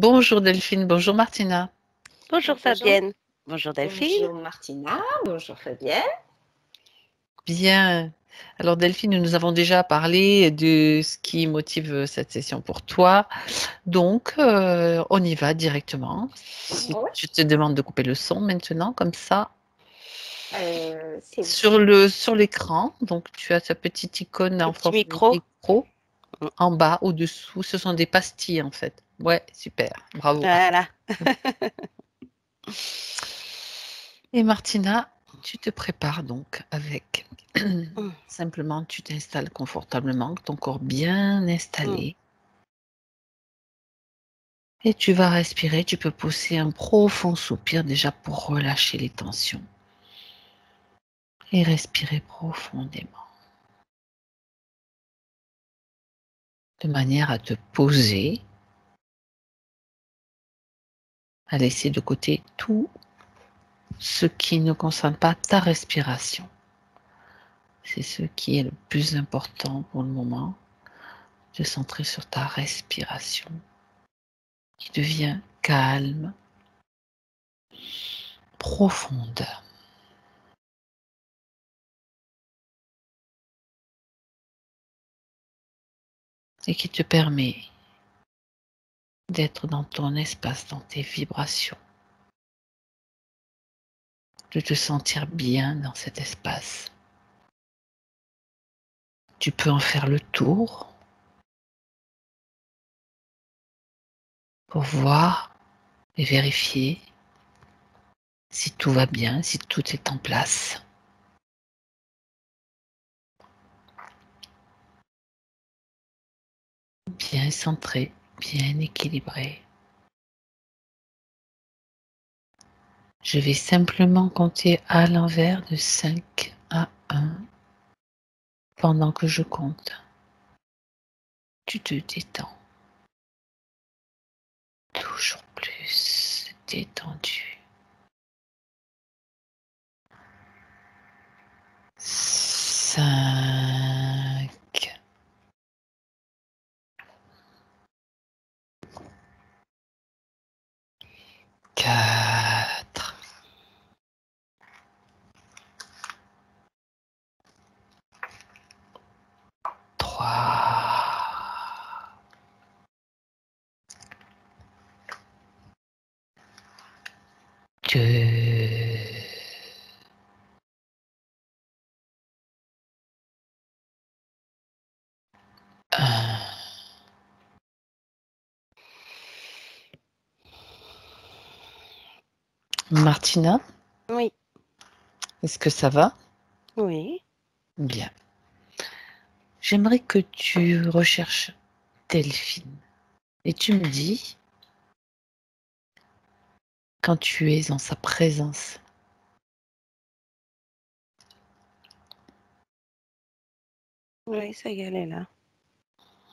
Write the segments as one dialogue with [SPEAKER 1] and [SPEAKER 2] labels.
[SPEAKER 1] Bonjour Delphine, bonjour Martina.
[SPEAKER 2] Bonjour
[SPEAKER 3] Bonjour.
[SPEAKER 2] Fabienne. Bonjour Delphine.
[SPEAKER 3] Bonjour Martina, bonjour Fabienne.
[SPEAKER 1] Bien. Alors Delphine, nous avons déjà parlé de ce qui motive cette session pour toi. Donc, on y va directement. Si
[SPEAKER 3] Ouais.
[SPEAKER 1] je te demande de couper le son maintenant, comme ça.
[SPEAKER 3] C'est
[SPEAKER 1] Sur l'écran, donc tu as ta petite icône en
[SPEAKER 2] Petit
[SPEAKER 1] forme de
[SPEAKER 2] micro.
[SPEAKER 1] micro. En bas, au-dessous, ce sont des pastilles en fait. Ouais, super, bravo.
[SPEAKER 2] Voilà.
[SPEAKER 1] Et Martina, tu te prépares donc avec. Simplement, tu t'installes confortablement, ton corps bien installé. Et tu vas respirer. Tu peux pousser un profond soupir déjà pour relâcher les tensions. Et respirer profondément. De manière à te poser, à laisser de côté tout ce qui ne concerne pas ta respiration. C'est ce qui est le plus important pour le moment, de centrer sur ta respiration, qui devient calme, profonde. Et qui te permet d'être dans ton espace, dans tes vibrations, de te sentir bien dans cet espace. Tu peux en faire le tour pour voir et vérifier si tout va bien, si tout est en place. Bien centré, bien équilibré. Je vais simplement compter à l'envers de 5 à 1 pendant que je compte. Tu te détends. Toujours plus détendu. 5, 4, 3, 2, 1. Martina,
[SPEAKER 2] Oui.
[SPEAKER 1] est-ce que ça va?
[SPEAKER 2] Oui.
[SPEAKER 1] Bien. J'aimerais que tu recherches Delphine et tu me dis quand tu es en sa présence.
[SPEAKER 2] Oui, ça y est, elle est là.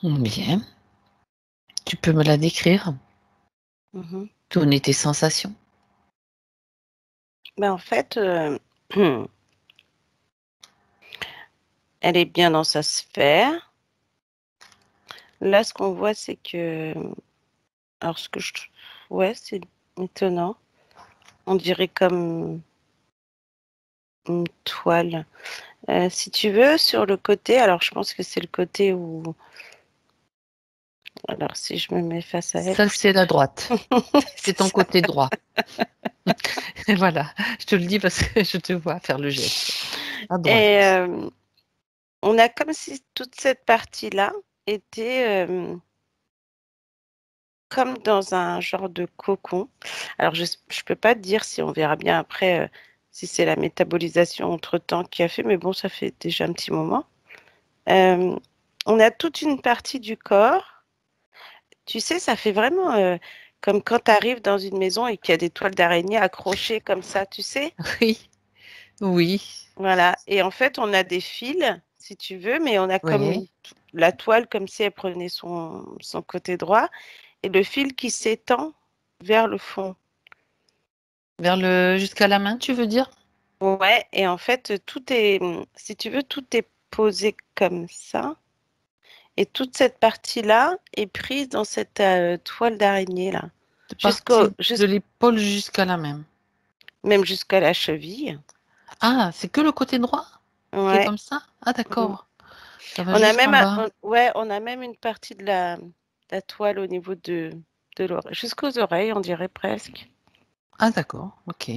[SPEAKER 1] Bien. Tu peux me la décrire? Donner tes sensations?
[SPEAKER 2] Ben, en fait, elle est bien dans sa sphère. Là, ce qu'on voit, c'est que... Alors, ce que je... Ouais, c'est étonnant. On dirait comme une toile. Si tu veux, sur le côté, alors je pense que c'est le côté où... Alors, si je me mets face à elle...
[SPEAKER 1] Ça, c'est la droite. C'est ton côté droit. Et voilà, je te le dis parce que je te vois faire le geste. À droite.
[SPEAKER 2] Et on a comme si toute cette partie-là était comme dans un genre de cocon. Alors, je ne peux pas te dire si on verra bien après si c'est la métabolisation entre-temps qui a fait, mais bon, ça fait déjà un petit moment. On a toute une partie du corps. Tu sais, ça fait vraiment comme quand tu arrives dans une maison et qu'il y a des toiles d'araignée accrochées comme ça, tu sais?
[SPEAKER 1] Oui, oui.
[SPEAKER 2] Voilà. Et en fait, on a des fils, si tu veux, mais on a comme
[SPEAKER 1] Oui.
[SPEAKER 2] la toile comme si elle prenait son côté droit et le fil qui s'étend vers le fond.
[SPEAKER 1] Jusqu'à la main, tu veux dire?
[SPEAKER 2] Ouais, et en fait, tout est, si tu veux, tout est posé comme ça. Et toute cette partie-là est prise dans cette toile d'araignée là,
[SPEAKER 1] C'est parti de
[SPEAKER 2] jusqu'au
[SPEAKER 1] l'épaule jusqu'à la main.
[SPEAKER 2] même jusqu'à la cheville.
[SPEAKER 1] Ah, c'est que le côté droit qui est
[SPEAKER 2] Ouais.
[SPEAKER 1] comme ça? Ah,
[SPEAKER 2] Mm.
[SPEAKER 1] d'accord. Ça va
[SPEAKER 2] On a
[SPEAKER 1] jusqu'en
[SPEAKER 2] même,
[SPEAKER 1] bas.
[SPEAKER 2] ouais, on a même une partie de la toile au niveau de l'oreille, jusqu'aux oreilles, on dirait presque.
[SPEAKER 1] Ah, d'accord. Ok.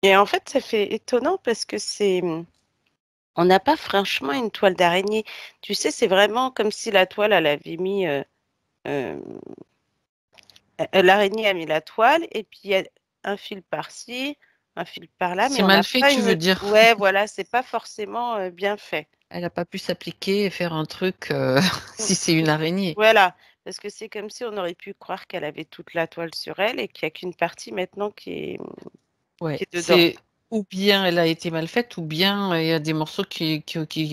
[SPEAKER 2] Et en fait, ça fait étonnant parce que on n'a pas franchement une toile d'araignée. Tu sais, c'est vraiment comme si la toile, elle avait mis, euh, l'araignée a mis la toile et puis il y a un fil par-ci, un fil par-là, mais
[SPEAKER 1] C'est
[SPEAKER 2] on
[SPEAKER 1] mal
[SPEAKER 2] n'a
[SPEAKER 1] fait,
[SPEAKER 2] pas
[SPEAKER 1] tu veux
[SPEAKER 2] une.
[SPEAKER 1] dire?
[SPEAKER 2] Ouais, voilà, c'est pas forcément bien fait.
[SPEAKER 1] Elle n'a pas pu s'appliquer et faire un truc si c'est une araignée.
[SPEAKER 2] Voilà, parce que c'est comme si on aurait pu croire qu'elle avait toute la toile sur elle et qu'il n'y a qu'une partie maintenant qui
[SPEAKER 1] Ouais,
[SPEAKER 2] est dedans.
[SPEAKER 1] c'est ou bien elle a été mal faite, ou bien il y a des morceaux qui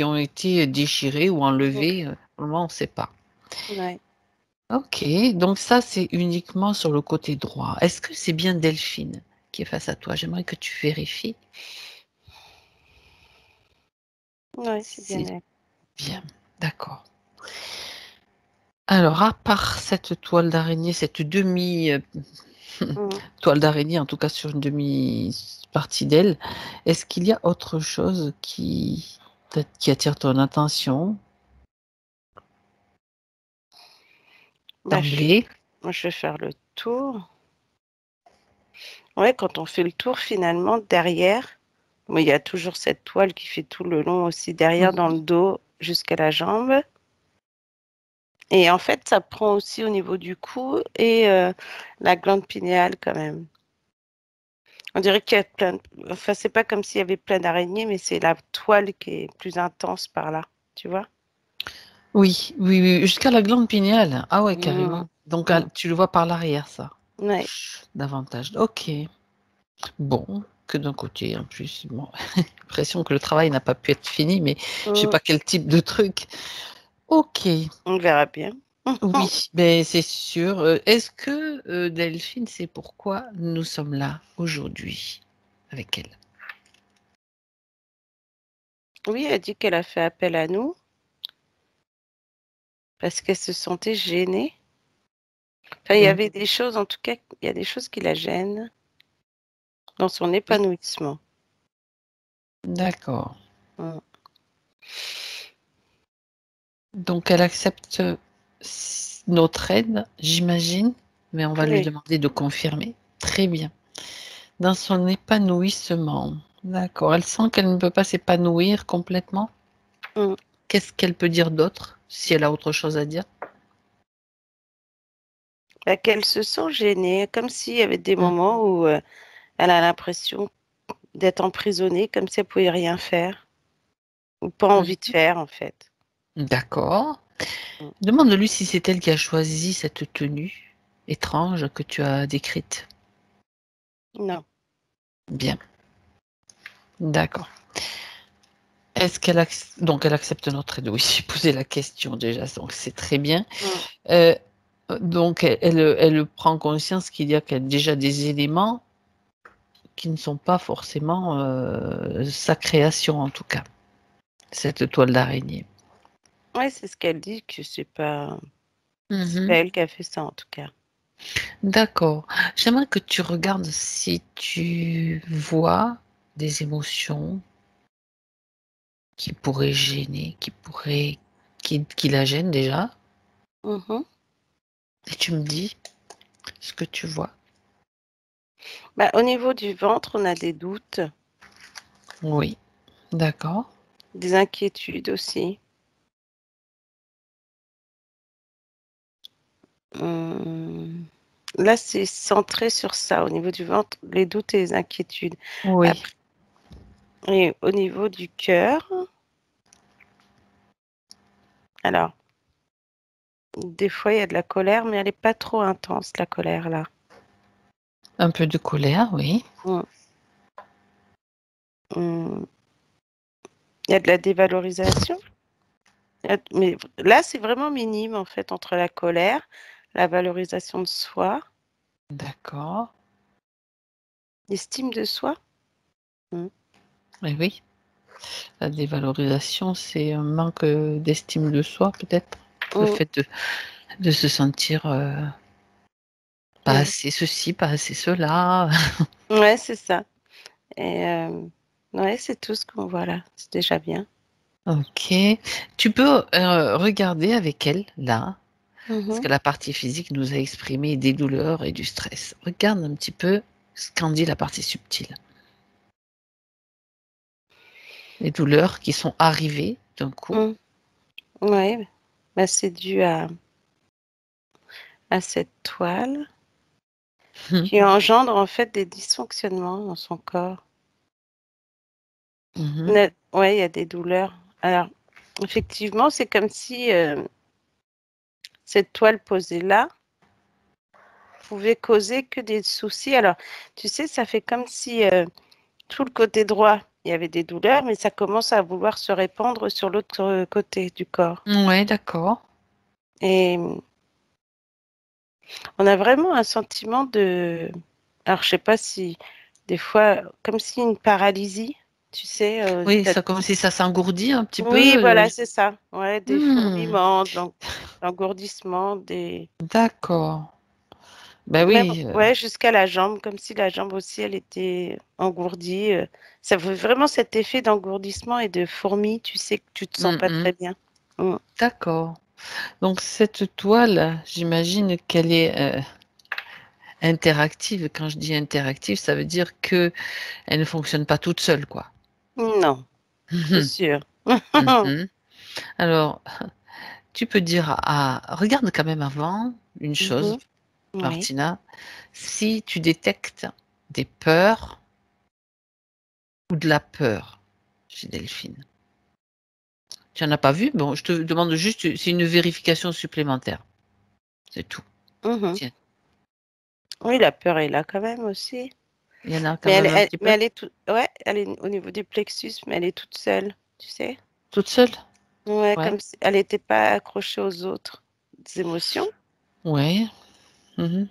[SPEAKER 1] ont été déchirés ou enlevés. Pour le moment, on ne sait pas.
[SPEAKER 2] Ouais.
[SPEAKER 1] Ok, donc ça, c'est uniquement sur le côté droit. Est-ce que c'est bien Delphine qui est face à toi? J'aimerais que tu vérifies.
[SPEAKER 2] Ouais, c'est bien
[SPEAKER 1] C'est
[SPEAKER 2] elle.
[SPEAKER 1] bien, d'accord. Alors, à part cette toile d'araignée, cette
[SPEAKER 2] Mhm.
[SPEAKER 1] toile d'araignée, en tout cas sur une demi-partie d'elle, est-ce qu'il y a autre chose qui attire ton attention
[SPEAKER 2] Bah,
[SPEAKER 1] d'emblée?
[SPEAKER 2] moi, je vais faire le tour. Ouais, quand on fait le tour, finalement, derrière, bon, il y a toujours cette toile qui fait tout le long aussi derrière dans le dos jusqu'à la jambe. Et en fait, ça prend aussi au niveau du cou et la glande pinéale quand même. On dirait qu'il y a Enfin, c'est pas comme s'il y avait plein d'araignées, mais c'est la toile qui est plus intense par là. Tu vois?
[SPEAKER 1] Oui, oui, oui, jusqu'à la glande pinéale. Ah ouais,
[SPEAKER 2] Mm,
[SPEAKER 1] carrément. Donc,
[SPEAKER 2] mm.
[SPEAKER 1] tu le vois par l'arrière, ça,
[SPEAKER 2] Ouais.
[SPEAKER 1] davantage. Ok. Bon, que d'un côté, en plus. Bon, j'ai l'impression que le travail n'a pas pu être fini, mais je sais
[SPEAKER 2] Mm.
[SPEAKER 1] pas quel type de truc. Ok,
[SPEAKER 2] On verra bien.
[SPEAKER 1] oui, ben c'est sûr. Est-ce que Delphine sait pourquoi nous sommes là aujourd'hui avec elle?
[SPEAKER 2] Oui, elle dit qu'elle a fait appel à nous parce qu'elle se sentait gênée. Enfin, il y
[SPEAKER 1] Mhm.
[SPEAKER 2] avait des choses, en tout cas, il y a des choses qui la gênent dans son
[SPEAKER 1] Oui,
[SPEAKER 2] épanouissement.
[SPEAKER 1] d'accord.
[SPEAKER 2] Mm.
[SPEAKER 1] Donc elle accepte notre aide, j'imagine, mais on va lui
[SPEAKER 2] Oui.
[SPEAKER 1] demander de confirmer. Très bien. Dans son épanouissement. D'accord. Elle sent qu'elle ne peut pas s'épanouir complètement.
[SPEAKER 2] Mm.
[SPEAKER 1] Qu'est-ce qu'elle peut dire d'autre, si elle a autre chose à dire?
[SPEAKER 2] Bah, qu'elle se sent gênée, comme s'il y avait des
[SPEAKER 1] Mm.
[SPEAKER 2] moments où elle a l'impression d'être emprisonnée, comme si elle pouvait rien faire ou pas envie de
[SPEAKER 1] Mhm.
[SPEAKER 2] faire, en fait.
[SPEAKER 1] D'accord.
[SPEAKER 2] Mm.
[SPEAKER 1] Demande-lui si c'est elle qui a choisi cette tenue étrange que tu as décrite.
[SPEAKER 2] Non.
[SPEAKER 1] Bien. D'accord. Est-ce donc elle accepte notre aide? Oui, j'ai posé la question déjà, donc c'est très bien.
[SPEAKER 2] Mm.
[SPEAKER 1] Euh, donc elle prend conscience qu'il y a déjà des éléments qui ne sont pas forcément sa création en tout cas, cette toile d'araignée.
[SPEAKER 2] Ouais, c'est ce qu'elle dit, que c'est pas
[SPEAKER 1] Mhm.
[SPEAKER 2] elle qui a fait ça, en tout cas.
[SPEAKER 1] D'accord. J'aimerais que tu regardes si tu vois des émotions qui pourraient gêner, qui la gênent déjà,
[SPEAKER 2] Mhm.
[SPEAKER 1] et tu me dis ce que tu vois.
[SPEAKER 2] Bah, au niveau du ventre, on a des doutes,
[SPEAKER 1] Oui, d'accord.
[SPEAKER 2] des inquiétudes aussi. Hum, Là, c'est centré sur ça, au niveau du ventre, les doutes et les inquiétudes.
[SPEAKER 1] Oui,
[SPEAKER 2] Après, et au niveau du cœur, alors, des fois, il y a de la colère, mais elle n'est pas trop intense, la colère, là.
[SPEAKER 1] un peu de colère, oui.
[SPEAKER 2] Hum, hum. Il y a de la dévalorisation. Mais là, c'est vraiment minime, en fait, entre la colère, la valorisation de soi,
[SPEAKER 1] D'accord.
[SPEAKER 2] l'estime de soi. Hum.
[SPEAKER 1] Oui, oui. La dévalorisation, c'est un manque d'estime de soi, peut-être. Le
[SPEAKER 2] Mm.
[SPEAKER 1] fait de se sentir pas
[SPEAKER 2] Ouais,
[SPEAKER 1] assez ceci, pas assez cela.
[SPEAKER 2] ouais, c'est ça. Et ouais, c'est tout ce qu'on voit là. C'est déjà bien.
[SPEAKER 1] Ok. Tu peux regarder avec elle, là, parce
[SPEAKER 2] Mhm.
[SPEAKER 1] que la partie physique nous a exprimé des douleurs et du stress. Regarde un petit peu ce qu'en dit la partie subtile. Les douleurs qui sont arrivées d'un coup.
[SPEAKER 2] Mm. Ouais, bah, c'est dû à cette toile qui engendre en fait des dysfonctionnements dans son corps.
[SPEAKER 1] Mhm.
[SPEAKER 2] Ouais, il y a des douleurs. Alors, effectivement, c'est comme si cette toile posée là pouvait causer que des soucis. Alors, tu sais, ça fait comme si tout le côté droit, il y avait des douleurs, mais ça commence à vouloir se répandre sur l'autre côté du corps.
[SPEAKER 1] Ouais, d'accord.
[SPEAKER 2] Et on a vraiment un sentiment de... Alors, je sais pas si des fois, comme si une paralysie, tu sais,
[SPEAKER 1] Oui, ça comme si ça s'engourdit un petit
[SPEAKER 2] oui,
[SPEAKER 1] peu.
[SPEAKER 2] voilà, c'est ça. Ouais, des
[SPEAKER 1] Hmm,
[SPEAKER 2] fourmillements, de l'engourdissement, des...
[SPEAKER 1] d'accord. Ben
[SPEAKER 2] Même,
[SPEAKER 1] oui,
[SPEAKER 2] ouais, jusqu'à la jambe, comme si la jambe aussi, elle était engourdie. Ça fait vraiment cet effet d'engourdissement et de fourmi, tu sais que tu te sens pas
[SPEAKER 1] mhm,
[SPEAKER 2] très bien. Mm.
[SPEAKER 1] d'accord. Donc cette toile, j'imagine qu'elle est interactive. Quand je dis interactive, ça veut dire que elle ne fonctionne pas toute seule, quoi.
[SPEAKER 2] Non, c'est sûr.
[SPEAKER 1] Mhm. Alors, tu peux dire regarde quand même avant une chose,
[SPEAKER 2] Mhm. Oui.
[SPEAKER 1] Martina, si tu détectes des peurs ou de la peur chez Delphine. Tu n'en as pas vu? Bon, je te demande juste, c'est une vérification supplémentaire. C'est tout.
[SPEAKER 2] Mhm.
[SPEAKER 1] Tiens,
[SPEAKER 2] Oui, la peur est là quand même aussi.
[SPEAKER 1] il y en a quand
[SPEAKER 2] Mais
[SPEAKER 1] même un petit
[SPEAKER 2] mais
[SPEAKER 1] peu.
[SPEAKER 2] elle est ouais, elle est au niveau du plexus, mais elle est toute seule, tu sais.
[SPEAKER 1] Toute seule?
[SPEAKER 2] Ouais,
[SPEAKER 1] Ouais.
[SPEAKER 2] comme si elle n'était pas accrochée aux autres émotions,
[SPEAKER 1] Ouais. Mhm.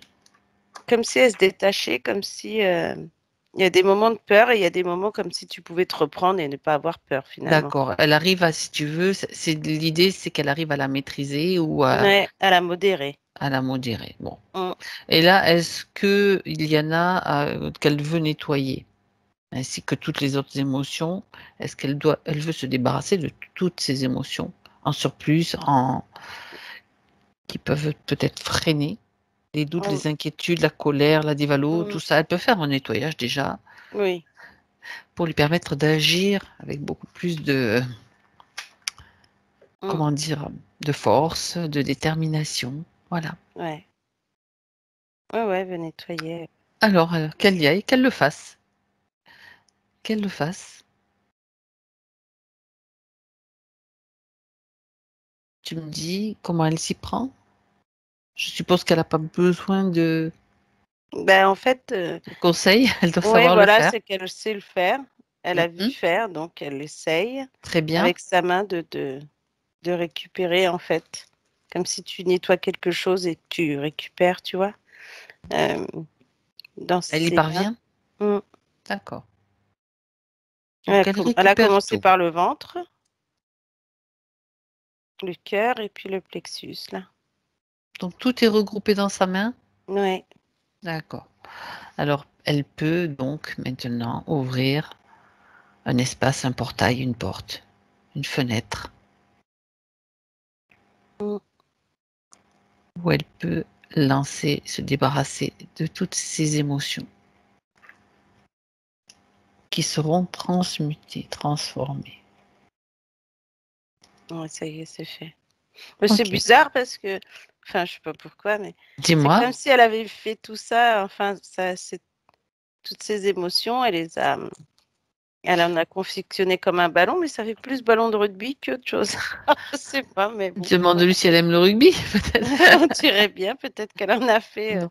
[SPEAKER 2] comme si elle se détachait, comme si il y a des moments de peur et il y a des moments comme si tu pouvais te reprendre et ne pas avoir peur finalement.
[SPEAKER 1] D'accord. Elle arrive à, si tu veux, l'idée, c'est qu'elle arrive à la maîtriser ou
[SPEAKER 2] Ouais, à la modérer.
[SPEAKER 1] à la modérer. Bon.
[SPEAKER 2] Mm.
[SPEAKER 1] Et là, est-ce que il y en a qu'elle veut nettoyer, ainsi que toutes les autres émotions? Est-ce elle veut se débarrasser de toutes ces émotions en surplus, qui peuvent peut-être freiner les doutes,
[SPEAKER 2] Mm.
[SPEAKER 1] les inquiétudes, la colère, la dévalo,
[SPEAKER 2] Mm.
[SPEAKER 1] tout ça. Elle peut faire un nettoyage déjà
[SPEAKER 2] Oui.
[SPEAKER 1] pour lui permettre d'agir avec beaucoup plus de,
[SPEAKER 2] Mm.
[SPEAKER 1] comment dire, de force, de détermination. Voilà.
[SPEAKER 2] Ouais. Ouais, ouais, veut nettoyer.
[SPEAKER 1] Alors, qu'elle y aille, qu'elle le fasse. Qu'elle le fasse. Tu me dis comment elle s'y prend? Je suppose qu'elle n'a pas besoin
[SPEAKER 2] Ben, en fait,
[SPEAKER 1] de conseils, elle doit
[SPEAKER 2] oui,
[SPEAKER 1] savoir le
[SPEAKER 2] voilà,
[SPEAKER 1] faire.
[SPEAKER 2] c'est qu'elle sait le faire. Elle a vu
[SPEAKER 1] Mhm.
[SPEAKER 2] faire, donc elle essaye
[SPEAKER 1] Très bien.
[SPEAKER 2] avec sa main de récupérer, en fait. Comme si tu nettoies quelque chose et que tu récupères, tu vois, euh, dans
[SPEAKER 1] Elle y
[SPEAKER 2] ses mains.
[SPEAKER 1] parvient?
[SPEAKER 2] Mm.
[SPEAKER 1] D'accord. Donc elle
[SPEAKER 2] Elle a
[SPEAKER 1] récupère
[SPEAKER 2] commencé
[SPEAKER 1] tout.
[SPEAKER 2] par le ventre, le cœur et puis le plexus, là.
[SPEAKER 1] Donc tout est regroupé dans sa main?
[SPEAKER 2] Ouais.
[SPEAKER 1] D'accord. Alors elle peut donc maintenant ouvrir un espace, un portail, une porte, une fenêtre,
[SPEAKER 2] Mm.
[SPEAKER 1] où elle peut lancer, se débarrasser de toutes ces émotions qui seront transmutées, transformées.
[SPEAKER 2] Ouais, ça y est, c'est fait. Mais c'est
[SPEAKER 1] Ok.
[SPEAKER 2] bizarre parce que, enfin, je sais pas pourquoi, mais c'est
[SPEAKER 1] Dis-moi.
[SPEAKER 2] comme si elle avait fait tout ça, enfin, ça, c'est toutes ces émotions, elle en a confectionné comme un ballon, mais ça fait plus ballon de rugby qu'autre chose. Je sais pas, mais bon,
[SPEAKER 1] Demande-lui si elle aime le rugby, peut-être.
[SPEAKER 2] on dirait bien, peut-être qu'elle en a fait,
[SPEAKER 1] Non.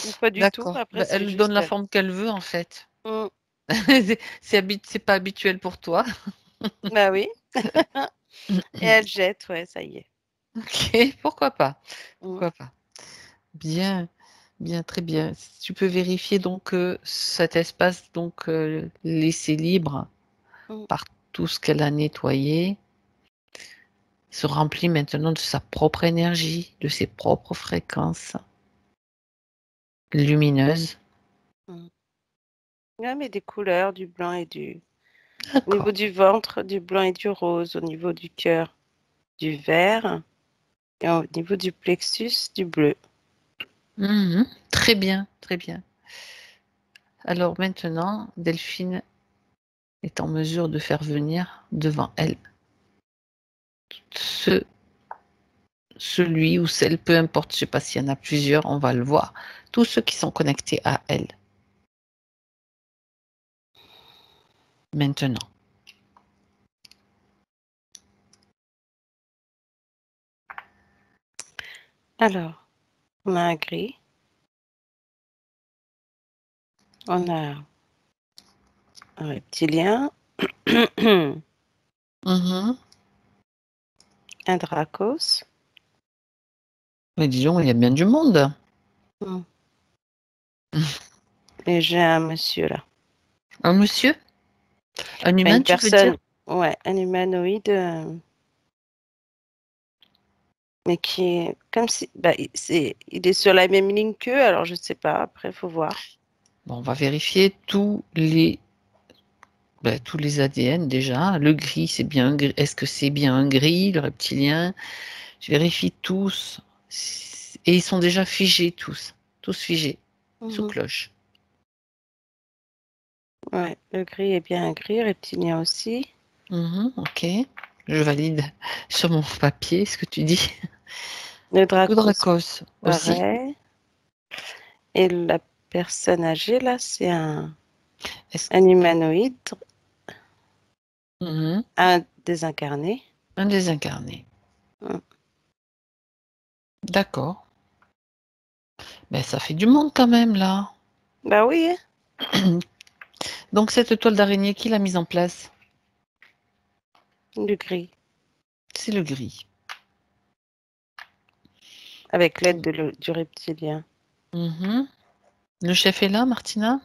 [SPEAKER 2] ou pas du tout.
[SPEAKER 1] D'accord.
[SPEAKER 2] Après,
[SPEAKER 1] Ben,
[SPEAKER 2] c'est
[SPEAKER 1] elle donne
[SPEAKER 2] juste,
[SPEAKER 1] la forme qu'elle veut, en fait.
[SPEAKER 2] mm,
[SPEAKER 1] C'est pas habituel pour toi.
[SPEAKER 2] bah oui, et elle jette, ouais, ça y est.
[SPEAKER 1] Ok, pourquoi pas?
[SPEAKER 2] Mm,
[SPEAKER 1] Pourquoi pas? Bien, bien, très bien. Si tu peux vérifier donc cet espace donc laissé libre
[SPEAKER 2] mm,
[SPEAKER 1] par tout ce qu'elle a nettoyé se remplit maintenant de sa propre énergie, de ses propres fréquences lumineuses.
[SPEAKER 2] Ouais, mais des couleurs, du blanc et du... Au
[SPEAKER 1] D'accord.
[SPEAKER 2] niveau du ventre, du blanc et du rose. Au niveau du cœur, du vert. Et au niveau du plexus, du bleu.
[SPEAKER 1] Mhm. Très bien, très bien. Alors maintenant, Delphine est en mesure de faire venir devant elle celui ou celle, peu importe, je ne sais pas s'il y en a plusieurs, on va le voir, tous ceux qui sont connectés à elle. Maintenant.
[SPEAKER 2] Alors, on a un gris. On a un reptilien.
[SPEAKER 1] Mhm.
[SPEAKER 2] Un dracos.
[SPEAKER 1] Mais disons, il y a bien du monde.
[SPEAKER 2] Et j'ai un monsieur là.
[SPEAKER 1] Un monsieur? Un
[SPEAKER 2] Enfin,
[SPEAKER 1] humain,
[SPEAKER 2] une
[SPEAKER 1] tu veux dire?
[SPEAKER 2] personne, ouais, un humanoïde, mais qui est comme si, bah, il est sur la même ligne qu'eux, alors je sais pas, après, faut voir.
[SPEAKER 1] Bon, on va vérifier tous les ADN déjà. Le gris, c'est bien un gris. Est-ce que c'est bien un gris, le reptilien? Je vérifie tous. Et ils sont déjà figés tous. Tous figés. Sous cloche.
[SPEAKER 2] Ouais, le gris est bien un gris, reptilien aussi.
[SPEAKER 1] Ok. Je valide sur mon papier ce que tu dis.
[SPEAKER 2] Le
[SPEAKER 1] Le
[SPEAKER 2] dracos,
[SPEAKER 1] Dracos aussi.
[SPEAKER 2] pareil. Et la personne âgée, là, c'est un
[SPEAKER 1] Est-ce-
[SPEAKER 2] humanoïde,
[SPEAKER 1] Mhm.
[SPEAKER 2] un désincarné.
[SPEAKER 1] Un désincarné.
[SPEAKER 2] Mm.
[SPEAKER 1] D'accord. Ben, ça fait du monde quand même là.
[SPEAKER 2] Bah oui,
[SPEAKER 1] Donc cette toile d'araignée, qui l'a mise en place?
[SPEAKER 2] du gris,
[SPEAKER 1] C'est le gris.
[SPEAKER 2] avec l'aide du reptilien.
[SPEAKER 1] Mhm. Le chef est là, Martina?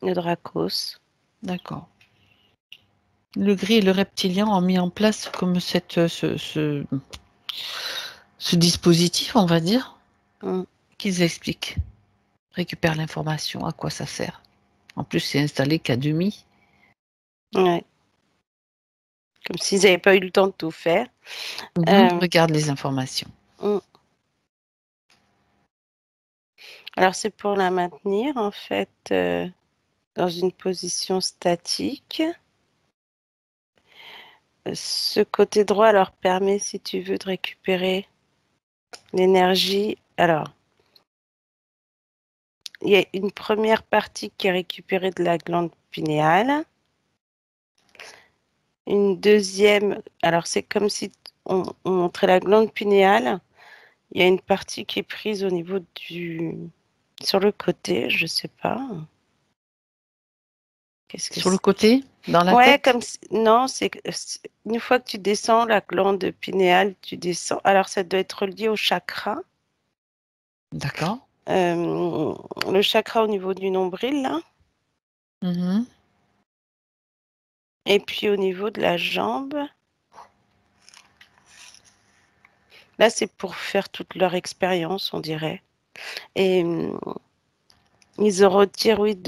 [SPEAKER 2] Le dracos.
[SPEAKER 1] D'accord. Le gris et le reptilien ont mis en place comme ce dispositif, on va dire,
[SPEAKER 2] Mm.
[SPEAKER 1] qu'ils expliquent. Récupère l'information, à quoi ça sert. En plus, c'est installé qu'à demi.
[SPEAKER 2] Ouais. Comme s'ils n'avaient pas eu le temps de tout faire.
[SPEAKER 1] Regarde les informations.
[SPEAKER 2] Mm. Alors, c'est pour la maintenir, en fait, dans une position statique. Ce côté droit leur permet, si tu veux, de récupérer l'énergie. Alors, il y a une première partie qui est récupérée de la glande pinéale. Une deuxième, alors c'est comme si on montrait la glande pinéale. Il y a une partie qui est prise au niveau sur le côté, je sais pas. Qu'est-ce que
[SPEAKER 1] Sur le
[SPEAKER 2] c'est?
[SPEAKER 1] côté, dans la
[SPEAKER 2] Ouais,
[SPEAKER 1] tête?
[SPEAKER 2] non, une fois que tu descends la glande pinéale, tu descends. Alors ça doit être lié au chakra.
[SPEAKER 1] D'accord.
[SPEAKER 2] Le chakra au niveau du nombril, là.
[SPEAKER 1] Mhm.
[SPEAKER 2] Et puis au niveau de la jambe. Là, c'est pour faire toute leur expérience, on dirait. Et ils retirent, oui,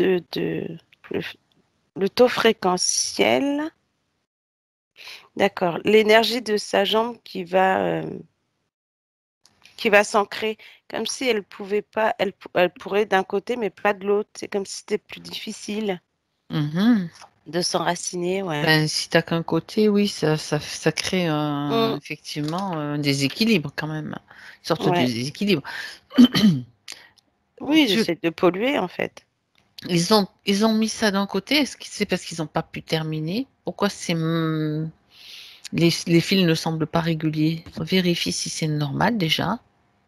[SPEAKER 2] le taux fréquentiel. D'accord. L'énergie de sa jambe qui va s'ancrer, comme si elle pouvait pas, elle pourrait d'un côté, mais pas de l'autre. C'est comme si c'était plus difficile
[SPEAKER 1] Mhm.
[SPEAKER 2] de s'enraciner, ouais.
[SPEAKER 1] Ben, si t'as qu'un côté, oui, ça crée
[SPEAKER 2] Mm,
[SPEAKER 1] effectivement un déséquilibre quand même. Une sorte de
[SPEAKER 2] ouais.
[SPEAKER 1] déséquilibre.
[SPEAKER 2] Oui,
[SPEAKER 1] Tu-
[SPEAKER 2] j'essaie de polluer, en fait.
[SPEAKER 1] ils ont mis ça d'un côté. Est-ce que c'est parce qu'ils n'ont pas pu terminer? Pourquoi les fils ne semblent pas réguliers? Vérifie si c'est normal déjà,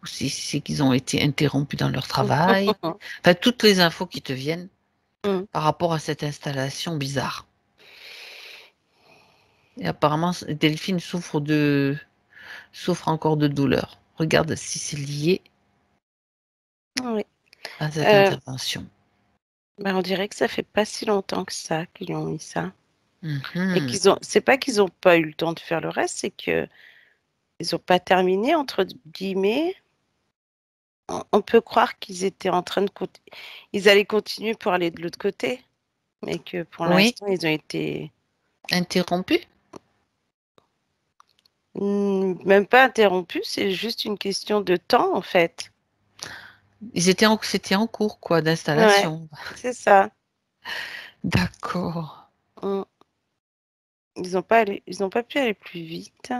[SPEAKER 1] ou si c'est qu'ils ont été interrompus dans leur travail. Enfin, toutes les infos qui te viennent
[SPEAKER 2] Mm.
[SPEAKER 1] par rapport à cette installation bizarre. Et apparemment, Delphine souffre encore de douleur. Regarde si c'est lié
[SPEAKER 2] Oui.
[SPEAKER 1] à cette
[SPEAKER 2] Euh,
[SPEAKER 1] intervention.
[SPEAKER 2] on dirait que ça fait pas si longtemps que ça qu'ils ont mis ça. Et c'est pas qu'ils n'ont pas eu le temps de faire le reste, c'est qu'ils n'ont pas terminé, entre guillemets. On peut croire qu'ils étaient en train de ils allaient continuer pour aller de l'autre côté, mais que pour l'instant, ils ont été
[SPEAKER 1] interrompus.
[SPEAKER 2] Même pas interrompus, c'est juste une question de temps, en fait.
[SPEAKER 1] C'était en cours, quoi, d'installation.
[SPEAKER 2] Ouais, c'est ça.
[SPEAKER 1] D'accord.
[SPEAKER 2] Ils n'ont pas pu aller plus vite.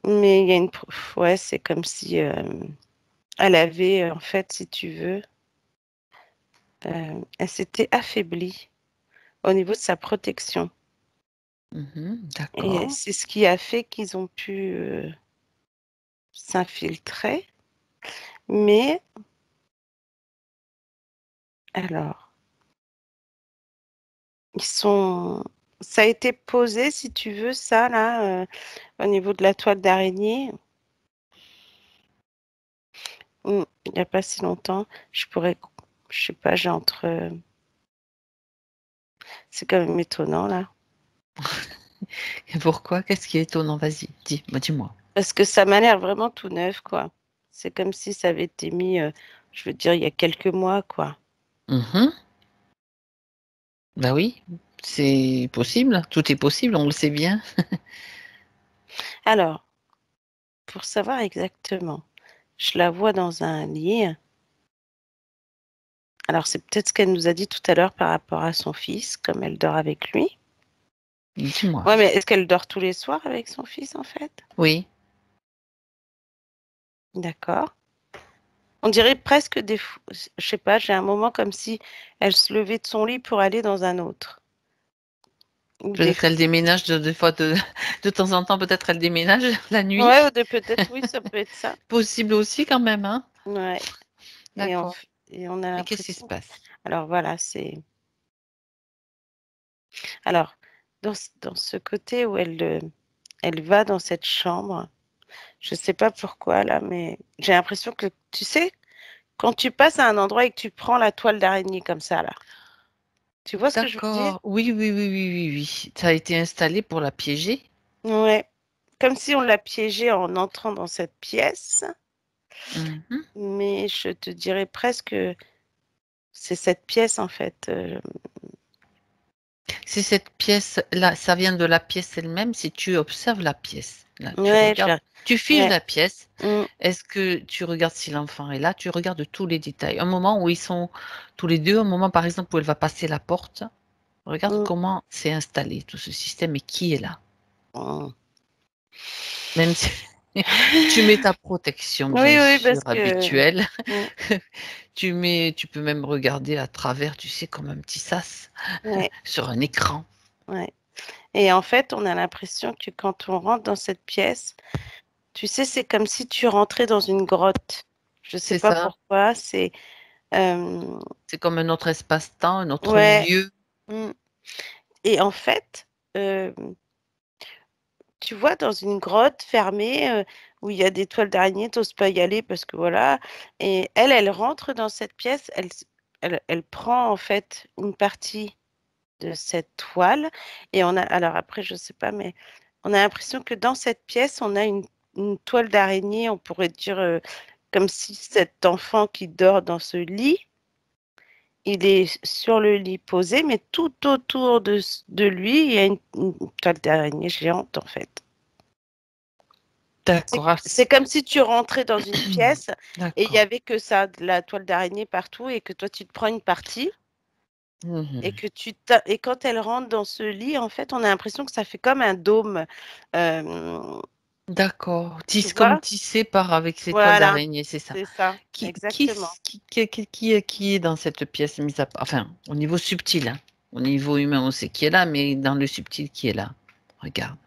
[SPEAKER 2] Mais il y a ouais, c'est comme si elle avait, en fait, si tu veux, elle s'était affaiblie au niveau de sa protection.
[SPEAKER 1] D'accord.
[SPEAKER 2] Et c'est ce qui a fait qu'ils ont pu s'infiltrer. Mais alors, ça a été posé, si tu veux, ça, là, au niveau de la toile d'araignée. Il n'y a pas si longtemps. Je sais pas, j'ai entre... C'est quand même étonnant, là.
[SPEAKER 1] Et pourquoi? Qu'est-ce qui est étonnant? Vas-y, dis-moi.
[SPEAKER 2] Parce que ça m'a l'air vraiment tout neuf, quoi. C'est comme si ça avait été mis, je veux dire, il y a quelques mois, quoi.
[SPEAKER 1] Bah oui, c'est possible. Tout est possible, on le sait bien.
[SPEAKER 2] Alors, pour savoir exactement, je la vois dans un lit. Alors, c'est peut-être ce qu'elle nous a dit tout à l'heure par rapport à son fils, comme elle dort avec lui.
[SPEAKER 1] Dis-moi.
[SPEAKER 2] Ouais, mais est-ce qu'elle dort tous les soirs avec son fils, en fait?
[SPEAKER 1] Oui.
[SPEAKER 2] D'accord. On dirait presque je sais pas, j'ai un moment comme si elle se levait de son lit pour aller dans un autre.
[SPEAKER 1] Peut-être qu'elle déménage de fois de temps en temps, peut-être elle déménage la nuit.
[SPEAKER 2] Ouais, peut-être, oui, ça peut être ça.
[SPEAKER 1] Possible aussi quand même, hein.
[SPEAKER 2] Ouais.
[SPEAKER 1] D'accord.
[SPEAKER 2] Et on a
[SPEAKER 1] Et qu'est-ce qui se
[SPEAKER 2] l'impression.
[SPEAKER 1] passe?
[SPEAKER 2] Alors voilà, Alors, dans ce côté où elle va dans cette chambre, je sais pas pourquoi là, mais j'ai l'impression que, tu sais, quand tu passes à un endroit et que tu prends la toile d'araignée comme ça là, tu vois ce que je veux dire?
[SPEAKER 1] D'accord. Oui, oui, oui, oui, oui, oui. Ça a été installé pour la piéger.
[SPEAKER 2] Ouais. Comme si on l'a piégée en entrant dans cette pièce, mais je te dirais presque c'est cette pièce en fait.
[SPEAKER 1] C'est cette pièce-là, ça vient de la pièce elle-même. Si tu observes la pièce, là, tu
[SPEAKER 2] Ouais,
[SPEAKER 1] regardes, tu figes
[SPEAKER 2] ouais.
[SPEAKER 1] la pièce. Est-ce que tu regardes si l'enfant est là? Tu regardes tous les détails. Un moment où ils sont tous les deux, un moment par exemple où elle va passer la porte. Regarde comment c'est installé tout ce système et qui est là. Même si tu mets ta protection, bien
[SPEAKER 2] Oui,
[SPEAKER 1] sûr,
[SPEAKER 2] parce que
[SPEAKER 1] habituelle. Tu peux même regarder à travers, tu sais, comme un petit sas sur un écran.
[SPEAKER 2] Ouais. Et en fait, on a l'impression que quand on rentre dans cette pièce, tu sais, c'est comme si tu rentrais dans une grotte. Je sais
[SPEAKER 1] C'est
[SPEAKER 2] pas
[SPEAKER 1] ça.
[SPEAKER 2] pourquoi,
[SPEAKER 1] C'est comme un autre espace-temps, un autre
[SPEAKER 2] ouais.
[SPEAKER 1] lieu.
[SPEAKER 2] Et en fait, tu vois, dans une grotte fermée, où il y a des toiles d'araignée, tu oses pas y aller parce que voilà. Et elle rentre dans cette pièce, elle prend en fait une partie de cette toile. Et alors après, je sais pas, mais on a l'impression que dans cette pièce, on a une toile d'araignée, on pourrait dire, comme si cet enfant qui dort dans ce lit, il est sur le lit posé, mais tout autour de lui, il y a une toile d'araignée géante, en fait.
[SPEAKER 1] D'accord.
[SPEAKER 2] C'est comme si tu rentrais dans une pièce et il n'y
[SPEAKER 1] D'accord.
[SPEAKER 2] avait que ça, de la toile d'araignée partout, et que toi, tu te prends une partie. Et que et quand elle rentre dans ce lit, en fait, on a l'impression que ça fait comme un dôme.
[SPEAKER 1] D'accord.
[SPEAKER 2] Tu
[SPEAKER 1] Comme
[SPEAKER 2] vois?
[SPEAKER 1] tissé par avec ces toiles
[SPEAKER 2] Voilà,
[SPEAKER 1] d'araignée, c'est ça.
[SPEAKER 2] c'est ça,
[SPEAKER 1] Qui, qui,
[SPEAKER 2] exactement.
[SPEAKER 1] qui est dans cette pièce, enfin, au niveau subtil, hein. Au niveau humain, on sait qui est là, mais dans le subtil, qui est là? Regarde.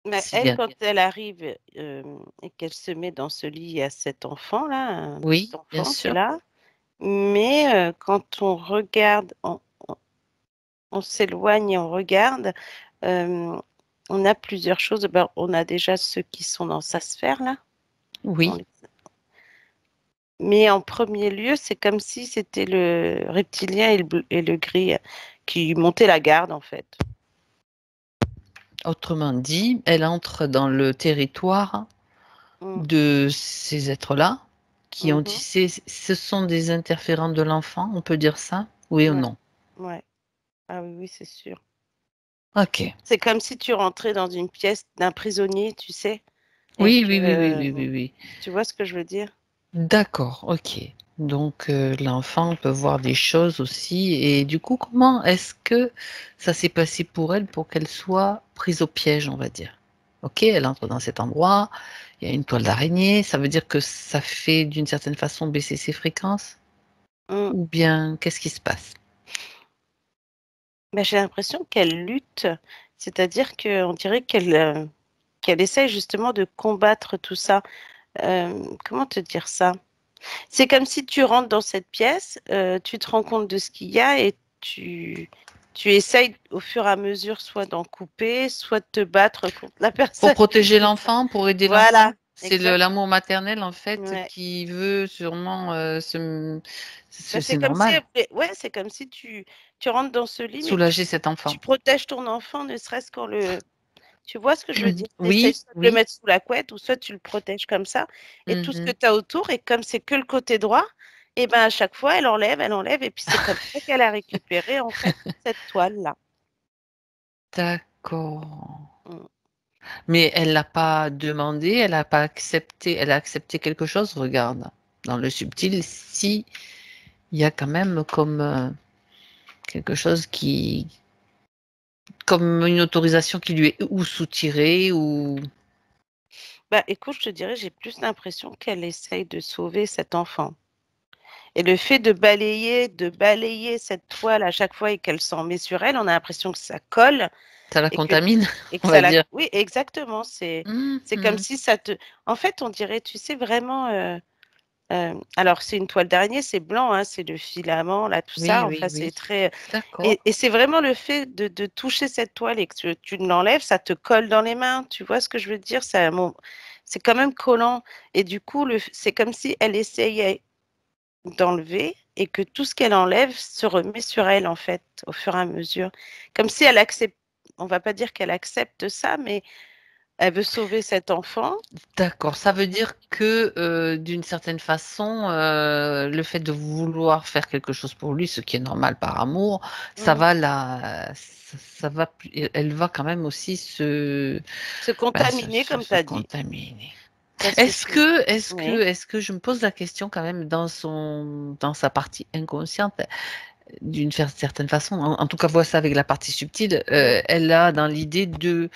[SPEAKER 2] Mais elle, quand elle arrive et qu'elle se met dans ce lit, il y a cet enfant-là, un petit
[SPEAKER 1] Oui, bien
[SPEAKER 2] enfant qui est
[SPEAKER 1] sûr.
[SPEAKER 2] là. Mais quand on regarde, on s'éloigne et on regarde, on a plusieurs choses. Ben, on a déjà ceux qui sont dans sa sphère, là.
[SPEAKER 1] Oui.
[SPEAKER 2] Mais en premier lieu, c'est comme si c'était le reptilien et le gris qui montaient la garde, en fait.
[SPEAKER 1] Autrement dit, elle entre dans le territoire
[SPEAKER 2] Mm.
[SPEAKER 1] de ces êtres-là qui ont
[SPEAKER 2] Mhm.
[SPEAKER 1] tissé. Ce sont des interférents de l'enfant, on peut dire ça? Oui ou
[SPEAKER 2] Ouais,
[SPEAKER 1] non?
[SPEAKER 2] ouais. Ah oui, oui, c'est sûr.
[SPEAKER 1] Ok.
[SPEAKER 2] C'est comme si tu rentrais dans une pièce d'un prisonnier, tu sais, et
[SPEAKER 1] Oui,
[SPEAKER 2] que
[SPEAKER 1] oui, oui, oui, oui, oui, oui.
[SPEAKER 2] tu vois ce que je veux dire?
[SPEAKER 1] D'accord, ok. Donc l'enfant peut voir des choses aussi. Et du coup, comment est-ce que ça s'est passé pour elle pour qu'elle soit prise au piège, on va dire? Ok, elle entre dans cet endroit, il y a une toile d'araignée, ça veut dire que ça fait d'une certaine façon baisser ses fréquences?
[SPEAKER 2] Mm.
[SPEAKER 1] Ou bien qu'est-ce qui se passe?
[SPEAKER 2] Ben, j'ai l'impression qu'elle lutte, c'est-à-dire qu'on dirait qu'elle essaye justement de combattre tout ça. Comment te dire ça? C'est comme si tu rentres dans cette pièce, tu te rends compte de ce qu'il y a et tu essayes au fur et à mesure soit d'en couper, soit de te battre contre la
[SPEAKER 1] Pour
[SPEAKER 2] personne qui
[SPEAKER 1] protéger
[SPEAKER 2] fait ça.
[SPEAKER 1] l'enfant, pour aider l'enfant?
[SPEAKER 2] Voilà,
[SPEAKER 1] C'est
[SPEAKER 2] exact.
[SPEAKER 1] l'amour maternel en fait
[SPEAKER 2] Ouais.
[SPEAKER 1] qui veut sûrement
[SPEAKER 2] Bah,
[SPEAKER 1] c'est normal,
[SPEAKER 2] ouais, c'est comme si tu rentres dans ce lit, mais
[SPEAKER 1] soulager cet
[SPEAKER 2] tu
[SPEAKER 1] enfant.
[SPEAKER 2] protèges ton enfant, ne serait-ce qu'en le. Tu vois ce que je veux dire? Tu essayes
[SPEAKER 1] Oui,
[SPEAKER 2] soit de le
[SPEAKER 1] oui.
[SPEAKER 2] mettre sous la couette ou soit tu le protèges comme ça. Et tout ce que
[SPEAKER 1] Mhm.
[SPEAKER 2] tu as autour, et comme c'est que le côté droit, et ben à chaque fois, elle enlève, et puis c'est comme ça qu'elle a récupéré en fait cette toile-là.
[SPEAKER 1] D'accord.
[SPEAKER 2] Mm.
[SPEAKER 1] Mais elle l'a pas demandé, elle a pas accepté, elle a accepté quelque chose. Regarde, dans le subtil, si il y a quand même comme quelque chose qui, comme une autorisation qui lui est ou soutirée ou.
[SPEAKER 2] Bah écoute, je te dirais, j'ai plus l'impression qu'elle essaye de sauver cet enfant. Et le fait de balayer cette toile à chaque fois et qu'elle s'en met sur elle, on a l'impression que ça colle
[SPEAKER 1] Ça la
[SPEAKER 2] et que
[SPEAKER 1] contamine,
[SPEAKER 2] et que
[SPEAKER 1] on
[SPEAKER 2] ça
[SPEAKER 1] va
[SPEAKER 2] la
[SPEAKER 1] dire.
[SPEAKER 2] oui, exactement, c'est comme
[SPEAKER 1] Mhm.
[SPEAKER 2] si ça te en fait, on dirait, tu sais, vraiment, alors c'est une toile d'araignée, c'est blanc, hein, c'est le filament là, tout
[SPEAKER 1] Oui,
[SPEAKER 2] ça, enfin
[SPEAKER 1] oui,
[SPEAKER 2] c'est
[SPEAKER 1] oui.
[SPEAKER 2] très
[SPEAKER 1] D'accord.
[SPEAKER 2] et c'est vraiment le fait de toucher cette toile et que tu l'enlèves, ça te colle dans les mains, tu vois ce que je veux dire? Ça mon c'est quand même collant et du coup, c'est comme si elle essayait d'enlever et que tout ce qu'elle enlève se remet sur elle, en fait, au fur et à mesure. Comme si elle accepte on va pas dire qu'elle accepte ça, mais elle veut sauver cet enfant.
[SPEAKER 1] D'accord, ça veut dire que, d'une certaine façon, le fait de vouloir faire quelque chose pour lui, ce qui est normal par amour, ça
[SPEAKER 2] Mmh.
[SPEAKER 1] va la ça va elle va quand même aussi
[SPEAKER 2] Se contaminer comme tu
[SPEAKER 1] se
[SPEAKER 2] as dit,
[SPEAKER 1] contaminer.
[SPEAKER 2] parce que c'est oui.
[SPEAKER 1] Est-ce que je me pose la question quand même dans sa partie inconsciente, d'une certaine façon, en tout cas, vois ça avec la partie subtile,
[SPEAKER 2] Mmh.
[SPEAKER 1] elle a dans l'idée de,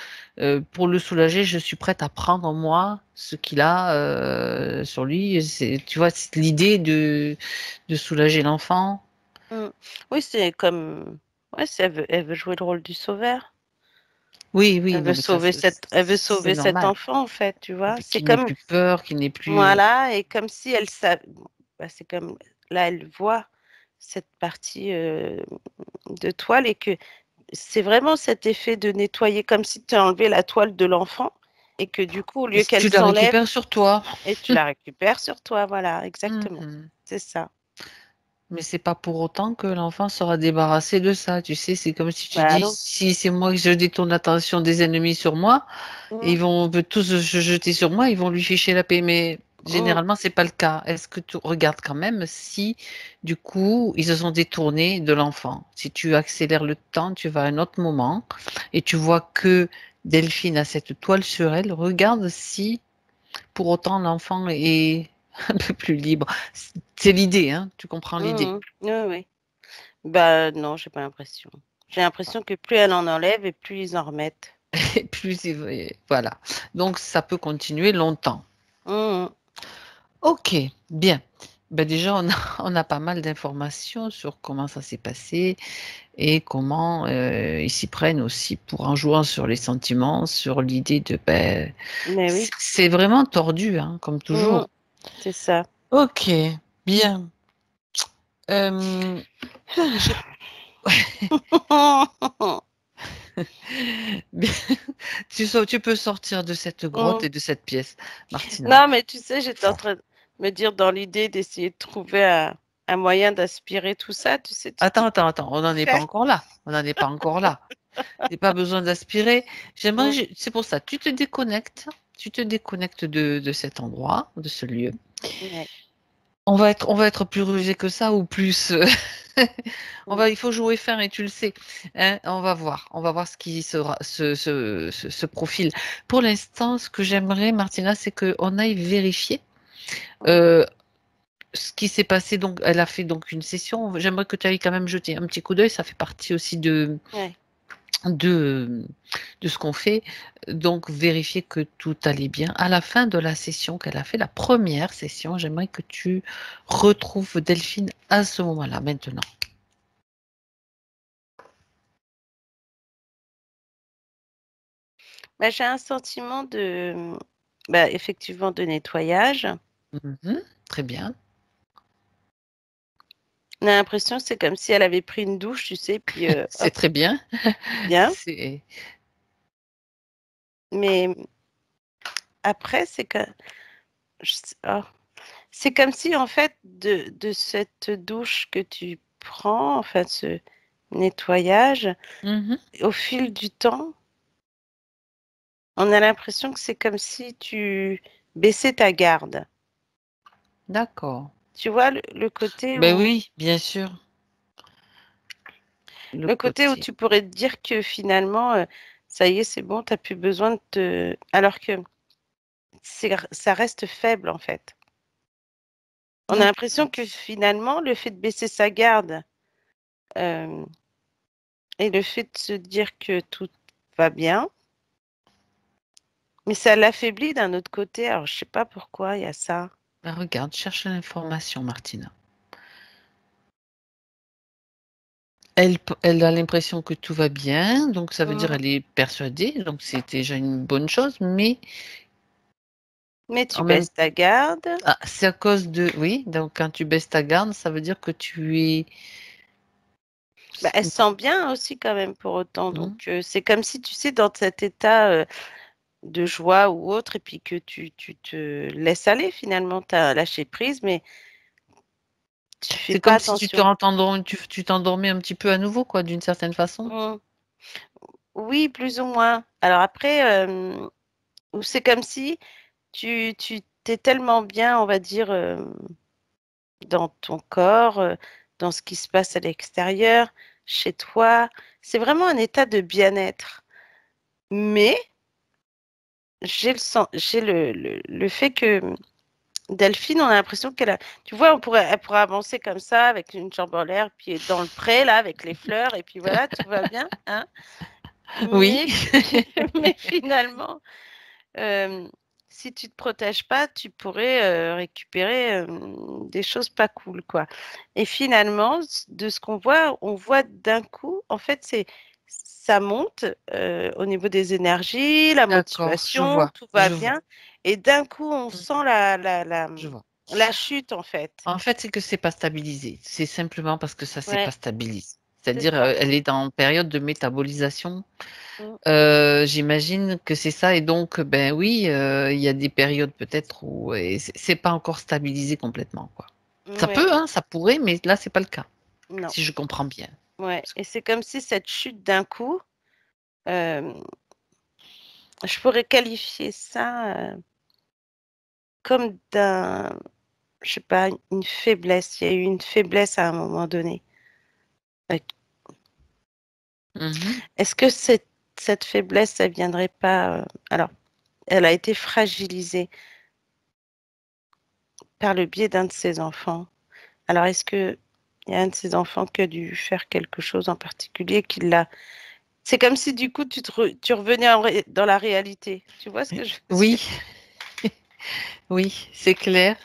[SPEAKER 1] pour le soulager, je suis prête à prendre en moi ce qu'il a, sur lui. C'est tu vois, c'est l'idée de soulager l'enfant.
[SPEAKER 2] Mmh. Oui, c'est comme ouais, elle veut jouer le rôle du sauveur.
[SPEAKER 1] Oui, oui, non, mais ça,
[SPEAKER 2] Elle veut
[SPEAKER 1] c'est
[SPEAKER 2] sauver cet
[SPEAKER 1] normal.
[SPEAKER 2] enfant, en fait, tu vois? C'est
[SPEAKER 1] Qu'il n'ait
[SPEAKER 2] comme
[SPEAKER 1] plus peur, qu'il n'ait plus
[SPEAKER 2] voilà et comme si elle sa bah, c'est comme là, elle voit cette partie, de toile et que c'est vraiment cet effet de nettoyer comme si tu enlevais la toile de l'enfant et que du coup, au lieu qu'elle
[SPEAKER 1] tu la
[SPEAKER 2] s'enlève
[SPEAKER 1] récupères sur toi.
[SPEAKER 2] et tu la récupères sur toi, voilà, exactement.
[SPEAKER 1] Mmh.
[SPEAKER 2] C'est ça.
[SPEAKER 1] Mais c'est pas pour autant que l'enfant sera débarrassé de ça, tu sais? C'est comme si tu
[SPEAKER 2] Bah,
[SPEAKER 1] dis:
[SPEAKER 2] non.
[SPEAKER 1] «Si c'est moi que je détourne l'attention des ennemis sur moi, et
[SPEAKER 2] Mmh,
[SPEAKER 1] ils vont veut tous se jeter sur moi, ils vont lui ficher la paix». Mais
[SPEAKER 2] mmh,
[SPEAKER 1] généralement, c'est pas le cas. Est-ce que tu regardes quand même si, du coup, ils se sont détournés de l'enfant? Si tu accélères le temps, tu vas à un autre moment et tu vois que Delphine a cette toile sur elle, regarde si, pour autant, l'enfant est un peu plus libre. C'est l'idée, hein, tu comprends l'idée?
[SPEAKER 2] mmh. Oui, oui. Bah, non, j'ai pas l'impression. J'ai l'impression que plus elle en enlève et plus ils en remettent.
[SPEAKER 1] Et plus voilà. Donc ça peut continuer longtemps.
[SPEAKER 2] Mmh mh.
[SPEAKER 1] OK, bien. Ben déjà, on a on a pas mal d'informations sur comment ça s'est passé et comment, ils s'y prennent aussi pour en jouant sur les sentiments, sur l'idée de,
[SPEAKER 2] Mais oui.
[SPEAKER 1] c'est vraiment tordu, hein, comme
[SPEAKER 2] Mmh.
[SPEAKER 1] toujours.
[SPEAKER 2] C'est ça.
[SPEAKER 1] OK, bien. Hem, je bien, tu peux sortir de cette grotte
[SPEAKER 2] Mmh.
[SPEAKER 1] et de cette pièce, Martina.
[SPEAKER 2] Non, mais tu sais, j'étais en train me dire dans l'idée d'essayer de trouver un moyen d'aspirer tout ça, tu sais,
[SPEAKER 1] Attends, on n'en est pas encore là. On n'en est pas encore là. J'ai pas besoin d'aspirer. C'est pour ça, tu te déconnectes de cet endroit, de ce lieu.
[SPEAKER 2] Ouais.
[SPEAKER 1] On va être plus rusé que ça ou plus. Il faut jouer fin et tu le sais. Hein, on va voir ce qui se profile. Pour l'instant, ce que j'aimerais, Martina, c'est qu'on aille vérifier ce qui s'est passé. Donc, elle a fait donc une session. J'aimerais que tu ailles quand même jeter un petit coup d'œil. Ça fait partie aussi de ce qu'on fait. Donc, vérifier que tout allait bien. À la fin de la session qu'elle a fait, la première session, j'aimerais que tu retrouves Delphine à ce moment-là, maintenant.
[SPEAKER 2] Bah, j'ai un sentiment effectivement, de nettoyage.
[SPEAKER 1] Très bien.
[SPEAKER 2] On a l'impression que c'est comme si elle avait pris une douche, tu sais, puis
[SPEAKER 1] c'est très bien.
[SPEAKER 2] Bien. Mais après, c'est comme si, en fait, de cette douche que tu prends, enfin, ce nettoyage, au fil du temps, on a l'impression que c'est comme si tu baissais ta garde.
[SPEAKER 1] D'accord.
[SPEAKER 2] Tu vois le côté
[SPEAKER 1] où... oui, bien sûr.
[SPEAKER 2] Le côté où tu pourrais te dire que finalement, ça y est, c'est bon, tu n'as plus besoin de te... Alors que ça reste faible, en fait. On a l'impression que finalement, le fait de baisser sa garde et le fait de se dire que tout va bien, mais ça l'affaiblit d'un autre côté. Alors, je ne sais pas pourquoi il y a ça.
[SPEAKER 1] Ben, regarde, cherche l'information, Martina. Elle a l'impression que tout va bien, donc ça veut dire qu'elle est persuadée, donc c'est déjà une bonne chose, mais...
[SPEAKER 2] Mais tu baisses ta garde.
[SPEAKER 1] Ah, c'est à cause de... Oui, donc quand tu baisses ta garde, ça veut dire que tu es...
[SPEAKER 2] Bah, elle se sent bien aussi quand même pour autant. Donc, c'est comme si, tu sais, dans cet état de joie ou autre, et puis que tu te laisses aller finalement, tu as lâché prise, mais tu fais pas attention.
[SPEAKER 1] C'est comme si tu t'endormais un petit peu à nouveau, quoi, d'une certaine façon.
[SPEAKER 2] Oui, plus ou moins. Alors après, c'est comme si tu t'es tellement bien, on va dire, dans ton corps, dans ce qui se passe à l'extérieur, chez toi. C'est vraiment un état de bien-être. Mais j'ai le fait que Delphine, on a l'impression qu'elle a... Tu vois, elle pourrait avancer comme ça, avec une jambe en l'air, puis être dans le pré, là, avec les fleurs, et puis voilà, tout va bien. Hein.
[SPEAKER 1] Oui.
[SPEAKER 2] Mais finalement, si tu ne te protèges pas, tu pourrais récupérer des choses pas cool, quoi. Et finalement, de ce qu'on voit, on voit d'un coup, en fait, ça monte au niveau des énergies, la motivation, tout va bien. Et d'un coup, on sent la chute, en fait.
[SPEAKER 1] En fait, c'est que c'est pas stabilisé. C'est simplement parce que ça s'est pas stabilisé.
[SPEAKER 2] C'est
[SPEAKER 1] C'est-à-dire,
[SPEAKER 2] ça.
[SPEAKER 1] elle est en période de métabolisation. J'imagine que c'est ça. Et donc, ben oui, il y a des périodes peut-être où c'est pas encore stabilisé complètement, quoi. Ça peut, hein, ça pourrait, mais là, c'est pas le cas.
[SPEAKER 2] Non.
[SPEAKER 1] Si je comprends bien.
[SPEAKER 2] Ouais. Et c'est comme si cette chute d'un coup, je pourrais qualifier ça comme je sais pas, une faiblesse. Il y a eu une faiblesse à un moment donné. Est-ce que cette faiblesse, elle viendrait pas... alors, elle a été fragilisée par le biais d'un de ses enfants. Alors, est-ce qu'il y a un de ses enfants qui a dû faire quelque chose en particulier qui l'a... C'est comme si, du coup, tu revenais dans la réalité. Tu vois ce que je veux dire?
[SPEAKER 1] Oui, c'est clair.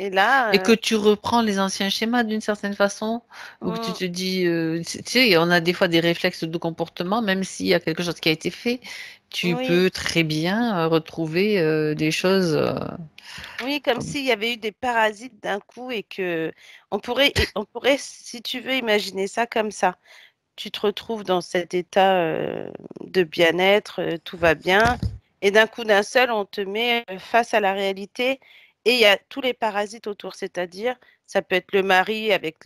[SPEAKER 2] Et là...
[SPEAKER 1] Et que tu reprends les anciens schémas d'une certaine façon, ou que tu te dis, tu sais, on a des fois des réflexes de comportement, même s'il y a quelque chose qui a été fait, tu peux très bien retrouver des choses.
[SPEAKER 2] Oui, comme s'il y avait eu des parasites d'un coup et que on pourrait, si tu veux, imaginer ça comme ça. Tu te retrouves dans cet état de bien-être, tout va bien, et d'un coup d'un seul, on te met face à la réalité Et il y a tous les parasites autour, c'est-à-dire, ça peut être le mari avec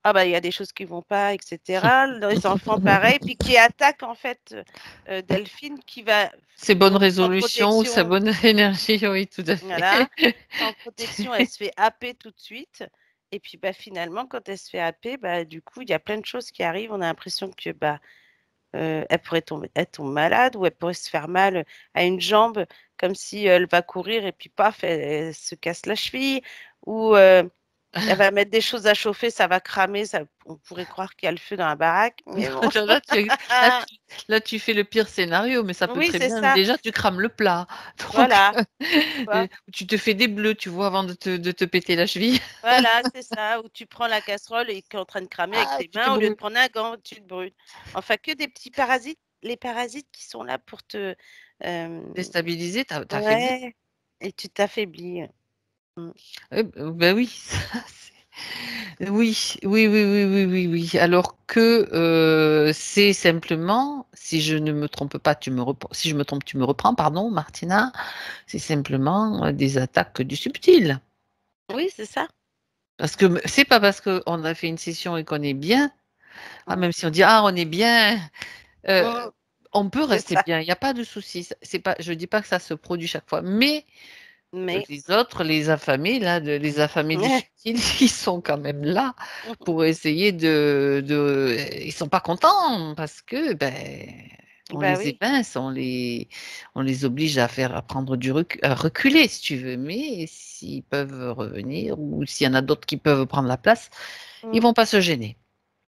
[SPEAKER 2] ah bah il y a des choses qui vont pas, etc. Les enfants, pareil, puis qui attaquent en fait Delphine, qui va
[SPEAKER 1] C'est bonne
[SPEAKER 2] donc sans
[SPEAKER 1] résolution ou sa
[SPEAKER 2] protection,
[SPEAKER 1] bonne énergie, oui, tout à
[SPEAKER 2] voilà,
[SPEAKER 1] fait.
[SPEAKER 2] sans protection, elle se fait happer tout de suite. Et puis bah finalement, quand elle se fait happer, bah du coup, il y a plein de choses qui arrivent. On a l'impression que bah elle pourrait tomber, elle tombe malade, ou elle pourrait se faire mal à une jambe, comme si elle va courir et puis paf, elle se casse la cheville, ou elle va mettre des choses à chauffer, ça va cramer, on pourrait croire qu'il y a le feu dans la baraque, mais bon.
[SPEAKER 1] Là, là, là, tu fais le pire scénario, mais ça peut
[SPEAKER 2] Oui,
[SPEAKER 1] très
[SPEAKER 2] c'est
[SPEAKER 1] bien.
[SPEAKER 2] ça.
[SPEAKER 1] Déjà, tu crames le plat. Donc,
[SPEAKER 2] Voilà. Tu vois.
[SPEAKER 1] tu te fais des bleus, tu vois, avant de te péter la cheville.
[SPEAKER 2] Voilà, c'est ça. Ou tu prends la casserole et qui est en train de cramer avec
[SPEAKER 1] Ah,
[SPEAKER 2] tes
[SPEAKER 1] tu te
[SPEAKER 2] mains, au lieu de
[SPEAKER 1] brûles.
[SPEAKER 2] prendre un gant, tu te brûles. Enfin, que des petits parasites. Les parasites qui sont là pour te.
[SPEAKER 1] Déstabilisé, t'affaiblis.
[SPEAKER 2] Ouais. Et tu t'affaiblis. Mm.
[SPEAKER 1] Ben oui, oui, oui, oui, oui, oui, oui, oui. Alors que c'est simplement, si je ne me trompe pas, si je me trompe, tu me reprends, pardon, Martina, c'est simplement des attaques du subtil.
[SPEAKER 2] Oui, c'est ça.
[SPEAKER 1] Parce que c'est pas parce qu'on a fait une session et qu'on est bien,
[SPEAKER 2] Mm.
[SPEAKER 1] même si on dit ah on est bien, euh,
[SPEAKER 2] Mm.
[SPEAKER 1] on peut
[SPEAKER 2] C'est
[SPEAKER 1] rester
[SPEAKER 2] ça.
[SPEAKER 1] bien, il n'y a pas de souci. C'est pas, je dis pas que ça se produit chaque fois, mais
[SPEAKER 2] Mais.
[SPEAKER 1] les autres, les affamés, là, les affamés du subtil, ils sont quand même là pour essayer ils sont pas contents parce que, ben, on
[SPEAKER 2] Bah
[SPEAKER 1] les
[SPEAKER 2] oui.
[SPEAKER 1] évince, on les oblige à prendre à reculer, si tu veux. Mais s'ils peuvent revenir ou s'il y en a d'autres qui peuvent prendre la place, ils
[SPEAKER 2] Mm.
[SPEAKER 1] vont pas se gêner.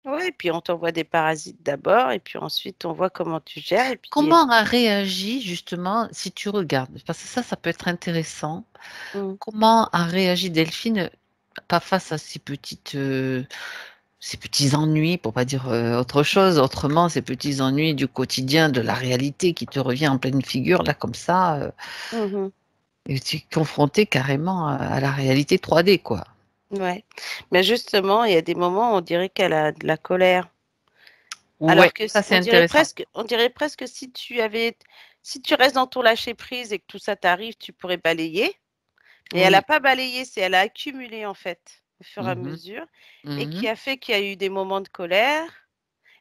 [SPEAKER 2] Ouais, et puis on t'envoie des parasites d'abord, et puis ensuite on voit comment tu gères, et puis.
[SPEAKER 1] Comment a réagi justement, si tu regardes, parce que ça peut être intéressant.
[SPEAKER 2] Mm.
[SPEAKER 1] Comment a réagi Delphine, pas face à ces petits ennuis, pour pas dire autre chose, autrement, ces petits ennuis du quotidien, de la réalité qui te revient en pleine figure, là, comme ça,
[SPEAKER 2] Mhm.
[SPEAKER 1] et tu es confronté carrément à la réalité 3D, quoi.
[SPEAKER 2] Ouais. Mais justement, il y a des moments où on dirait qu'elle a de la colère.
[SPEAKER 1] Ouais,
[SPEAKER 2] Alors que
[SPEAKER 1] ça c'est intéressant.
[SPEAKER 2] on dirait presque si tu restes dans ton lâcher prise et que tout ça t'arrive, tu pourrais balayer. Mais elle n'a
[SPEAKER 1] Oui.
[SPEAKER 2] pas balayé, elle a accumulé en fait au fur et à
[SPEAKER 1] Mhm,
[SPEAKER 2] mesure, et qui
[SPEAKER 1] mhm.
[SPEAKER 2] a fait qu'il y a eu des moments de colère.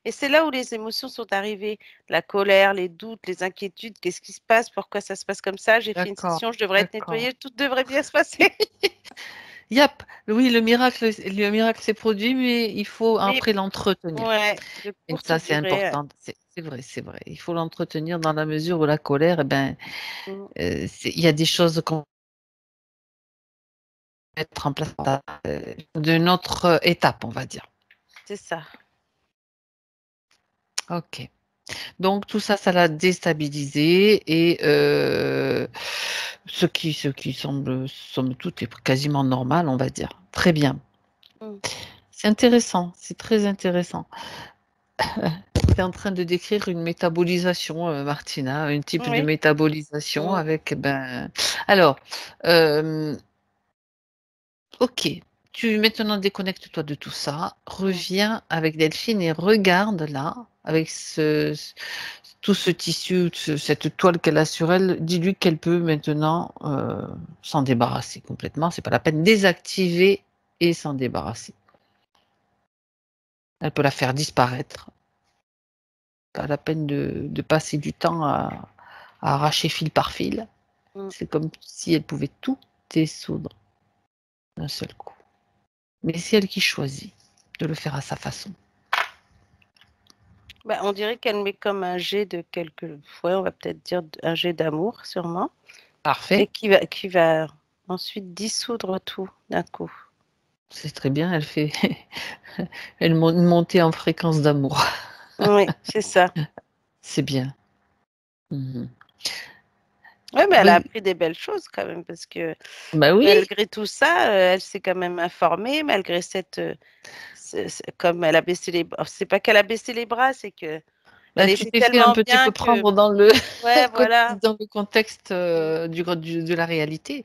[SPEAKER 2] Et c'est là où les émotions sont arrivées. La colère, les doutes, les inquiétudes. Qu'est-ce qui se passe? Pourquoi ça se passe comme ça? J'ai fait une
[SPEAKER 1] D'accord,
[SPEAKER 2] session, je devrais être
[SPEAKER 1] d'accord.
[SPEAKER 2] nettoyée, tout devrait bien se passer.
[SPEAKER 1] Yep, oui, le miracle s'est produit, mais il faut
[SPEAKER 2] Mais
[SPEAKER 1] après l'entretenir.
[SPEAKER 2] ouais, de
[SPEAKER 1] Et
[SPEAKER 2] courte
[SPEAKER 1] ça, c'est
[SPEAKER 2] durée.
[SPEAKER 1] important. C'est vrai, c'est vrai. Il faut l'entretenir dans la mesure où la colère, eh ben,
[SPEAKER 2] Mm,
[SPEAKER 1] il y a des choses qu'on peut mettre en place d'une autre étape, on va dire.
[SPEAKER 2] c'est ça.
[SPEAKER 1] Ok. Donc tout ça, ça l'a déstabilisé et ce qui semble, somme toute, est quasiment normal, on va dire. Très bien.
[SPEAKER 2] Mm.
[SPEAKER 1] C'est intéressant, c'est très intéressant. Tu es en train de décrire une métabolisation, Martina, un type de
[SPEAKER 2] Oui.
[SPEAKER 1] métabolisation
[SPEAKER 2] Mm,
[SPEAKER 1] avec, ben, alors, euh, ok, maintenant déconnecte-toi de tout ça,
[SPEAKER 2] mm.
[SPEAKER 1] reviens avec Delphine et regarde là, avec tout ce tissu, cette toile qu'elle a sur elle, dis-lui qu'elle peut maintenant s'en débarrasser complètement. C'est pas la peine, désactiver et s'en débarrasser. Elle peut la faire disparaître. Pas la peine de passer du temps à arracher fil par fil.
[SPEAKER 2] Mm.
[SPEAKER 1] C'est comme si elle pouvait tout dissoudre d'un seul coup. Mais c'est elle qui choisit de le faire à sa façon.
[SPEAKER 2] Bah, on dirait qu'elle met comme un jet de quelque. Ouais, on va peut-être dire un jet d'amour, sûrement. Et
[SPEAKER 1] Parfait,
[SPEAKER 2] qui va ensuite dissoudre tout d'un coup.
[SPEAKER 1] c'est très bien. Elle fait une montée en fréquence d'amour.
[SPEAKER 2] Oui, c'est ça.
[SPEAKER 1] C'est bien. Mhm.
[SPEAKER 2] Oui, mais elle a
[SPEAKER 1] Oui,
[SPEAKER 2] appris des belles choses quand même, parce que
[SPEAKER 1] bah oui.
[SPEAKER 2] malgré tout ça, elle s'est quand même informée, malgré comme elle a baissé les bras. C'est pas qu'elle a baissé les bras, c'est que
[SPEAKER 1] Bah,
[SPEAKER 2] elle
[SPEAKER 1] tu
[SPEAKER 2] était
[SPEAKER 1] t'es fait un
[SPEAKER 2] tellement
[SPEAKER 1] petit
[SPEAKER 2] bien
[SPEAKER 1] peu
[SPEAKER 2] que,
[SPEAKER 1] prendre dans le,
[SPEAKER 2] ouais, voilà,
[SPEAKER 1] dans le contexte
[SPEAKER 2] mm,
[SPEAKER 1] de la réalité.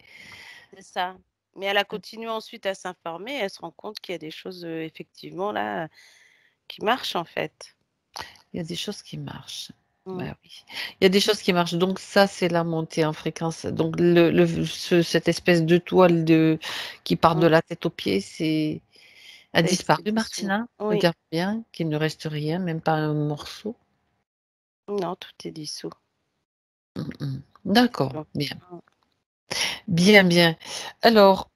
[SPEAKER 2] c'est ça. Mais elle a continué ensuite à s'informer, elle se rend compte qu'il y a des choses, effectivement, là, qui marchent en fait.
[SPEAKER 1] Il y a des choses qui marchent. Bah oui. Il y a des choses qui marchent. Donc ça, c'est la montée en fréquence. Donc cette espèce de toile qui part de la tête aux pieds, a
[SPEAKER 2] Ça a été
[SPEAKER 1] disparu,
[SPEAKER 2] dissous.
[SPEAKER 1] Martina.
[SPEAKER 2] Oui,
[SPEAKER 1] Regarde bien qu'il ne reste rien, même pas un morceau.
[SPEAKER 2] non, tout est dissous.
[SPEAKER 1] D'accord,
[SPEAKER 2] Donc,
[SPEAKER 1] bien. Bien, bien. Alors,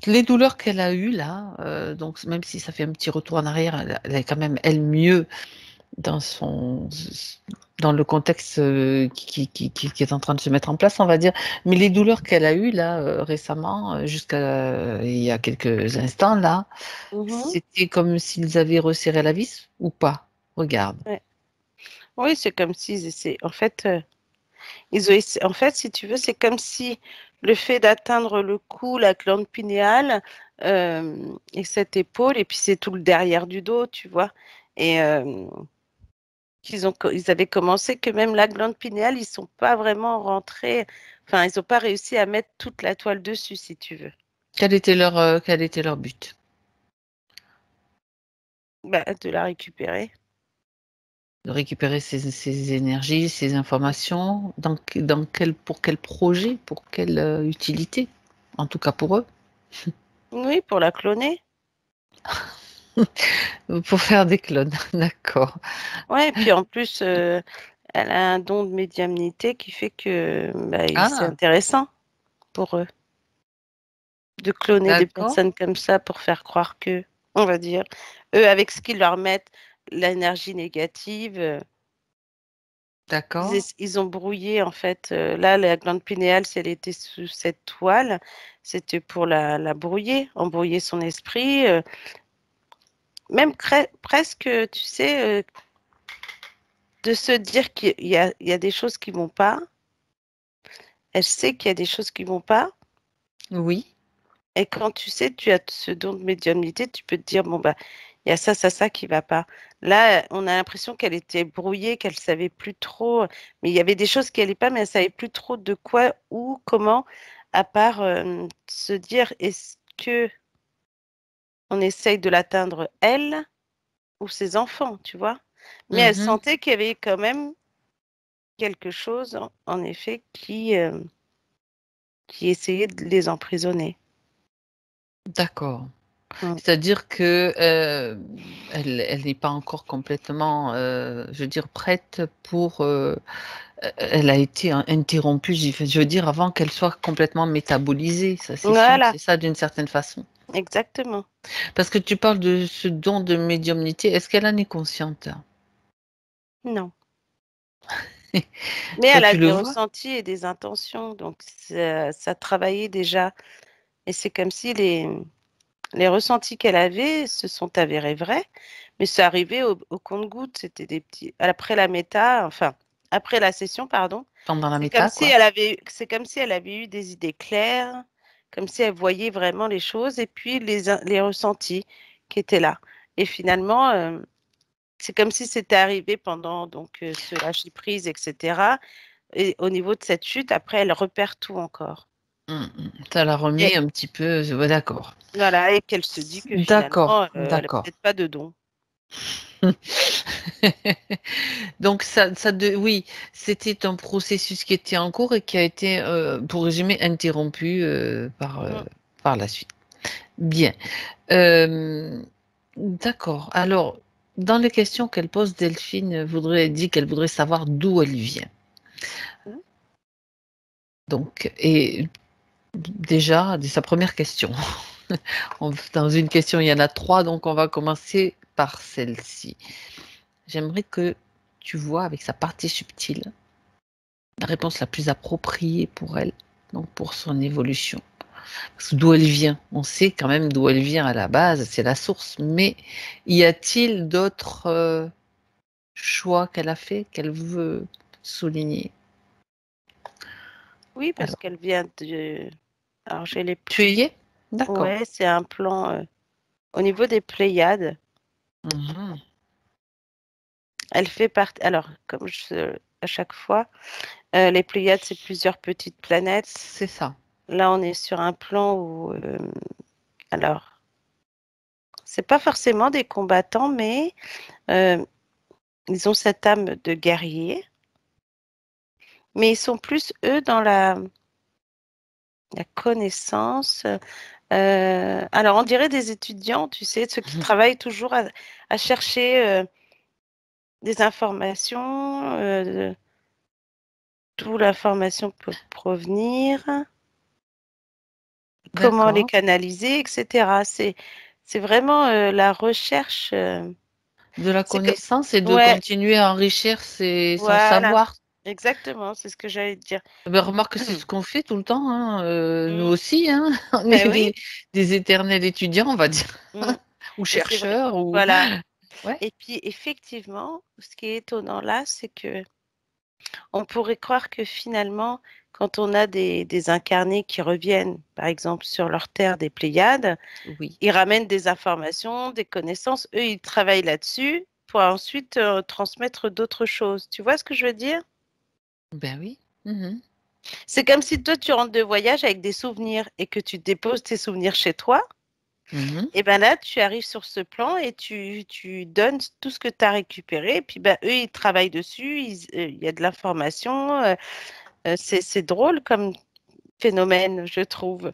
[SPEAKER 1] les douleurs qu'elle a eues là, donc même si ça fait un petit retour en arrière, elle est quand même, elle, mieux dans dans le contexte qui est en train de se mettre en place, on va dire. Mais les douleurs qu'elle a eues là récemment, jusqu'à il y a quelques instants là, c'était comme s'ils avaient resserré la vis ou pas? Regarde.
[SPEAKER 2] ouais. Oui, c'est comme s'ils essaient. En fait, en fait, si tu veux, c'est comme si le fait d'atteindre le cou, la glande pinéale et cette épaule, et puis c'est tout le derrière du dos, tu vois. Et ils avaient commencé que même la glande pinéale, ils sont pas vraiment rentrés. Enfin, ils n'ont pas réussi à mettre toute la toile dessus, si tu veux.
[SPEAKER 1] Quel était leur but?
[SPEAKER 2] Bah, de la récupérer.
[SPEAKER 1] De récupérer ces énergies, ces informations, pour quel projet, pour quelle utilité, en tout cas pour eux.
[SPEAKER 2] Oui, pour la cloner.
[SPEAKER 1] Pour faire des clones, d'accord.
[SPEAKER 2] Ouais, et puis en plus, elle a un don de médiumnité qui fait que bah, c'est
[SPEAKER 1] Ah,
[SPEAKER 2] intéressant pour eux de cloner des
[SPEAKER 1] d'accord,
[SPEAKER 2] personnes comme ça pour faire croire que, on va dire, eux, avec ce qu'ils leur mettent, l'énergie négative,
[SPEAKER 1] d'accord,
[SPEAKER 2] ils ont brouillé en fait. Là, la glande pinéale, si elle était sous cette toile, c'était pour la brouiller, embrouiller son esprit, même presque, tu sais, de se dire qu'il y a des choses qui vont pas. Elle sait qu'il y a des choses qui vont pas.
[SPEAKER 1] oui,
[SPEAKER 2] Et quand tu sais, tu as ce don de médiumnité, tu peux te dire, bon, bah, il y a ça qui va pas. Là, on a l'impression qu'elle était brouillée, qu'elle savait plus trop, mais il y avait des choses qui allaient pas, mais elle savait plus trop de quoi, où, comment, à part se dire, est-ce que on essaye de l'atteindre elle ou ses enfants, tu vois? Mais elle
[SPEAKER 1] mhm,
[SPEAKER 2] sentait qu'il y avait quand même quelque chose, en effet, qui essayait de les emprisonner.
[SPEAKER 1] d'accord.
[SPEAKER 2] Mm.
[SPEAKER 1] C'est-à-dire que elle n'est pas encore complètement, je veux dire, prête pour. Elle a été interrompue, je veux dire, avant qu'elle soit complètement métabolisée, ça c'est sûr,
[SPEAKER 2] Voilà,
[SPEAKER 1] c'est ça d'une certaine façon.
[SPEAKER 2] exactement.
[SPEAKER 1] Parce que tu parles de ce don de médiumnité, est-ce qu'elle en est consciente?
[SPEAKER 2] Non. Mais
[SPEAKER 1] Toi,
[SPEAKER 2] elle a
[SPEAKER 1] tu le
[SPEAKER 2] des
[SPEAKER 1] vois?
[SPEAKER 2] ressentis et des intentions, donc ça travaillait déjà. Et c'est comme si les ressentis qu'elle avait se sont avérés vrais, mais c'est arrivé au compte-gouttes. C'était des petits. Après la méta, enfin, après la session, pardon,
[SPEAKER 1] Pendant la méta, quoi.
[SPEAKER 2] c'est comme si elle avait eu des idées claires, comme si elle voyait vraiment les choses, et puis les ressentis qui étaient là. Et finalement, c'est comme si c'était arrivé pendant donc ce lâcher prise, etc. Et au niveau de cette chute, après, elle repère tout encore.
[SPEAKER 1] Ça la
[SPEAKER 2] Et
[SPEAKER 1] remet un petit peu, ouais, d'accord.
[SPEAKER 2] voilà, et qu'elle se dit que
[SPEAKER 1] D'accord,
[SPEAKER 2] finalement, elle n'a
[SPEAKER 1] d'accord.
[SPEAKER 2] peut-être pas de don.
[SPEAKER 1] Donc oui, c'était un processus qui était en cours et qui a été, pour résumer, interrompu
[SPEAKER 2] Mm.
[SPEAKER 1] par la suite. Bien. Euh, d'accord. Alors, dans les questions qu'elle pose, Delphine dit qu'elle voudrait savoir d'où elle vient.
[SPEAKER 2] Mm.
[SPEAKER 1] Donc, et déjà, sa première question. Dans une question, il y en a trois, donc on va commencer par celle-ci. J'aimerais que tu vois avec sa partie subtile la réponse la plus appropriée pour elle, donc pour son évolution. Parce que d'où elle vient, on sait quand même d'où elle vient à la base, c'est la source. Mais y a-t-il d'autres choix qu'elle a fait, qu'elle veut souligner?
[SPEAKER 2] Oui, parce
[SPEAKER 1] Alors,
[SPEAKER 2] qu'elle vient de. Alors, j'ai les.
[SPEAKER 1] tu y es? D'accord.
[SPEAKER 2] Ouais, c'est un plan au niveau des Pléiades.
[SPEAKER 1] Mhm.
[SPEAKER 2] Elle fait partie. Alors, à chaque fois, les Pléiades, c'est plusieurs petites planètes.
[SPEAKER 1] C'est ça.
[SPEAKER 2] Là, on est sur un plan où. Alors, c'est pas forcément des combattants, mais Ils ont cette âme de guerrier, mais ils sont plus, eux, dans la connaissance. Alors, on dirait des étudiants, tu sais, ceux qui travaillent toujours à chercher des informations, d'où l'information peut provenir, comment les
[SPEAKER 1] D'accord.
[SPEAKER 2] canaliser, etc. C'est vraiment la recherche.
[SPEAKER 1] De la
[SPEAKER 2] C'est que,
[SPEAKER 1] connaissance et de
[SPEAKER 2] ouais,
[SPEAKER 1] continuer à enrichir son
[SPEAKER 2] voilà,
[SPEAKER 1] savoir.
[SPEAKER 2] exactement, c'est ce que j'allais te dire.
[SPEAKER 1] Ben, remarque que c'est ce qu'on fait tout le temps, hein, nous
[SPEAKER 2] Mm.
[SPEAKER 1] aussi, hein. On
[SPEAKER 2] Ben
[SPEAKER 1] est
[SPEAKER 2] oui,
[SPEAKER 1] des éternels étudiants, on va dire,
[SPEAKER 2] mm.
[SPEAKER 1] ou
[SPEAKER 2] Et c'est vrai,
[SPEAKER 1] chercheurs, ou
[SPEAKER 2] voilà.
[SPEAKER 1] ouais.
[SPEAKER 2] Et puis, effectivement, ce qui est étonnant là, c'est que on pourrait croire que finalement, quand on a des incarnés qui reviennent, par exemple, sur leur terre des Pléiades,
[SPEAKER 1] Oui.
[SPEAKER 2] ils ramènent des informations, des connaissances. Eux, ils travaillent là-dessus pour ensuite transmettre d'autres choses. Tu vois ce que je veux dire?
[SPEAKER 1] Ben oui. Mmh.
[SPEAKER 2] C'est comme si toi, tu rentres de voyage avec des souvenirs et que tu déposes tes souvenirs chez toi.
[SPEAKER 1] Mmh.
[SPEAKER 2] Et ben là, tu arrives sur ce plan et tu donnes tout ce que tu as récupéré. Et puis, ben, eux, ils travaillent dessus. Il y a de l'information. C'est drôle comme phénomène, je trouve.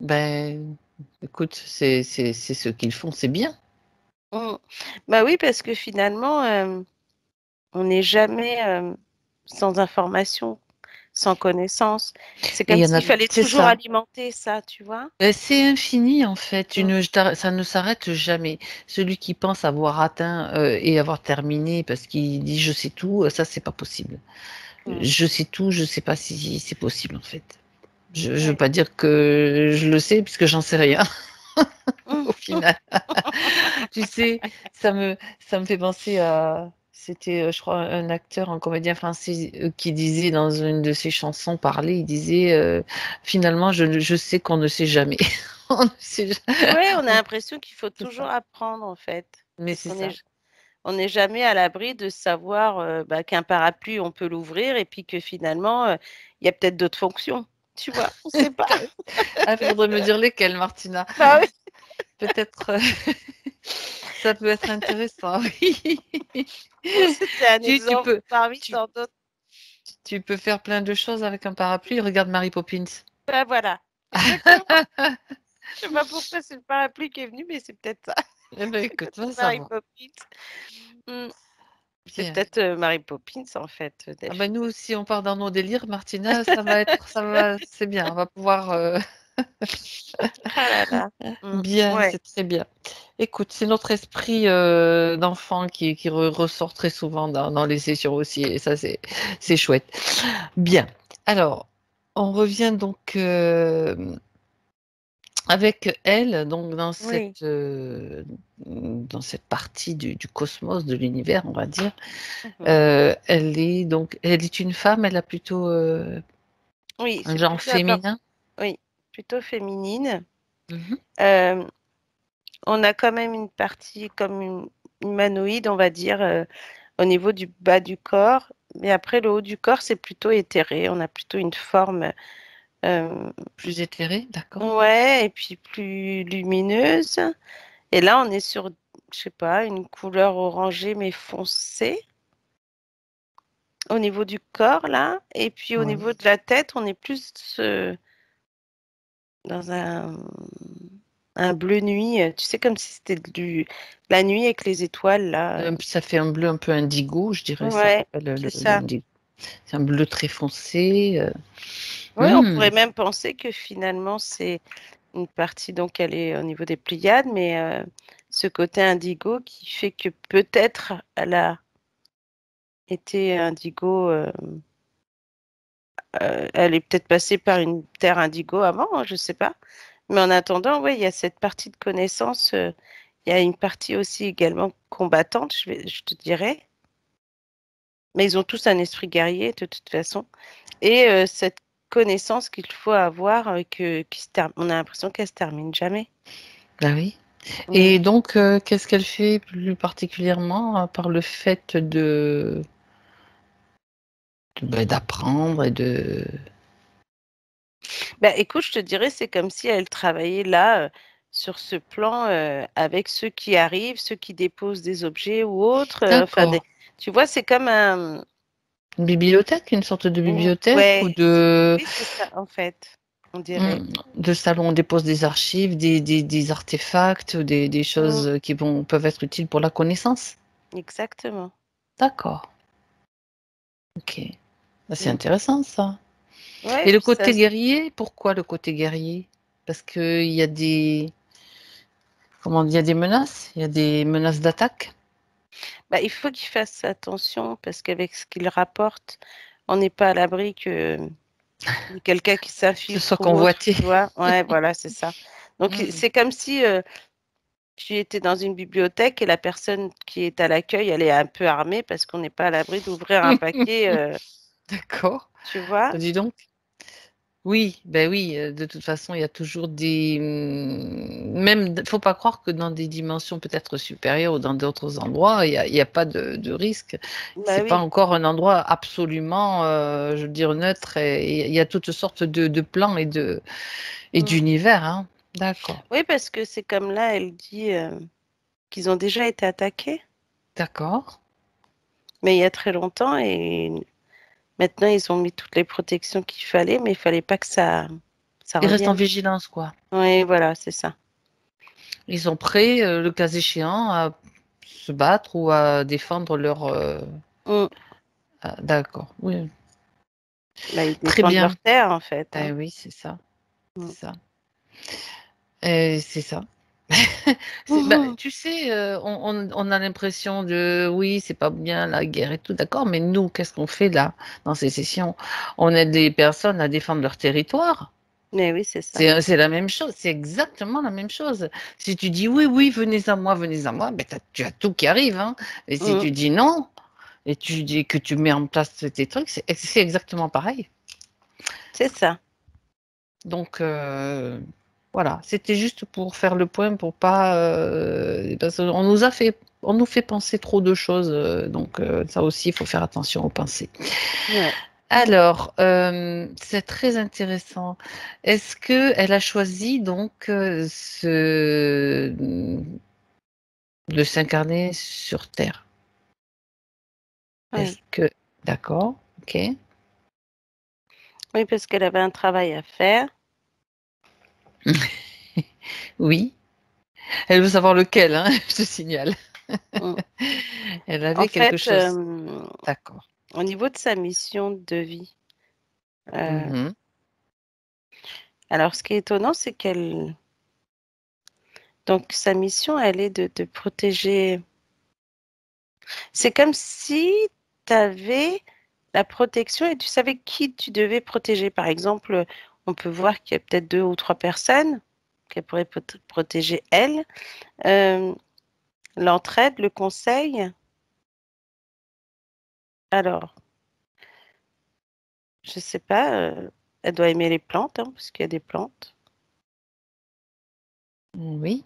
[SPEAKER 1] Ben, écoute, c'est ce qu'ils font, c'est bien.
[SPEAKER 2] Mm. Bah oui, parce que finalement, on n'est jamais sans information, sans connaissance. C'est
[SPEAKER 1] Et il
[SPEAKER 2] comme
[SPEAKER 1] y en a
[SPEAKER 2] s'il fallait
[SPEAKER 1] c'est
[SPEAKER 2] toujours
[SPEAKER 1] ça.
[SPEAKER 2] alimenter ça, tu vois?
[SPEAKER 1] C'est infini en fait,
[SPEAKER 2] Mm.
[SPEAKER 1] ça ne s'arrête jamais. Celui qui pense avoir atteint, et avoir terminé parce qu'il dit: «Je sais tout», ça c'est pas possible.
[SPEAKER 2] Mm.
[SPEAKER 1] Je sais tout, je sais pas si c'est possible en fait. Je veux
[SPEAKER 2] Ouais.
[SPEAKER 1] pas dire que je le sais puisque j'en sais rien
[SPEAKER 2] Mm.
[SPEAKER 1] au final. Tu sais, ça me fait penser à c'était, je crois un acteur, un comédien français, qui disait dans une de ses chansons Parler, il disait, «Finalement je sais qu'on ne sait jamais». On ne sait ja
[SPEAKER 2] Ouais, on a l'impression qu'il faut
[SPEAKER 1] c'est ça,
[SPEAKER 2] toujours apprendre, en fait.
[SPEAKER 1] mais
[SPEAKER 2] Et
[SPEAKER 1] c'est
[SPEAKER 2] qu'on
[SPEAKER 1] ça.
[SPEAKER 2] est, on n'est jamais à l'abri de savoir bah, qu'un parapluie, on peut l'ouvrir et puis que finalement, il y a peut-être d'autres fonctions. Tu vois, on ne sait pas.
[SPEAKER 1] Ah, il faudrait me dire lesquels, Martina.
[SPEAKER 2] Bah oui,
[SPEAKER 1] Peut-être, ça peut être intéressant, oui.
[SPEAKER 2] bon, c'était un
[SPEAKER 1] Tu
[SPEAKER 2] exemple
[SPEAKER 1] peux
[SPEAKER 2] parmi
[SPEAKER 1] tu
[SPEAKER 2] tant d'autres.
[SPEAKER 1] tu peux faire plein de choses avec un parapluie. Regarde Mary Poppins.
[SPEAKER 2] Bah voilà, exactement. Je sais pas pourquoi c'est le parapluie qui est venu, mais c'est peut-être ça.
[SPEAKER 1] Eh ben,
[SPEAKER 2] À
[SPEAKER 1] écoute,
[SPEAKER 2] côté de
[SPEAKER 1] va
[SPEAKER 2] Mary
[SPEAKER 1] savoir.
[SPEAKER 2] Poppins. Hmm. C'est
[SPEAKER 1] Bien.
[SPEAKER 2] peut-être Mary Poppins, en fait,
[SPEAKER 1] Ah ben,
[SPEAKER 2] Delphine.
[SPEAKER 1] nous aussi, on part dans nos délires, Martina, c'est bien, on va pouvoir,
[SPEAKER 2] Ah là là.
[SPEAKER 1] bien,
[SPEAKER 2] Ouais.
[SPEAKER 1] c'est très bien. Écoute, c'est notre esprit, d'enfant qui ressort très souvent dans les sessions aussi et ça, c'est chouette. Bien. Alors, on revient donc, avec elle, donc
[SPEAKER 2] Oui.
[SPEAKER 1] dans cette partie du cosmos, de l'univers, on va dire.
[SPEAKER 2] Mhm.
[SPEAKER 1] Elle est une femme, elle a plutôt,
[SPEAKER 2] Oui,
[SPEAKER 1] un
[SPEAKER 2] c'est
[SPEAKER 1] genre
[SPEAKER 2] plutôt la
[SPEAKER 1] féminin?
[SPEAKER 2] oui, plutôt féminine.
[SPEAKER 1] Mmh.
[SPEAKER 2] Euh, on a quand même une partie comme une humanoïde, on va dire, au niveau du bas du corps. Mais après, le haut du corps, c'est plutôt éthéré. On a plutôt une forme, euh,
[SPEAKER 1] Plus éthérée, d'accord.
[SPEAKER 2] ouais, et puis plus lumineuse. Et là, on est sur, je sais pas, une couleur orangée mais foncée au niveau du corps, là. Et puis au
[SPEAKER 1] Oui.
[SPEAKER 2] niveau de la tête, on est plus dans un bleu nuit. Tu sais, comme si c'était la nuit avec les étoiles, là.
[SPEAKER 1] Ça fait un bleu un peu indigo, je dirais, ça
[SPEAKER 2] Ouais,
[SPEAKER 1] rappelle
[SPEAKER 2] c'est ça.
[SPEAKER 1] l'indigo. C'est un bleu très foncé,
[SPEAKER 2] Oui, on
[SPEAKER 1] mmh,
[SPEAKER 2] pourrait même penser que finalement, c'est une partie, donc elle est au niveau des Pléiades, mais ce côté indigo qui fait que peut-être elle a été indigo, elle est peut-être passée par une terre indigo avant, hein, je ne sais pas. Mais en attendant, oui, il y a cette partie de connaissance, il y a une partie aussi également combattante, je te dirais. Mais ils ont tous un esprit guerrier de toute façon. Et cette connaissance qu'il faut avoir, on a l'impression qu'elle se termine jamais.
[SPEAKER 1] bah oui.
[SPEAKER 2] Mm.
[SPEAKER 1] Et donc, qu'est-ce qu'elle fait plus particulièrement, à part le fait d'apprendre et de
[SPEAKER 2] Bah, écoute, je te dirais, c'est comme si elle travaillait là, sur ce plan, avec ceux qui arrivent, ceux qui déposent des objets ou autres, enfin
[SPEAKER 1] d'accord.
[SPEAKER 2] Tu vois, c'est comme un...
[SPEAKER 1] Une bibliothèque, une sorte de bibliothèque ou
[SPEAKER 2] Ouais,
[SPEAKER 1] de,
[SPEAKER 2] oui, c'est ça, en fait, on dirait.
[SPEAKER 1] de salon où on dépose des archives, des artefacts, des
[SPEAKER 2] Mm,
[SPEAKER 1] choses qui peuvent être utiles pour la connaissance.
[SPEAKER 2] exactement.
[SPEAKER 1] D'accord. Ok. Ah, c'est
[SPEAKER 2] Mm.
[SPEAKER 1] intéressant ça.
[SPEAKER 2] Ouais,
[SPEAKER 1] Et le
[SPEAKER 2] puis ça,
[SPEAKER 1] côté guerrier, pourquoi le côté guerrier? Parce qu'il y a comment, il y a des menaces, il y a des menaces d'attaque.
[SPEAKER 2] bah, il faut qu'il fasse attention parce qu'avec ce qu'il rapporte, on n'est pas à l'abri que y ait quelqu'un qui
[SPEAKER 1] Ce soit
[SPEAKER 2] s'infiltre ou autre,
[SPEAKER 1] convoité.
[SPEAKER 2] tu vois. Ouais, voilà, c'est ça. Donc,
[SPEAKER 1] Hmm.
[SPEAKER 2] c'est comme si tu étais dans une bibliothèque et la personne qui est à l'accueil, elle est un peu armée parce qu'on n'est pas à l'abri d'ouvrir un paquet,
[SPEAKER 1] D'accord.
[SPEAKER 2] tu vois.
[SPEAKER 1] Dis donc. Oui, ben oui, de toute façon, il y a toujours même, faut pas croire que dans des dimensions peut-être supérieures ou dans d'autres endroits, il y a pas de risque.
[SPEAKER 2] Bah
[SPEAKER 1] C'est pas
[SPEAKER 2] oui.
[SPEAKER 1] encore un endroit absolument, je veux dire, neutre. Et il y a toutes sortes de plans et
[SPEAKER 2] Mm.
[SPEAKER 1] d'univers, hein. D'accord,
[SPEAKER 2] Oui, parce que c'est comme là, elle dit qu'ils ont déjà été attaqués,
[SPEAKER 1] d'accord.
[SPEAKER 2] mais il y a très longtemps et maintenant ils ont mis toutes les protections qu'il fallait, mais il fallait pas que ça
[SPEAKER 1] Ils restent en
[SPEAKER 2] revienne.
[SPEAKER 1] vigilance, quoi.
[SPEAKER 2] Oui, voilà, c'est ça.
[SPEAKER 1] Ils sont prêts, le cas échéant, à se battre ou à défendre leur.
[SPEAKER 2] Mm.
[SPEAKER 1] D'accord, oui,
[SPEAKER 2] Bah, ils
[SPEAKER 1] très
[SPEAKER 2] défendent
[SPEAKER 1] bien.
[SPEAKER 2] leur terre, en fait, hein.
[SPEAKER 1] Ben oui, c'est ça,
[SPEAKER 2] Mm.
[SPEAKER 1] c'est ça. C'est ça. Bah,
[SPEAKER 2] Mhm.
[SPEAKER 1] tu sais, on a l'impression de oui, c'est pas bien la guerre et tout, d'accord, mais nous, qu'est-ce qu'on fait là, dans ces sessions? On aide les personnes à défendre leur territoire.
[SPEAKER 2] Mais oui, c'est ça.
[SPEAKER 1] C'est la même chose, c'est exactement la même chose. Si tu dis oui, oui, venez à moi, ben tu as tout qui arrive, hein. Et si
[SPEAKER 2] Mm.
[SPEAKER 1] tu dis non, et tu dis que tu mets en place tes trucs, c'est exactement pareil.
[SPEAKER 2] C'est ça.
[SPEAKER 1] Donc, voilà, c'était juste pour faire le point, pour pas, parce qu'on on nous fait penser trop de choses, donc ça aussi, il faut faire attention aux pensées.
[SPEAKER 2] Ouais.
[SPEAKER 1] Alors, c'est très intéressant. Est-ce que elle a choisi donc de s'incarner sur Terre? Est-ce
[SPEAKER 2] Oui.
[SPEAKER 1] que, d'accord, ok,
[SPEAKER 2] Oui, parce qu'elle avait un travail à faire.
[SPEAKER 1] oui. Elle veut savoir lequel, hein, je te signale.
[SPEAKER 2] Mm.
[SPEAKER 1] Elle
[SPEAKER 2] En
[SPEAKER 1] avait quelque
[SPEAKER 2] fait,
[SPEAKER 1] chose. D'accord.
[SPEAKER 2] au niveau de sa mission de vie, euh,
[SPEAKER 1] Mhm.
[SPEAKER 2] alors ce qui est étonnant, c'est qu'elle... Donc, sa mission, elle est de protéger... C'est comme si tu avais la protection et tu savais qui tu devais protéger. Par exemple, on peut voir qu'il y a peut-être 2 ou 3 personnes qu'elle pourrait protéger elle. Euh, L'entraide, le conseil. Alors, je sais pas, elle doit aimer les plantes, hein, parce qu'il y a des plantes.
[SPEAKER 1] Oui.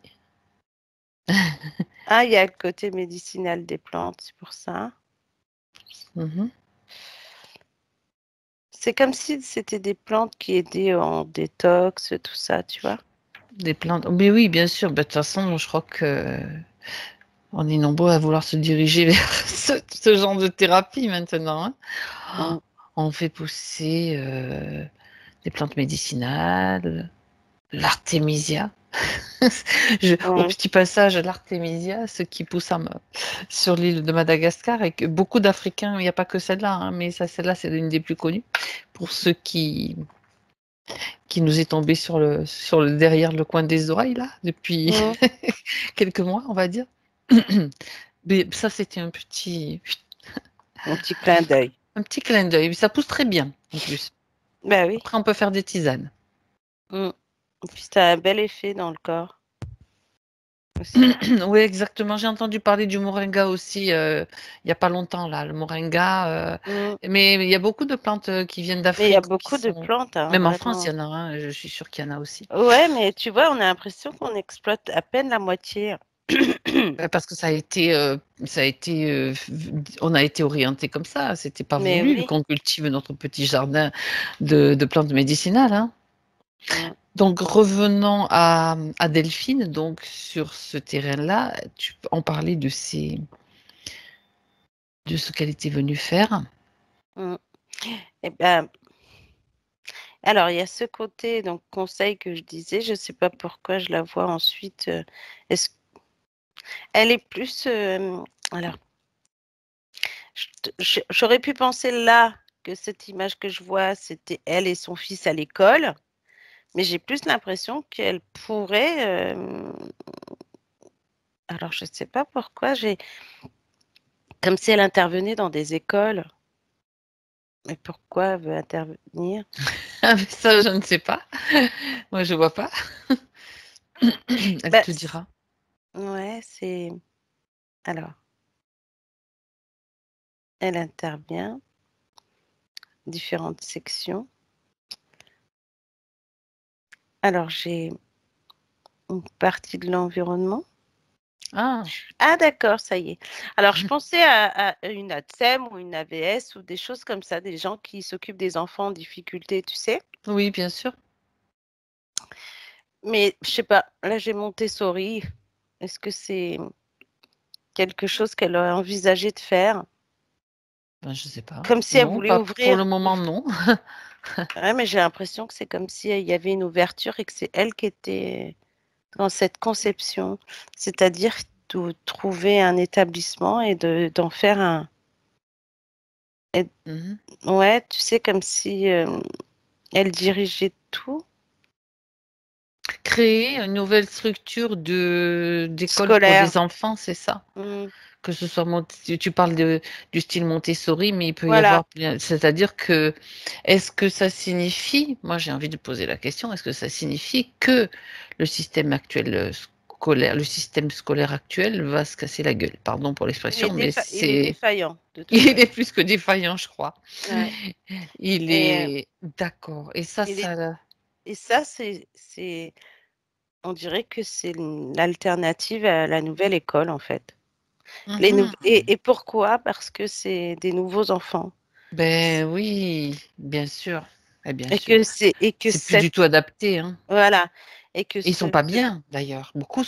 [SPEAKER 2] Ah, il y a le côté médicinal des plantes, c'est pour ça.
[SPEAKER 1] Mhm.
[SPEAKER 2] C'est comme si c'était des plantes qui aidaient en détox, tout ça, tu vois.
[SPEAKER 1] Des plantes. Oui, oui, bien sûr. Bah, de toute façon, je crois que on est nombreux à vouloir se diriger vers ce genre de thérapie maintenant, hein.
[SPEAKER 2] Mm.
[SPEAKER 1] On fait pousser des plantes médicinales, l'artémisia. Au
[SPEAKER 2] Oui,
[SPEAKER 1] petit passage, l'artémisia, ce qui pousse sur l'île de Madagascar, et que beaucoup d'Africains, il n'y a pas que celle-là, hein, mais ça, celle-là, c'est l'une des plus connues. Pour ceux qui nous est tombé sur le derrière le coin des oreilles, là, depuis
[SPEAKER 2] mm.
[SPEAKER 1] quelques mois, on va dire. Mais ça, c'était
[SPEAKER 2] Un petit clin d'œil.
[SPEAKER 1] un petit clin d'œil. Ça pousse très bien, en plus.
[SPEAKER 2] Bah oui.
[SPEAKER 1] Après, on peut faire des tisanes.
[SPEAKER 2] Mm. Et puis ça a un bel effet dans le corps aussi.
[SPEAKER 1] Oui, exactement. J'ai entendu parler du moringa aussi il n'y a pas longtemps, là, le moringa.
[SPEAKER 2] Mm.
[SPEAKER 1] Mais il y a beaucoup de plantes qui viennent
[SPEAKER 2] Mais il y a
[SPEAKER 1] d'Afrique qui
[SPEAKER 2] beaucoup de
[SPEAKER 1] sont.
[SPEAKER 2] plantes, hein,
[SPEAKER 1] Même en France, il
[SPEAKER 2] vraiment.
[SPEAKER 1] y en a un. Je suis sûre qu'il y en a aussi.
[SPEAKER 2] Ouais, mais tu vois, on a l'impression qu'on exploite à peine la moitié.
[SPEAKER 1] Parce que ça a été, on a été orienté comme ça. C'était pas
[SPEAKER 2] Mais
[SPEAKER 1] voulu
[SPEAKER 2] oui.
[SPEAKER 1] qu'on cultive notre petit jardin de plantes médicinales, hein.
[SPEAKER 2] Mm.
[SPEAKER 1] Donc revenons à Delphine. Donc sur ce terrain-là, tu peux en parler de ces de ce qu'elle était venue faire.
[SPEAKER 2] Eh ben, alors, il y a ce côté, donc, conseil que je disais, je ne sais pas pourquoi je la vois ensuite. Est-ce elle est plus. Alors, j'aurais pu penser là que cette image que je vois, c'était elle et son fils à l'école, mais j'ai plus l'impression qu'elle pourrait. Alors, je ne sais pas pourquoi, comme si elle intervenait dans des écoles. Mais pourquoi elle veut intervenir?
[SPEAKER 1] Ah, mais ça, je ne sais pas. Moi, je vois pas. Elle
[SPEAKER 2] Bah,
[SPEAKER 1] te dira.
[SPEAKER 2] ouais, c'est. Alors, elle intervient, différentes sections. Alors, j'ai une partie de l'environnement.
[SPEAKER 1] Ah,
[SPEAKER 2] Ah, d'accord, ça y est. Alors, je pensais à une ATSEM ou une AVS ou des choses comme ça, des gens qui s'occupent des enfants en difficulté, tu sais.
[SPEAKER 1] oui, bien sûr.
[SPEAKER 2] Mais je sais pas, là, j'ai Montessori. Est-ce que c'est quelque chose qu'elle aurait envisagé de faire?
[SPEAKER 1] Ben, je sais pas.
[SPEAKER 2] Comme si elle
[SPEAKER 1] Non,
[SPEAKER 2] voulait
[SPEAKER 1] pas pour le
[SPEAKER 2] ouvrir.
[SPEAKER 1] moment, non.
[SPEAKER 2] Ouais, mais j'ai l'impression que c'est comme s'il y avait une ouverture et que c'est elle qui était dans cette conception. C'est-à-dire de trouver un établissement et d'en faire un.
[SPEAKER 1] Mhm.
[SPEAKER 2] Ouais, tu sais, comme si elle dirigeait tout.
[SPEAKER 1] Créer une nouvelle structure d'école pour
[SPEAKER 2] Scolaire.
[SPEAKER 1] les enfants, c'est ça?
[SPEAKER 2] Mm.
[SPEAKER 1] Que ce soit tu parles du style Montessori, mais il peut y
[SPEAKER 2] Voilà.
[SPEAKER 1] avoir, c'est-à-dire que, est-ce que ça signifie, moi j'ai envie de poser la question, est-ce que ça signifie que le système actuel scolaire, le système scolaire actuel va se casser la gueule? Pardon pour l'expression, mais
[SPEAKER 2] Il est
[SPEAKER 1] c'est,
[SPEAKER 2] défaillant, de toute
[SPEAKER 1] il est
[SPEAKER 2] façon.
[SPEAKER 1] plus que défaillant, je crois.
[SPEAKER 2] Ouais.
[SPEAKER 1] Il
[SPEAKER 2] Et,
[SPEAKER 1] est d'accord. Et ça,
[SPEAKER 2] il est-
[SPEAKER 1] ça,
[SPEAKER 2] et ça, on dirait que c'est l'alternative à la nouvelle école, en fait.
[SPEAKER 1] Mhm.
[SPEAKER 2] Et pourquoi? Parce que c'est des nouveaux enfants.
[SPEAKER 1] Ben oui, bien sûr. Eh bien
[SPEAKER 2] Et
[SPEAKER 1] sûr.
[SPEAKER 2] que
[SPEAKER 1] C'est plus du tout adapté, hein.
[SPEAKER 2] voilà. Et que
[SPEAKER 1] Ils sont pas bien, d'ailleurs. Beaucoup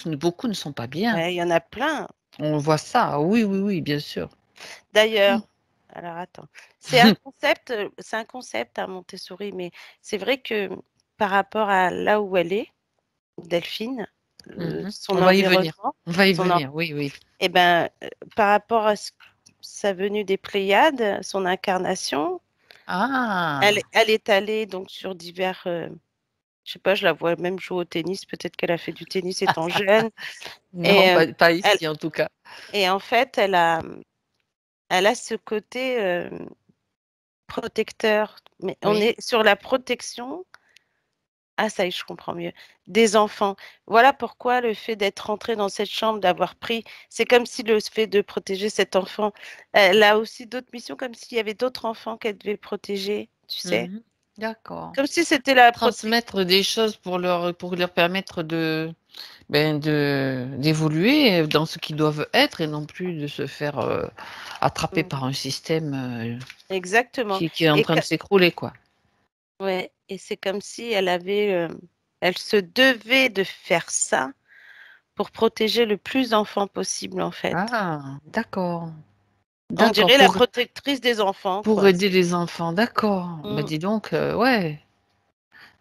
[SPEAKER 1] ne sont pas bien.
[SPEAKER 2] ouais, il y en a plein.
[SPEAKER 1] On voit ça. Oui, oui, oui, bien sûr.
[SPEAKER 2] D'ailleurs, alors attends, c'est un concept à Montessori, mais c'est vrai que par rapport à là où elle est, Delphine,
[SPEAKER 1] Mhm.
[SPEAKER 2] son
[SPEAKER 1] On va y venir.
[SPEAKER 2] environnement,
[SPEAKER 1] On va y
[SPEAKER 2] son en-
[SPEAKER 1] venir. Oui, oui.
[SPEAKER 2] eh ben, par rapport à sa venue des Pléiades, son incarnation,
[SPEAKER 1] Ah,
[SPEAKER 2] elle est allée donc sur divers, je sais pas, je la vois même jouer au tennis, peut-être qu'elle a fait du tennis étant jeune,
[SPEAKER 1] non,
[SPEAKER 2] et
[SPEAKER 1] pas
[SPEAKER 2] elle,
[SPEAKER 1] ici en tout cas.
[SPEAKER 2] et en fait, elle a ce côté protecteur, mais on
[SPEAKER 1] Oui.
[SPEAKER 2] est sur la protection. Ah, ça y est, je comprends mieux. Des enfants. Voilà pourquoi le fait d'être rentrée dans cette chambre, d'avoir pris, c'est comme si le fait de protéger cet enfant, elle a aussi d'autres missions, comme s'il y avait d'autres enfants qu'elle devait protéger, tu sais.
[SPEAKER 1] Mhm. D'accord.
[SPEAKER 2] Comme si c'était la protection.
[SPEAKER 1] Transmettre des choses pour leur permettre d'évoluer dans ce qu'ils doivent être et non plus de se faire attraper par un système
[SPEAKER 2] Exactement.
[SPEAKER 1] qui est en
[SPEAKER 2] Et,
[SPEAKER 1] train de s'écrouler, quoi.
[SPEAKER 2] ouais, et c'est comme si elle avait, elle se devait de faire ça pour protéger le plus d'enfants possible, en fait.
[SPEAKER 1] Ah, d'accord.
[SPEAKER 2] On
[SPEAKER 1] D'accord,
[SPEAKER 2] dirait la protectrice des enfants,
[SPEAKER 1] pour
[SPEAKER 2] quoi.
[SPEAKER 1] aider les enfants, d'accord. Bah,
[SPEAKER 2] En
[SPEAKER 1] dis donc, ouais,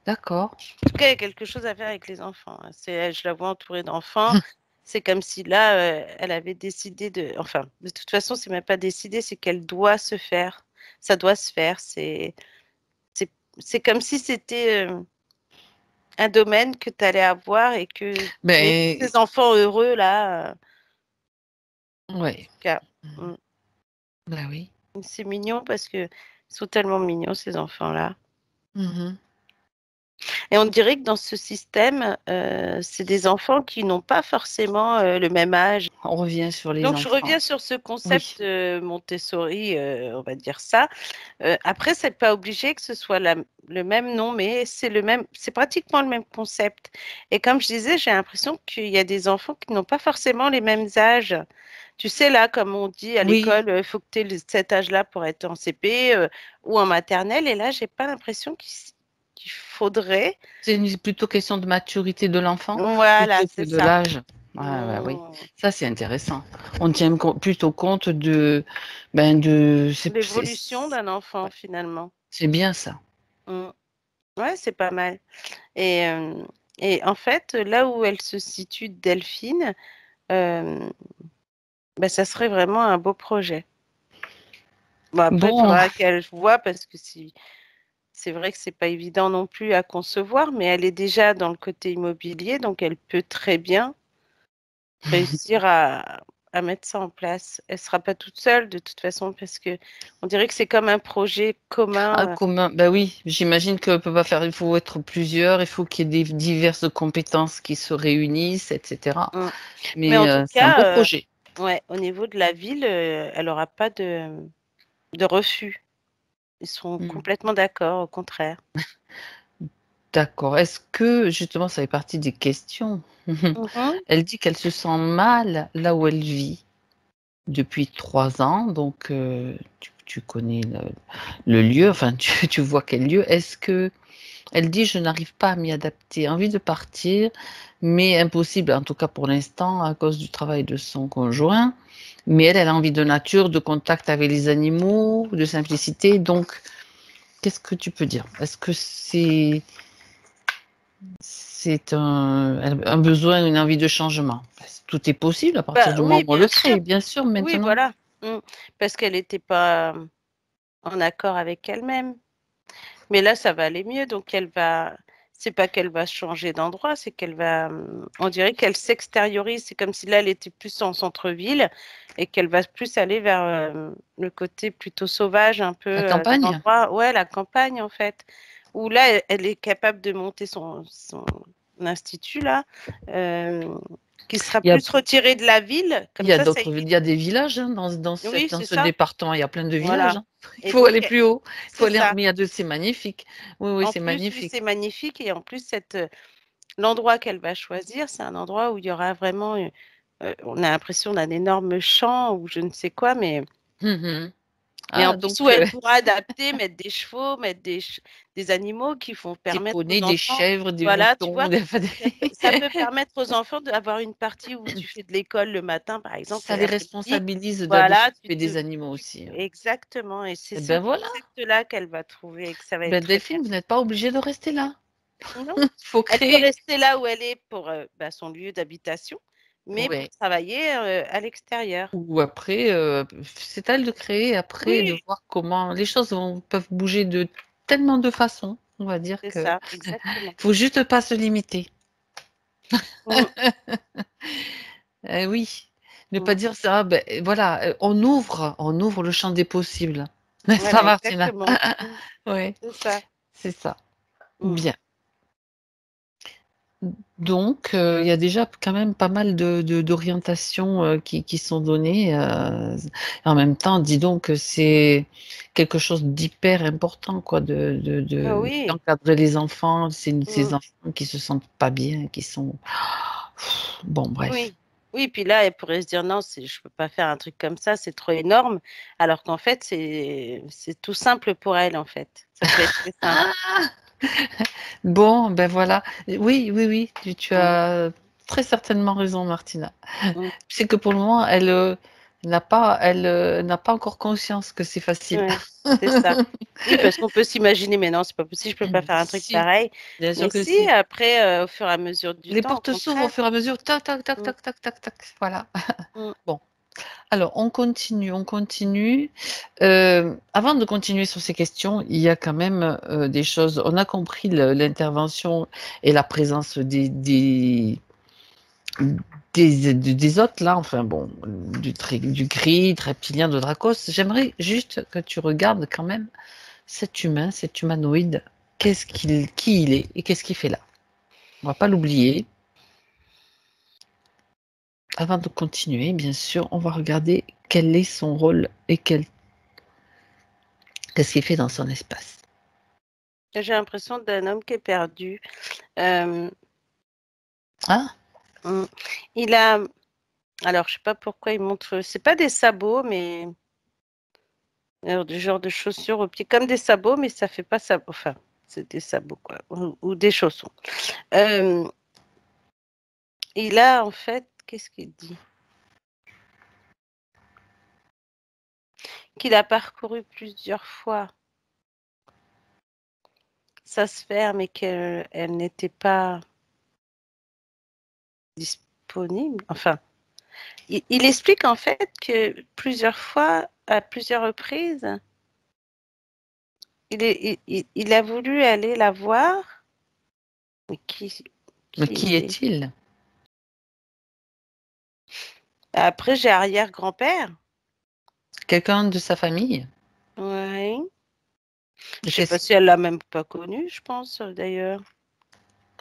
[SPEAKER 1] d'accord.
[SPEAKER 2] tout cas, il y a quelque chose à faire avec les enfants, hein. Je la vois entourée d'enfants. C'est comme si là, elle avait décidé de. Enfin, de toute façon, c'est même pas décidé, c'est qu'elle doit se faire. Ça doit se faire. C'est, c'est comme si c'était un domaine que tu allais avoir et que tu mets tous
[SPEAKER 1] Ben,
[SPEAKER 2] ces enfants heureux là. En
[SPEAKER 1] ouais,
[SPEAKER 2] tout cas, mm.
[SPEAKER 1] bah oui.
[SPEAKER 2] C'est mignon parce que ils sont tellement mignons, ces enfants-là.
[SPEAKER 1] Mhm.
[SPEAKER 2] Et on dirait que dans ce système, c'est des enfants qui n'ont pas forcément le même âge.
[SPEAKER 1] On revient sur les
[SPEAKER 2] Donc, je
[SPEAKER 1] enfants.
[SPEAKER 2] reviens sur ce
[SPEAKER 1] Oui,
[SPEAKER 2] concept Montessori, on va dire ça. Après, c'est pas obligé que ce soit le même nom, mais c'est le même, c'est pratiquement le même concept. Et comme je disais, j'ai l'impression qu'il y a des enfants qui n'ont pas forcément les mêmes âges. Tu sais, là, comme on dit à
[SPEAKER 1] oui.
[SPEAKER 2] l'école, il faut que tu aies cet âge-là pour être en CP ou en maternelle. Et là, j'ai pas l'impression qu'il faudrait.
[SPEAKER 1] C'est plutôt question de maturité de l'enfant
[SPEAKER 2] Voilà,
[SPEAKER 1] plutôt que
[SPEAKER 2] c'est
[SPEAKER 1] de
[SPEAKER 2] ça.
[SPEAKER 1] l'âge. Ah, oui.
[SPEAKER 2] Mmh.
[SPEAKER 1] Ça, c'est intéressant. On tient plutôt compte de,
[SPEAKER 2] L'évolution d'un enfant,
[SPEAKER 1] ouais,
[SPEAKER 2] finalement.
[SPEAKER 1] c'est bien ça.
[SPEAKER 2] Mmh. Ouais, c'est pas mal et en fait, là où elle se situe Delphine, hem, ça serait vraiment un beau projet. Bon après, il
[SPEAKER 1] Bon,
[SPEAKER 2] faudra qu'elle voie parce que si c'est vrai que c'est pas évident non plus à concevoir, mais elle est déjà dans le côté immobilier, donc elle peut très bien réussir à mettre ça en place. Elle sera pas toute seule de toute façon parce que on dirait que c'est comme un projet commun,
[SPEAKER 1] commun, bah oui, j'imagine qu'on peut pas faire, il faut être plusieurs, il faut qu'il y ait des diverses compétences qui se réunissent, etc.
[SPEAKER 2] mmh. Mais
[SPEAKER 1] Mais
[SPEAKER 2] en tout
[SPEAKER 1] c'est un beau
[SPEAKER 2] cas,
[SPEAKER 1] projet.
[SPEAKER 2] ouais, au niveau de la ville, elle aura pas de refus. Ils sont
[SPEAKER 1] Mm.
[SPEAKER 2] complètement d'accord, au contraire.
[SPEAKER 1] D'accord. Est-ce que, justement, ça fait partie des questions?
[SPEAKER 2] Mmh.
[SPEAKER 1] Elle dit qu'elle se sent mal là où elle vit depuis 3 ans, donc tu connais le lieu, enfin tu vois quel lieu. Est-ce que elle dit: «Je n'arrive pas à m'y adapter, envie de partir, mais impossible, en tout cas pour l'instant, à cause du travail de son conjoint». Mais elle a envie de nature, de contact avec les animaux, de simplicité, donc qu'est-ce que tu peux dire? Est-ce que c'est un besoin, une envie de changement? Tout est possible à partir du moment
[SPEAKER 2] Oui,
[SPEAKER 1] où on le
[SPEAKER 2] bien sûr.
[SPEAKER 1] crée, bien sûr,
[SPEAKER 2] Oui,
[SPEAKER 1] maintenant.
[SPEAKER 2] voilà. Mmh. Parce qu'elle était pas, en accord avec elle-même. Mais là, ça va aller mieux, donc elle va c'est pas qu'elle va changer d'endroit, c'est qu'elle va, on dirait qu'elle s'extériorise. C'est comme si là, elle était plus en centre-ville et qu'elle va plus aller vers, le côté plutôt sauvage un peu,
[SPEAKER 1] La campagne?
[SPEAKER 2] l'endroit ouais, la campagne, en fait. Où là, elle est capable de monter son institut là, hem, qui sera
[SPEAKER 1] Il y a
[SPEAKER 2] plus retiré de la ville, comme ça, ça
[SPEAKER 1] il
[SPEAKER 2] évite
[SPEAKER 1] y a des villages, hein,
[SPEAKER 2] oui,
[SPEAKER 1] dans
[SPEAKER 2] c'est
[SPEAKER 1] ce
[SPEAKER 2] ça,
[SPEAKER 1] département, il y a plein de villages,
[SPEAKER 2] voilà
[SPEAKER 1] hein. Il
[SPEAKER 2] et
[SPEAKER 1] faut aller
[SPEAKER 2] donc
[SPEAKER 1] plus haut, il faut
[SPEAKER 2] c'est
[SPEAKER 1] aller
[SPEAKER 2] ça.
[SPEAKER 1] mais il y a de c'est magnifique. Oui, oui,
[SPEAKER 2] En
[SPEAKER 1] c'est
[SPEAKER 2] plus, oui, c'est
[SPEAKER 1] magnifique.
[SPEAKER 2] magnifique et en plus l'endroit qu'elle va choisir, c'est un endroit où il y aura vraiment, on a l'impression d'un énorme champ ou je ne sais quoi,
[SPEAKER 1] Mmh.
[SPEAKER 2] mais en
[SPEAKER 1] Ah
[SPEAKER 2] plus où
[SPEAKER 1] donc
[SPEAKER 2] elle pourra adapter, mettre des chevaux, mettre des animaux qui vont
[SPEAKER 1] des
[SPEAKER 2] permettre aux
[SPEAKER 1] poneys, des
[SPEAKER 2] enfants
[SPEAKER 1] chèvres, des
[SPEAKER 2] voilà, tu
[SPEAKER 1] moutons,
[SPEAKER 2] vois?
[SPEAKER 1] des enfin
[SPEAKER 2] Ça peut permettre aux enfants d'avoir une partie où tu fais de l'école le matin, par exemple,
[SPEAKER 1] ça
[SPEAKER 2] et
[SPEAKER 1] les
[SPEAKER 2] l'après-midi,
[SPEAKER 1] responsabilise de
[SPEAKER 2] voilà, tu
[SPEAKER 1] s'occuper
[SPEAKER 2] te
[SPEAKER 1] des animaux aussi, hein.
[SPEAKER 2] exactement et c'est
[SPEAKER 1] Et
[SPEAKER 2] ce
[SPEAKER 1] ben voilà,
[SPEAKER 2] concept-là qu'elle va trouver et que ça va être
[SPEAKER 1] ben
[SPEAKER 2] très bien.
[SPEAKER 1] Delphine, vous n'êtes pas obligée de rester là.
[SPEAKER 2] Non,
[SPEAKER 1] Il faut
[SPEAKER 2] elle peut
[SPEAKER 1] créer.
[SPEAKER 2] rester là où elle est pour, son lieu d'habitation, mais pour
[SPEAKER 1] Ouais.
[SPEAKER 2] travailler, à l'extérieur.
[SPEAKER 1] Ou après, c'est à elle de créer, après de
[SPEAKER 2] Oui,
[SPEAKER 1] voir comment les choses peuvent bouger de tellement de façons, on va dire
[SPEAKER 2] c'est
[SPEAKER 1] que
[SPEAKER 2] ça, exactement.
[SPEAKER 1] faut juste pas se limiter.
[SPEAKER 2] Mmh,
[SPEAKER 1] Oui, ne pas
[SPEAKER 2] mmh.
[SPEAKER 1] dire ça, voilà, on ouvre le champ des possibles. N'est-ce pas
[SPEAKER 2] Voilà,
[SPEAKER 1] Martina?
[SPEAKER 2] exactement. Mmh,
[SPEAKER 1] Ouais,
[SPEAKER 2] c'est ça.
[SPEAKER 1] c'est ça.
[SPEAKER 2] Mmh.
[SPEAKER 1] Bien. Donc il y a déjà quand même pas mal d'orientations, qui sont données, en même temps, dis donc que c'est quelque chose d'hyper important quoi
[SPEAKER 2] Ah oui,
[SPEAKER 1] d'encadrer les enfants, ces
[SPEAKER 2] mmh,
[SPEAKER 1] enfants qui se sentent pas bien, qui sont bon bref.
[SPEAKER 2] oui. Oui, puis là, elle pourrait se dire: «Non, c'est je peux pas faire un truc comme ça, c'est trop énorme», alors qu'en fait, c'est tout simple pour elle, en fait. Ça peut être très simple.
[SPEAKER 1] Ah! Bon, ben voilà. Oui, oui, oui, tu
[SPEAKER 2] Mmh,
[SPEAKER 1] as très certainement raison Martina.
[SPEAKER 2] mmh.
[SPEAKER 1] C'est que pour le moment, elle n'a pas encore conscience que c'est facile.
[SPEAKER 2] Ouais, c'est ça. Oui, parce qu'on peut s'imaginer: «Mais non, c'est pas possible, je peux pas faire un truc
[SPEAKER 1] Si,
[SPEAKER 2] pareil».
[SPEAKER 1] bien sûr
[SPEAKER 2] Mais
[SPEAKER 1] que
[SPEAKER 2] si,
[SPEAKER 1] si.
[SPEAKER 2] après, au fur et à mesure du
[SPEAKER 1] Les
[SPEAKER 2] temps, au
[SPEAKER 1] portes s'ouvrent au
[SPEAKER 2] contraire.
[SPEAKER 1] fur et à mesure, tac, tac, tac,
[SPEAKER 2] Mmh,
[SPEAKER 1] tac, tac, tac, tac, voilà.
[SPEAKER 2] mmh,
[SPEAKER 1] Bon, alors on continue, on continue. Avant de continuer sur ces questions, il y a quand même, des choses on a compris l'intervention et la présence des hôtes là, enfin bon, du gris, de reptilien, de Dracos. J'aimerais juste que tu regardes quand même cet humain, cet humanoïde, qui il est et qu'est-ce qu'il fait là? On va pas l'oublier. Avant de continuer, bien sûr, on va regarder quel est son rôle et qu'est-ce qu'il fait dans son espace.
[SPEAKER 2] j'ai l'impression d'un homme qui est perdu. Hem,
[SPEAKER 1] Ah,
[SPEAKER 2] mmh, il a alors je sais pas pourquoi il montre c'est pas des sabots, mais du genre de chaussures aux pieds, comme des sabots, mais ça fait pas sabot enfin, c'est des sabots quoi, ou des chaussons. Hem, il a en fait qu'est-ce qu'il dit? Qu'il a parcouru plusieurs fois sa sphère, mais qu'elle n'était pas disponible. Enfin, il explique en fait que plusieurs fois, à plusieurs reprises, il a voulu aller la voir. Mais
[SPEAKER 1] Mais qui
[SPEAKER 2] est...
[SPEAKER 1] est-il?
[SPEAKER 2] Après, j'ai arrière-grand-père.
[SPEAKER 1] Quelqu'un de sa famille?
[SPEAKER 2] Ouais. Je sais
[SPEAKER 1] Qu'est-ce
[SPEAKER 2] pas si elle l'a même pas connu, je pense, d'ailleurs.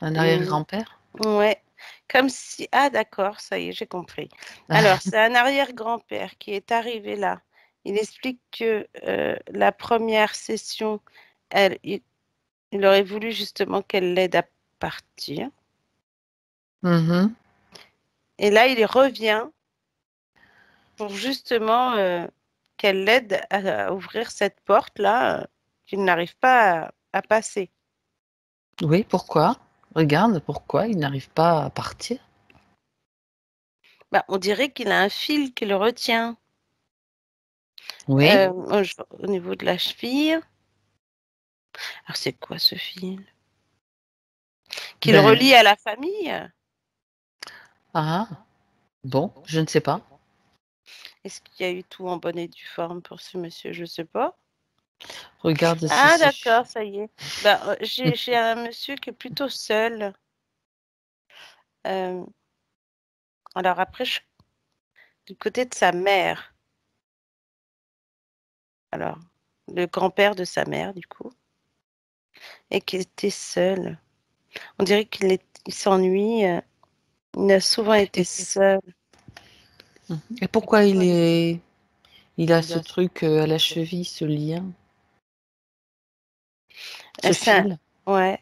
[SPEAKER 1] Un arrière-grand-père?
[SPEAKER 2] Ouais. Comme si... Ah, d'accord, ça y est, j'ai compris. Alors, c'est un arrière-grand-père qui est arrivé là. Il explique que la première session, il aurait voulu justement qu'elle l'aide à partir.
[SPEAKER 1] Mhm.
[SPEAKER 2] Et là, il revient pour justement qu'elle l'aide à ouvrir cette porte-là qu'il n'arrive pas à passer.
[SPEAKER 1] Oui, pourquoi? Regarde, pourquoi il n'arrive pas à partir?
[SPEAKER 2] Bah, on dirait qu'il a un fil qui le retient
[SPEAKER 1] Oui,
[SPEAKER 2] au niveau de la cheville. Alors, c'est quoi ce fil? Qui le
[SPEAKER 1] ben,
[SPEAKER 2] relie à la famille?
[SPEAKER 1] ah, bon, je ne sais pas.
[SPEAKER 2] Est-ce qu'il y a eu tout en bonne et due forme pour ce monsieur? Je ne sais pas.
[SPEAKER 1] Regarde
[SPEAKER 2] Ah,
[SPEAKER 1] ceci.
[SPEAKER 2] d'accord, ça y est. Bah, j'ai un monsieur qui est plutôt seul. Euh, alors après, du côté de sa mère. Alors, le grand-père de sa mère, du coup, et qui était seul. On dirait il s'ennuie. Il a souvent été
[SPEAKER 1] Et,
[SPEAKER 2] seul.
[SPEAKER 1] et pourquoi il a ce truc à la cheville, ce lien, ce
[SPEAKER 2] Ça,
[SPEAKER 1] fil?
[SPEAKER 2] ouais,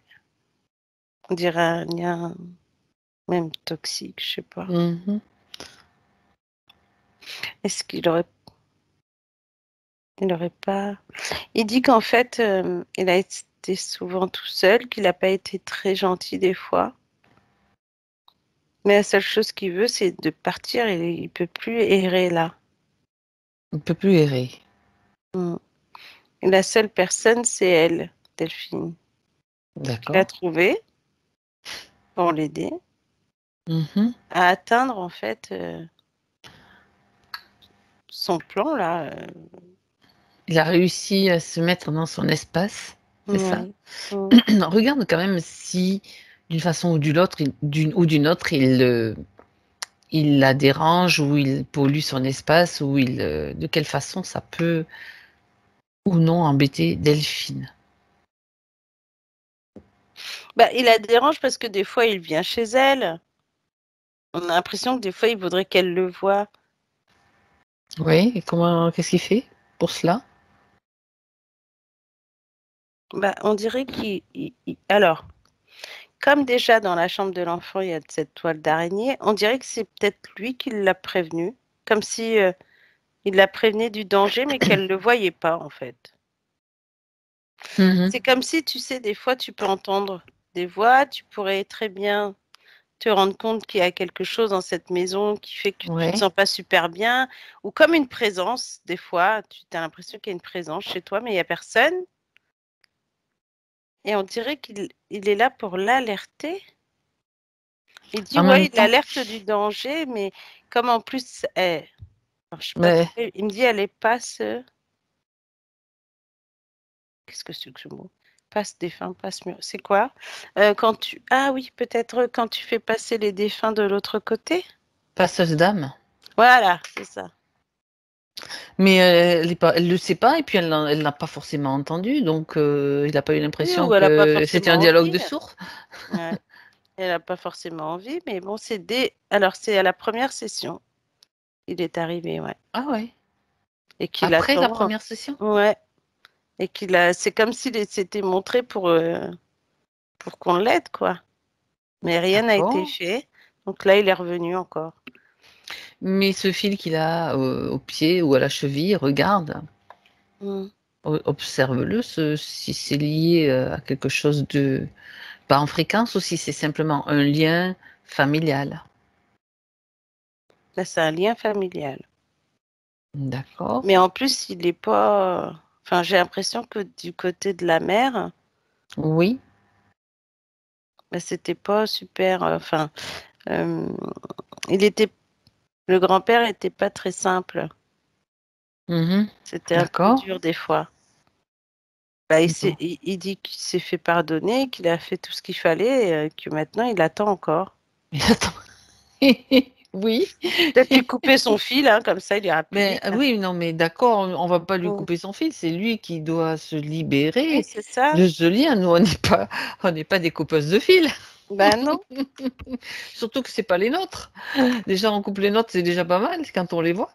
[SPEAKER 2] on dirait un lien même toxique, je sais pas.
[SPEAKER 1] Mhm.
[SPEAKER 2] Est-ce il aurait pas... Il dit qu'en fait, il a été souvent tout seul, qu'il n'a pas été très gentil des fois. Mais la seule chose qu'il veut, c'est de partir et il peut plus errer là.
[SPEAKER 1] Il ne peut plus errer.
[SPEAKER 2] Mm. Et la seule personne, c'est elle, Delphine, qu'il a
[SPEAKER 1] D'accord.
[SPEAKER 2] trouvée pour l'aider
[SPEAKER 1] Mhm.
[SPEAKER 2] à atteindre en fait son plan là.
[SPEAKER 1] Il a réussi à se mettre dans son espace, c'est ça?
[SPEAKER 2] Ouais. Mm.
[SPEAKER 1] Regarde quand même si, d'une façon ou d'une autre, il la dérange ou il pollue son espace ou de quelle façon ça peut ou non embêter Delphine.
[SPEAKER 2] Bah, il la dérange parce que des fois, il vient chez elle. On a l'impression que des fois, il voudrait qu'elle le voie.
[SPEAKER 1] Oui, et qu'est-ce qu'il fait pour cela?
[SPEAKER 2] Bah, on dirait Alors, comme déjà dans la chambre de l'enfant, il y a cette toile d'araignée, on dirait que c'est peut-être lui qui l'a prévenu. Comme si il la prévenait du danger, mais qu'elle ne le voyait pas, en fait.
[SPEAKER 1] Mhm.
[SPEAKER 2] C'est comme si, tu sais, des fois, tu peux entendre des voix, tu pourrais très bien te rendre compte qu'il y a quelque chose dans cette maison qui fait que tu te
[SPEAKER 1] Ouais.
[SPEAKER 2] sens pas super bien, ou comme une présence, des fois, tu as l'impression qu'il y a une présence chez toi, mais il n'y a personne, et on dirait qu'il est là pour l'alerter. Il dit,
[SPEAKER 1] En même
[SPEAKER 2] ouais, il
[SPEAKER 1] temps,
[SPEAKER 2] alerte du danger, mais comme en plus, alors, je sais pas
[SPEAKER 1] mais
[SPEAKER 2] trop, il me dit, elle est passe, qu'est-ce que c'est que ce mot? Passe défunt, passe mur. C'est quoi? Ah oui, peut-être quand tu fais passer les défunts de l'autre côté?
[SPEAKER 1] passeuse d'âme.
[SPEAKER 2] Voilà, c'est ça.
[SPEAKER 1] Mais elle le sait pas et puis elle n'a pas forcément entendu, donc il n'a pas eu
[SPEAKER 2] Oui,
[SPEAKER 1] l'impression
[SPEAKER 2] ou elle n'a pas
[SPEAKER 1] que c'était un
[SPEAKER 2] forcément
[SPEAKER 1] dialogue
[SPEAKER 2] envie.
[SPEAKER 1] de sourds.
[SPEAKER 2] Ouais. Elle n'a pas forcément envie, mais bon, alors c'est à la première session. Il est arrivé, ouais.
[SPEAKER 1] Ah ouais.
[SPEAKER 2] Et qu'il
[SPEAKER 1] Après la
[SPEAKER 2] attend.
[SPEAKER 1] première session?
[SPEAKER 2] Ouais. Et c'est comme s'il s'était montré pour qu'on l'aide, quoi. Mais rien n'a été
[SPEAKER 1] D'accord.
[SPEAKER 2] fait. Donc là, il est revenu encore.
[SPEAKER 1] Mais ce fil qu'il a au pied ou à la cheville, regarde,
[SPEAKER 2] Mm.
[SPEAKER 1] observe-le, si c'est lié à quelque chose de pas en fréquence ou si c'est simplement un lien familial.
[SPEAKER 2] Là, c'est un lien familial.
[SPEAKER 1] D'accord.
[SPEAKER 2] Mais en plus, il n'est pas. Enfin, j'ai l'impression que du côté de la mère,
[SPEAKER 1] Oui.
[SPEAKER 2] bah, c'était pas super. Enfin, euh, il était. Le grand-père était pas très simple.
[SPEAKER 1] Mhm.
[SPEAKER 2] C'était un peu
[SPEAKER 1] D'accord.
[SPEAKER 2] dur des fois. Bah,
[SPEAKER 1] Bon.
[SPEAKER 2] il dit qu'il s'est fait pardonner, qu'il a fait tout ce qu'il fallait, que maintenant il attend encore.
[SPEAKER 1] Mais attends. Oui.
[SPEAKER 2] Peut-être lui couper son fil, hein, comme ça il ira plus
[SPEAKER 1] Mais
[SPEAKER 2] vite.
[SPEAKER 1] oui, non, mais d'accord, on va pas lui
[SPEAKER 2] Mm.
[SPEAKER 1] couper son fil, c'est lui qui doit se
[SPEAKER 2] Oui,
[SPEAKER 1] libérer
[SPEAKER 2] c'est ça.
[SPEAKER 1] de ce lien. Nous, on n'est pas des coupeuses de fil.
[SPEAKER 2] Ben non.
[SPEAKER 1] Surtout que c'est pas les nôtres. Déjà, on coupe les nôtres, c'est déjà pas mal quand on les voit.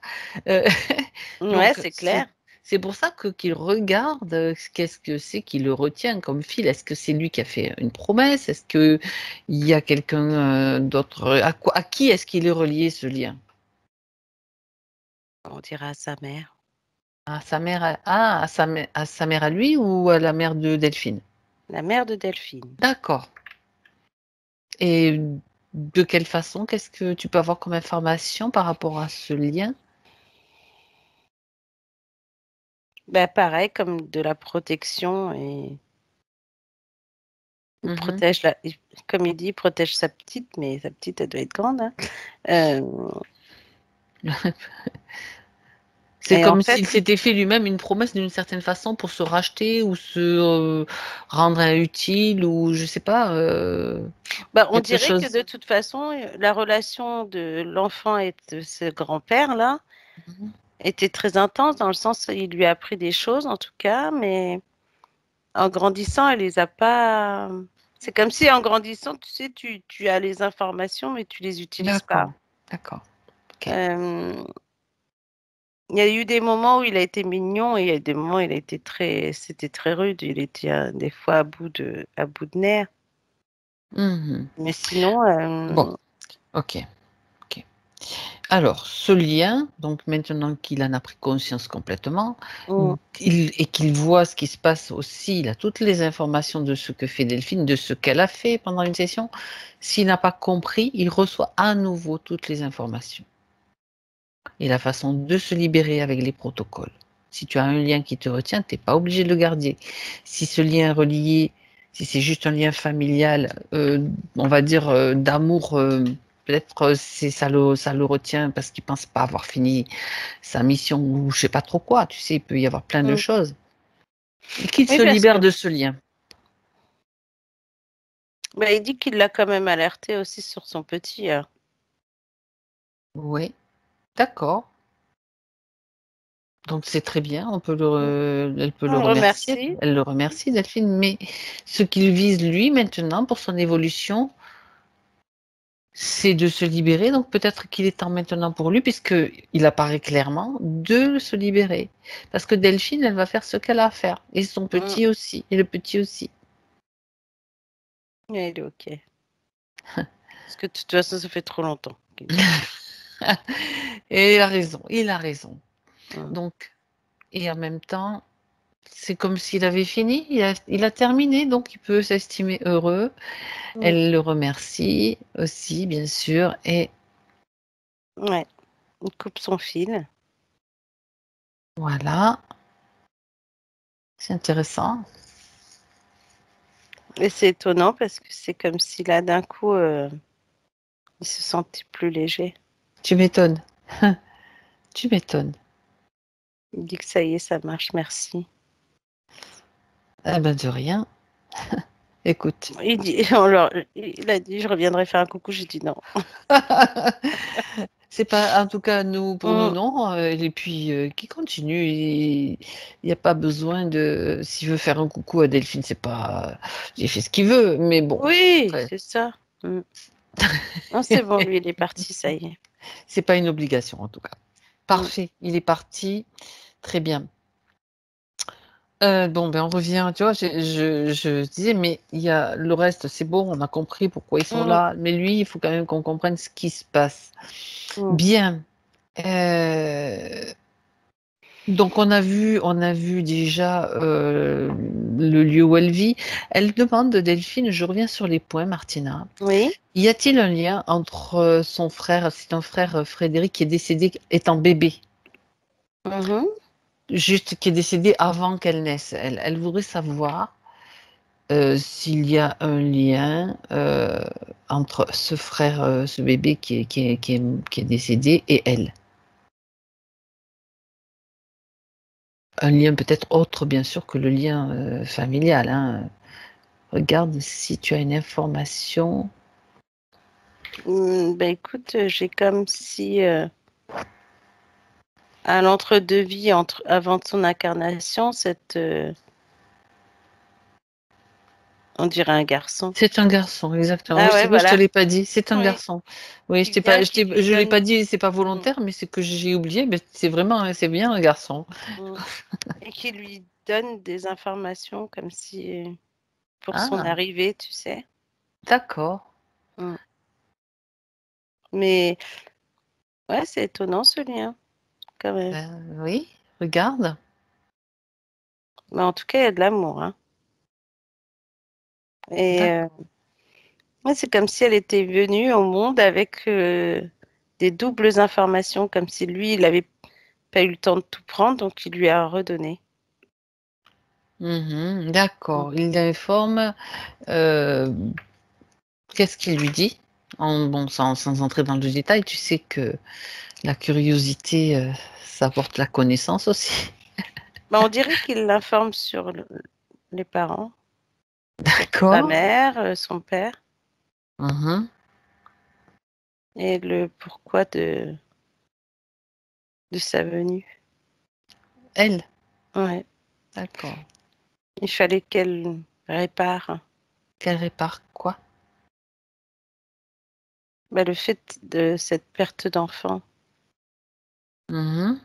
[SPEAKER 1] Euh,
[SPEAKER 2] Ouais,
[SPEAKER 1] donc,
[SPEAKER 2] c'est clair.
[SPEAKER 1] c'est pour ça qu'il regarde qu'est-ce que c'est qui le retient comme fil. Est-ce que c'est lui qui a fait une promesse? Est-ce que il y a quelqu'un d'autre? À qui est-ce qu'il est relié ce lien?
[SPEAKER 2] On dira à sa mère.
[SPEAKER 1] À sa mère, à sa mère à lui ou à la mère de Delphine?
[SPEAKER 2] La mère de Delphine.
[SPEAKER 1] D'accord. Et de quelle façon? Qu'est-ce que tu peux avoir comme information par rapport à ce lien?
[SPEAKER 2] Ben pareil, comme de la protection et il
[SPEAKER 1] Mhm.
[SPEAKER 2] protège comme il dit, il protège sa petite, mais sa petite, elle doit être grande, hein.
[SPEAKER 1] C'est
[SPEAKER 2] Et en
[SPEAKER 1] comme
[SPEAKER 2] fait,
[SPEAKER 1] s'il s'était fait lui-même une promesse d'une certaine façon pour se racheter ou se rendre utile ou je sais pas,
[SPEAKER 2] bah, on
[SPEAKER 1] quelque
[SPEAKER 2] dirait que
[SPEAKER 1] chose.
[SPEAKER 2] de toute façon, la relation de l'enfant et de ce grand-père-là
[SPEAKER 1] Mhm.
[SPEAKER 2] était très intense dans le sens où il lui a appris des choses en tout cas, mais en grandissant, elle les a pas. C'est comme si en grandissant, tu sais, tu as les informations, mais tu les utilises pas.
[SPEAKER 1] D'accord, d'accord. Ok.
[SPEAKER 2] Euh, Il y a eu des moments où il a été mignon et il y a eu des moments où il a été c'était très rude. Il était des fois à bout de nerfs.
[SPEAKER 1] Mhm.
[SPEAKER 2] Mais sinon,
[SPEAKER 1] Bon, ok, ok. Alors, ce lien, donc maintenant qu'il en a pris conscience complètement,
[SPEAKER 2] mm,
[SPEAKER 1] et qu'il voit ce qui se passe aussi, il a toutes les informations de ce que fait Delphine, de ce qu'elle a fait pendant une session. S'il n'a pas compris, il reçoit à nouveau toutes les informations. Et la façon de se libérer avec les protocoles. Si tu as un lien qui te retient, tu n'es pas obligé de le garder. Si ce lien est relié, si c'est juste un lien familial, on va dire d'amour, peut-être ça le retient parce qu'il pense pas avoir fini sa mission ou je sais pas trop quoi. Tu sais, il peut y avoir plein de
[SPEAKER 2] mm.
[SPEAKER 1] choses. Et qu'il
[SPEAKER 2] Oui,
[SPEAKER 1] se
[SPEAKER 2] parce que
[SPEAKER 1] libère de ce lien.
[SPEAKER 2] bah, il dit qu'il l'a quand même alerté aussi sur son petit.
[SPEAKER 1] Oui, d'accord. Donc c'est très bien, elle peut le
[SPEAKER 2] On le
[SPEAKER 1] remercier,
[SPEAKER 2] remercie.
[SPEAKER 1] elle le remercie Delphine, mais ce qu'il vise lui maintenant pour son évolution, c'est de se libérer. Donc peut-être qu'il est temps maintenant pour lui, puisque il apparaît clairement, de se libérer. Parce que Delphine, elle va faire ce qu'elle a à faire, et son
[SPEAKER 2] Mm.
[SPEAKER 1] petit aussi, et le petit aussi.
[SPEAKER 2] Ouais, il est OK. Parce que de toute façon, ça fait trop longtemps qu'il est OK.
[SPEAKER 1] Et il a raison, il a raison.
[SPEAKER 2] Mm.
[SPEAKER 1] Donc, et en même temps, c'est comme s'il avait fini, il a terminé, donc il peut s'estimer heureux.
[SPEAKER 2] Mm.
[SPEAKER 1] Elle le remercie aussi, bien sûr, et
[SPEAKER 2] Ouais, il coupe son fil.
[SPEAKER 1] voilà, c'est intéressant.
[SPEAKER 2] Et c'est étonnant parce que c'est comme si là, d'un coup, il se sentait plus léger.
[SPEAKER 1] Tu m'étonnes. Tu m'étonnes.
[SPEAKER 2] Il dit que ça y est, ça marche, merci.
[SPEAKER 1] Eh ben de rien. Écoute.
[SPEAKER 2] Il dit, il a dit, je reviendrai faire un coucou. J'ai dit non.
[SPEAKER 1] C'est pas, en tout cas, pour nous,
[SPEAKER 2] Mm.
[SPEAKER 1] non. Et puis, qui continue. Il n'y a pas besoin de. S'il veut faire un coucou à Delphine, c'est pas. Il fait ce qu'il veut, mais bon.
[SPEAKER 2] Oui,
[SPEAKER 1] Après,
[SPEAKER 2] c'est ça. Mm. Non, c'est bon, lui, il est parti, ça y est.
[SPEAKER 1] c'est pas une obligation, en tout cas.
[SPEAKER 2] Mm.
[SPEAKER 1] Parfait. Il est parti. Très bien. Bon, ben, on revient, tu vois, je disais, mais il y a le reste, c'est bon, on a compris pourquoi ils sont
[SPEAKER 2] Mm.
[SPEAKER 1] là, mais lui, il faut quand même qu'on comprenne ce qui se passe.
[SPEAKER 2] Mm.
[SPEAKER 1] Bien. Heu, Donc on a vu déjà le lieu où elle vit. Elle demande, Delphine, je reviens sur les points, Martina.
[SPEAKER 2] Oui.
[SPEAKER 1] Y a-t-il un lien entre son frère, c'est un frère Frédéric qui est décédé étant bébé,
[SPEAKER 2] Mhm.
[SPEAKER 1] juste qui est décédé avant qu'elle naisse. Elle voudrait savoir s'il y a un lien entre ce frère, ce bébé qui est décédé et elle. Un lien peut-être autre, bien sûr, que le lien familial, hein. Regarde si tu as une information.
[SPEAKER 2] Ben écoute, j'ai comme si à l'entre-deux-vie, avant son incarnation, on dirait un garçon.
[SPEAKER 1] C'est un garçon, exactement.
[SPEAKER 2] Ah
[SPEAKER 1] Oui,
[SPEAKER 2] ouais,
[SPEAKER 1] c'est vrai, je te
[SPEAKER 2] voilà.
[SPEAKER 1] l'ai pas dit. C'est un
[SPEAKER 2] Oui.
[SPEAKER 1] garçon. Oui,
[SPEAKER 2] Qui vient, qui lui
[SPEAKER 1] je l'ai pas
[SPEAKER 2] donne.
[SPEAKER 1] dit, c'est pas
[SPEAKER 2] Mm,
[SPEAKER 1] volontaire, mais c'est que j'ai oublié. Mais c'est bien un garçon.
[SPEAKER 2] mm. Et qui lui donne des informations comme si pour son
[SPEAKER 1] Ah,
[SPEAKER 2] arrivée, tu sais.
[SPEAKER 1] d'accord.
[SPEAKER 2] Mm. Mais ouais, c'est étonnant ce lien, quand même.
[SPEAKER 1] Oui, regarde.
[SPEAKER 2] Mais en tout cas, il y a de l'amour, hein. Et
[SPEAKER 1] D'accord.
[SPEAKER 2] ouais, c'est comme si elle était venue au monde avec des doubles informations, comme si lui, il n'avait pas eu le temps de tout prendre, donc il lui a redonné.
[SPEAKER 1] Mhm,
[SPEAKER 2] Mm.
[SPEAKER 1] d'accord. Il informe. euh, Qu'est-ce qu'il lui dit? Bon, sans entrer dans le détail, tu sais que la curiosité, ça apporte la connaissance aussi.
[SPEAKER 2] Bah, on dirait qu'il l'informe sur les parents, sur sa
[SPEAKER 1] D'accord.
[SPEAKER 2] mère, son père,
[SPEAKER 1] Mhm.
[SPEAKER 2] et le pourquoi de sa venue.
[SPEAKER 1] Elle.
[SPEAKER 2] Ouais.
[SPEAKER 1] D'accord.
[SPEAKER 2] Il fallait qu'elle répare
[SPEAKER 1] Qu'elle répare quoi?
[SPEAKER 2] bah, le fait de cette perte d'enfant
[SPEAKER 1] Mhm.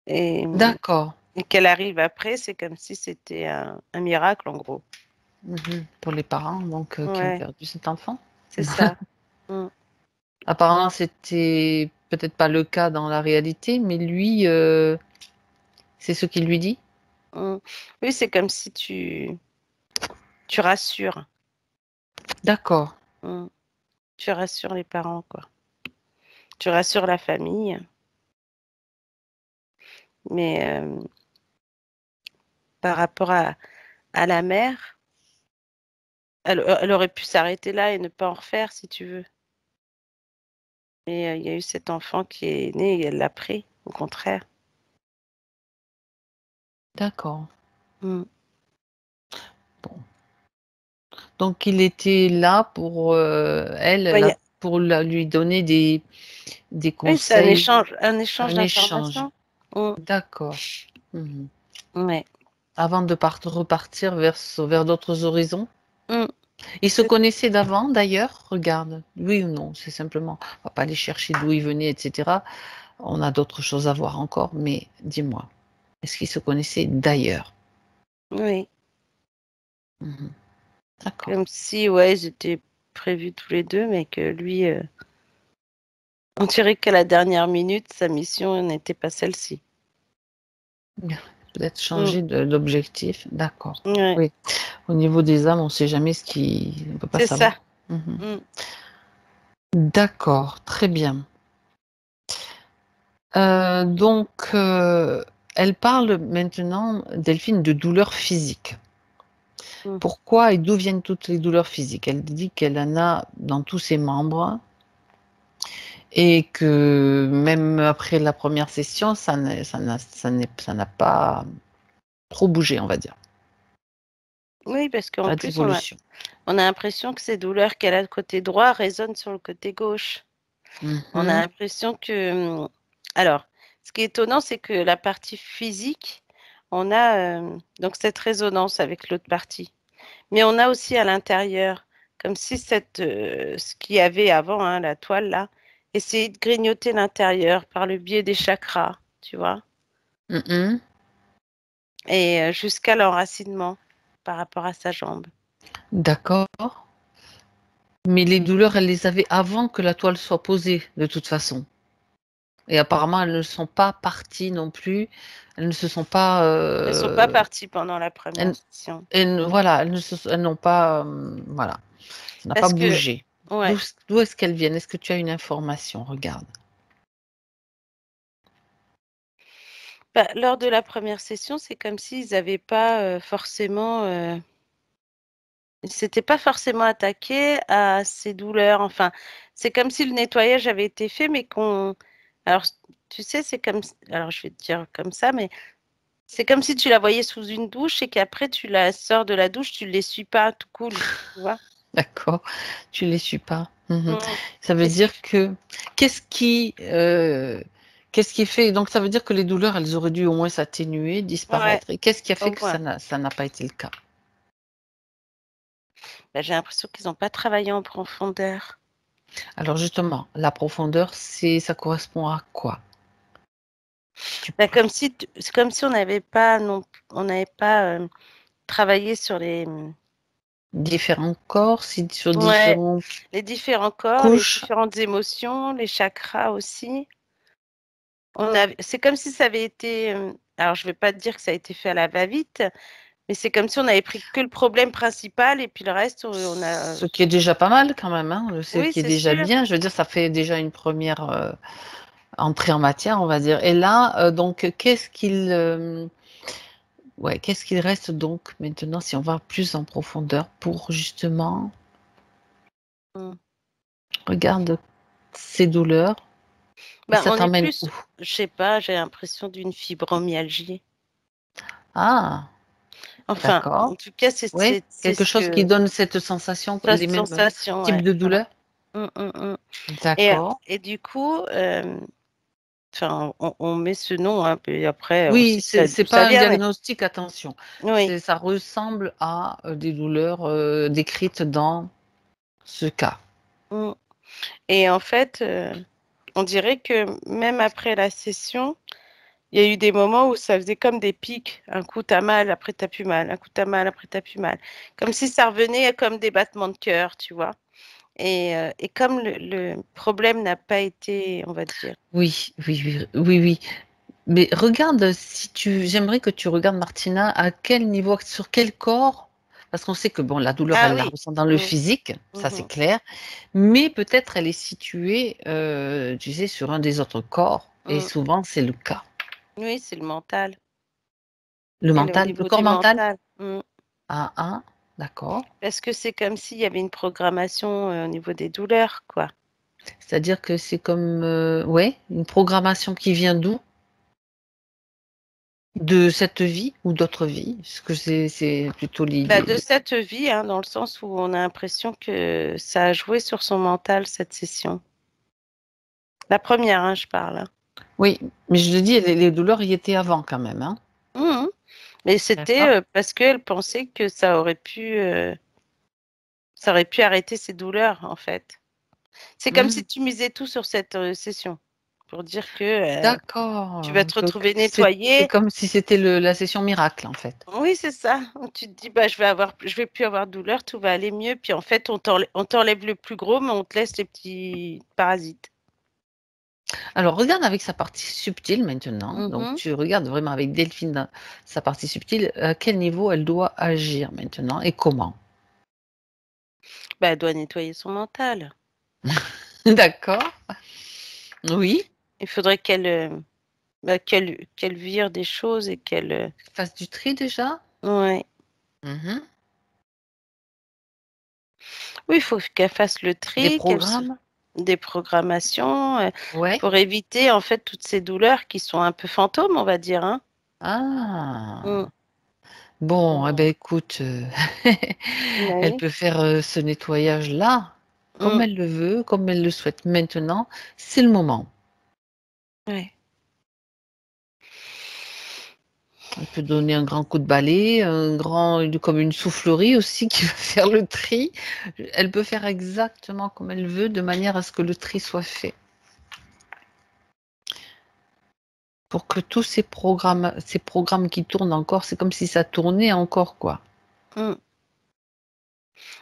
[SPEAKER 2] et,
[SPEAKER 1] D'accord.
[SPEAKER 2] et qu'elle arrive après, c'est comme si c'était un miracle en gros.
[SPEAKER 1] Mhm. Pour les parents donc qui ont
[SPEAKER 2] Ouais,
[SPEAKER 1] perdu cet enfant.
[SPEAKER 2] c'est ça. Mm,
[SPEAKER 1] Apparemment, c'était peut-être pas le cas dans la réalité, mais lui, c'est ce qu'il lui dit?
[SPEAKER 2] mm. Oui, c'est comme si tu rassures.
[SPEAKER 1] D'accord.
[SPEAKER 2] Mm. Tu rassures les parents, quoi. Tu rassures la famille, mais par rapport à la mère, elle aurait pu s'arrêter là et ne pas en refaire, si tu veux. Mais il y a eu cet enfant qui est né et elle l'a pris, au contraire.
[SPEAKER 1] D'accord.
[SPEAKER 2] Mm.
[SPEAKER 1] Bon. Donc il était là pour elle,
[SPEAKER 2] Ouais,
[SPEAKER 1] là, pour lui donner des
[SPEAKER 2] oui, c'est
[SPEAKER 1] conseils,
[SPEAKER 2] un échange
[SPEAKER 1] un échange.
[SPEAKER 2] d'informations. Mm.
[SPEAKER 1] D'accord. Mhm.
[SPEAKER 2] Ouais.
[SPEAKER 1] Avant de repartir vers d'autres horizons.
[SPEAKER 2] Mm.
[SPEAKER 1] Ils se connaissaient d'avant, d'ailleurs, regarde. Oui ou non, c'est simplement, on va pas aller chercher d'où ils venaient, etc. On a d'autres choses à voir encore, mais dis-moi, est-ce qu'ils se connaissaient d'ailleurs?
[SPEAKER 2] Oui.
[SPEAKER 1] Mhm. D'accord.
[SPEAKER 2] Comme si, ouais, ils étaient prévus tous les deux, mais que lui, on dirait qu'à la dernière minute, sa mission n'était pas celle-ci.
[SPEAKER 1] Bien. Peut-être
[SPEAKER 2] Mm.
[SPEAKER 1] changer d'objectif. D'accord.
[SPEAKER 2] Ouais.
[SPEAKER 1] Oui. Au niveau des âmes, on ne sait jamais ce qui. On ne peut pas
[SPEAKER 2] C'est ça.
[SPEAKER 1] savoir. Mhm.
[SPEAKER 2] Mm.
[SPEAKER 1] D'accord, très bien. Donc, elle parle maintenant, Delphine, de douleurs physiques.
[SPEAKER 2] Mm.
[SPEAKER 1] Pourquoi et d'où viennent toutes les douleurs physiques? Elle dit qu'elle en a dans tous ses membres et que même après la première session, ça n'a pas trop bougé, on va dire.
[SPEAKER 2] Oui, parce qu'en
[SPEAKER 1] Pas
[SPEAKER 2] plus,
[SPEAKER 1] d'évolution.
[SPEAKER 2] on a l'impression que ces douleurs qu'elle a de côté droit résonnent sur le côté gauche. On a
[SPEAKER 1] Mhm.
[SPEAKER 2] l'impression que... Alors, ce qui est étonnant, c'est que la partie physique, on a donc cette résonance avec l'autre partie. Mais on a aussi à l'intérieur, comme si ce qu'il y avait avant, hein, la toile là, essayait de grignoter l'intérieur par le biais des chakras, tu vois,
[SPEAKER 1] Mhm.
[SPEAKER 2] et jusqu'à l'enracinement par rapport à sa jambe.
[SPEAKER 1] D'accord. Mais les douleurs, elle les avait avant que la toile soit posée, de toute façon. Et apparemment, elles ne sont pas parties non plus. Elles ne se sont pas.
[SPEAKER 2] Elles ne sont pas parties pendant la première session.
[SPEAKER 1] Voilà, elles n'ont pas. Voilà. Ça n'a pas
[SPEAKER 2] Parce que,
[SPEAKER 1] bougé.
[SPEAKER 2] ouais.
[SPEAKER 1] D'où est-ce qu'elles viennent? Est-ce que tu as une information? Regarde.
[SPEAKER 2] Bah, lors de la première session, c'est comme s'ils n'avaient pas forcément. Ils ne s'étaient pas forcément attaqués à ces douleurs. Enfin, c'est comme si le nettoyage avait été fait, mais qu'on. Alors, tu sais, c'est comme. Alors, je vais te dire comme ça, mais c'est comme si tu la voyais sous une douche et qu'après, tu la sors de la douche, tu ne l'essuies pas, tout cool. Tu vois?
[SPEAKER 1] D'accord. Tu les suis pas. Mhm.
[SPEAKER 2] Mm.
[SPEAKER 1] Ça veut
[SPEAKER 2] Et
[SPEAKER 1] dire que. Qu'est-ce qui. Qu'est-ce qui fait. Donc, ça veut dire que les douleurs, elles auraient dû au moins s'atténuer,
[SPEAKER 2] ouais,
[SPEAKER 1] disparaître. Et qu'est-ce qui a
[SPEAKER 2] au
[SPEAKER 1] fait que
[SPEAKER 2] moins.
[SPEAKER 1] ça n'a pas été le cas?
[SPEAKER 2] Bah, j'ai l'impression qu'ils n'ont pas travaillé en profondeur.
[SPEAKER 1] Alors, justement, la profondeur, ça correspond à quoi? Tu
[SPEAKER 2] Bah, c'est comme si on n'avait pas, on n'avait pas travaillé sur
[SPEAKER 1] différents corps, sur
[SPEAKER 2] ouais,
[SPEAKER 1] différentes
[SPEAKER 2] les différents corps, les
[SPEAKER 1] couches.
[SPEAKER 2] différentes émotions, les chakras aussi. C'est comme si ça avait été. Alors, je ne vais pas te dire que ça a été fait à la va-vite, mais c'est comme si on avait pris que le problème principal et puis le reste, on a.
[SPEAKER 1] Ce qui est déjà pas mal quand même, hein, ce
[SPEAKER 2] Oui,
[SPEAKER 1] qui est
[SPEAKER 2] c'est
[SPEAKER 1] déjà
[SPEAKER 2] sûr.
[SPEAKER 1] bien. Je veux dire, ça fait déjà une première entrée en matière, on va dire. Et là, donc, qu'est-ce qu'il reste donc maintenant si on va plus en profondeur pour justement,
[SPEAKER 2] Mm.
[SPEAKER 1] regarde ces douleurs et
[SPEAKER 2] Ben,
[SPEAKER 1] ça
[SPEAKER 2] on est
[SPEAKER 1] t'emmène
[SPEAKER 2] plus,
[SPEAKER 1] où?
[SPEAKER 2] je sais pas, j'ai l'impression d'une fibromyalgie.
[SPEAKER 1] Ah,
[SPEAKER 2] Enfin,
[SPEAKER 1] d'accord.
[SPEAKER 2] en tout cas,
[SPEAKER 1] Oui,
[SPEAKER 2] c'est
[SPEAKER 1] quelque
[SPEAKER 2] ce
[SPEAKER 1] chose qui
[SPEAKER 2] que.
[SPEAKER 1] donne cette sensation,
[SPEAKER 2] Ta
[SPEAKER 1] les mêmes
[SPEAKER 2] sensation,
[SPEAKER 1] types
[SPEAKER 2] ouais.
[SPEAKER 1] de douleurs?
[SPEAKER 2] Mm, mm, mm. Et,
[SPEAKER 1] D'accord.
[SPEAKER 2] et du coup, enfin, on met ce nom, hein, et après, on
[SPEAKER 1] Oui,
[SPEAKER 2] sait
[SPEAKER 1] c'est
[SPEAKER 2] d'où ça
[SPEAKER 1] pas un
[SPEAKER 2] vient, mais
[SPEAKER 1] diagnostic, attention.
[SPEAKER 2] oui.
[SPEAKER 1] Ça ressemble à des douleurs décrites dans ce cas.
[SPEAKER 2] Mm. Et en fait, on dirait que même après la session, il y a eu des moments où ça faisait comme des pics. Un coup, t'as mal, après t'as plus mal. Un coup, t'as mal, après t'as plus mal. Comme si ça revenait comme des battements de cœur, tu vois. Et comme le problème n'a pas été, on va dire.
[SPEAKER 1] Oui, oui, oui, oui, oui. Mais regarde, j'aimerais que tu regardes Martina, à quel niveau, sur quel corps, parce qu'on sait que bon, la douleur,
[SPEAKER 2] Ah
[SPEAKER 1] elle la
[SPEAKER 2] oui.
[SPEAKER 1] ressent dans le
[SPEAKER 2] Mm,
[SPEAKER 1] physique, ça c'est
[SPEAKER 2] mhm.
[SPEAKER 1] clair, mais peut-être elle est située, tu sais, sur un des autres corps, et
[SPEAKER 2] Mm.
[SPEAKER 1] souvent c'est le cas.
[SPEAKER 2] Oui, c'est le mental.
[SPEAKER 1] Le
[SPEAKER 2] Elle est au
[SPEAKER 1] mental, le
[SPEAKER 2] niveau
[SPEAKER 1] corps
[SPEAKER 2] du
[SPEAKER 1] mental?
[SPEAKER 2] mental. Mm.
[SPEAKER 1] Ah, ah, d'accord.
[SPEAKER 2] Parce que c'est comme s'il y avait une programmation au niveau des douleurs, quoi.
[SPEAKER 1] C'est-à-dire que c'est comme, ouais, une programmation qui vient d'où? De cette vie ou d'autres vies? Parce que c'est plutôt
[SPEAKER 2] Bah,
[SPEAKER 1] l'idée
[SPEAKER 2] de
[SPEAKER 1] de
[SPEAKER 2] cette vie, hein, dans le sens où on a l'impression que ça a joué sur son mental, cette session. La première, hein, je parle, hein.
[SPEAKER 1] oui, mais je le dis, les douleurs y étaient avant quand même, hein?
[SPEAKER 2] Mhm. Mais c'était
[SPEAKER 1] D'accord.
[SPEAKER 2] parce qu'elle pensait que ça aurait pu arrêter ses douleurs, en fait. C'est comme
[SPEAKER 1] Mmh.
[SPEAKER 2] si tu misais tout sur cette session pour dire que tu vas
[SPEAKER 1] D'accord,
[SPEAKER 2] te
[SPEAKER 1] que
[SPEAKER 2] retrouver
[SPEAKER 1] c'est
[SPEAKER 2] nettoyée.
[SPEAKER 1] comme si c'était la session miracle, en fait.
[SPEAKER 2] Oui, c'est ça. Tu te dis, bah, je vais plus avoir de douleur, tout va aller mieux. Puis en fait, on t'enlève le plus gros, mais on te laisse les petits parasites.
[SPEAKER 1] Alors regarde avec sa partie subtile maintenant, donc
[SPEAKER 2] Mhm.
[SPEAKER 1] tu regardes vraiment avec Delphine dans sa partie subtile, à quel niveau elle doit agir maintenant et comment?
[SPEAKER 2] Bah, elle doit nettoyer son mental.
[SPEAKER 1] D'accord, oui,
[SPEAKER 2] Il faudrait qu'elle vire des choses et qu'elle.
[SPEAKER 1] fasse du tri déjà?
[SPEAKER 2] Ouais.
[SPEAKER 1] Mmh.
[SPEAKER 2] Oui, il faut qu'elle fasse le
[SPEAKER 1] Des
[SPEAKER 2] tri,
[SPEAKER 1] programmes?
[SPEAKER 2] des programmations
[SPEAKER 1] Ouais.
[SPEAKER 2] pour éviter en fait toutes ces douleurs qui sont un peu fantômes, on va dire, hein. Mm.
[SPEAKER 1] Ah! Bon, eh
[SPEAKER 2] Mm.
[SPEAKER 1] beh, écoute,
[SPEAKER 2] Bah
[SPEAKER 1] elle
[SPEAKER 2] oui.
[SPEAKER 1] peut faire, ce nettoyage-là, comme
[SPEAKER 2] Mm.
[SPEAKER 1] elle le veut, comme elle le souhaite. Maintenant, c'est le moment.
[SPEAKER 2] Ouais.
[SPEAKER 1] Elle peut donner un grand coup de balai, comme une soufflerie aussi qui va faire le tri. Elle peut faire exactement comme elle veut, de manière à ce que le tri soit fait. Pour que tous ces programmes qui tournent encore, c'est comme si ça tournait encore, quoi.
[SPEAKER 2] Mm.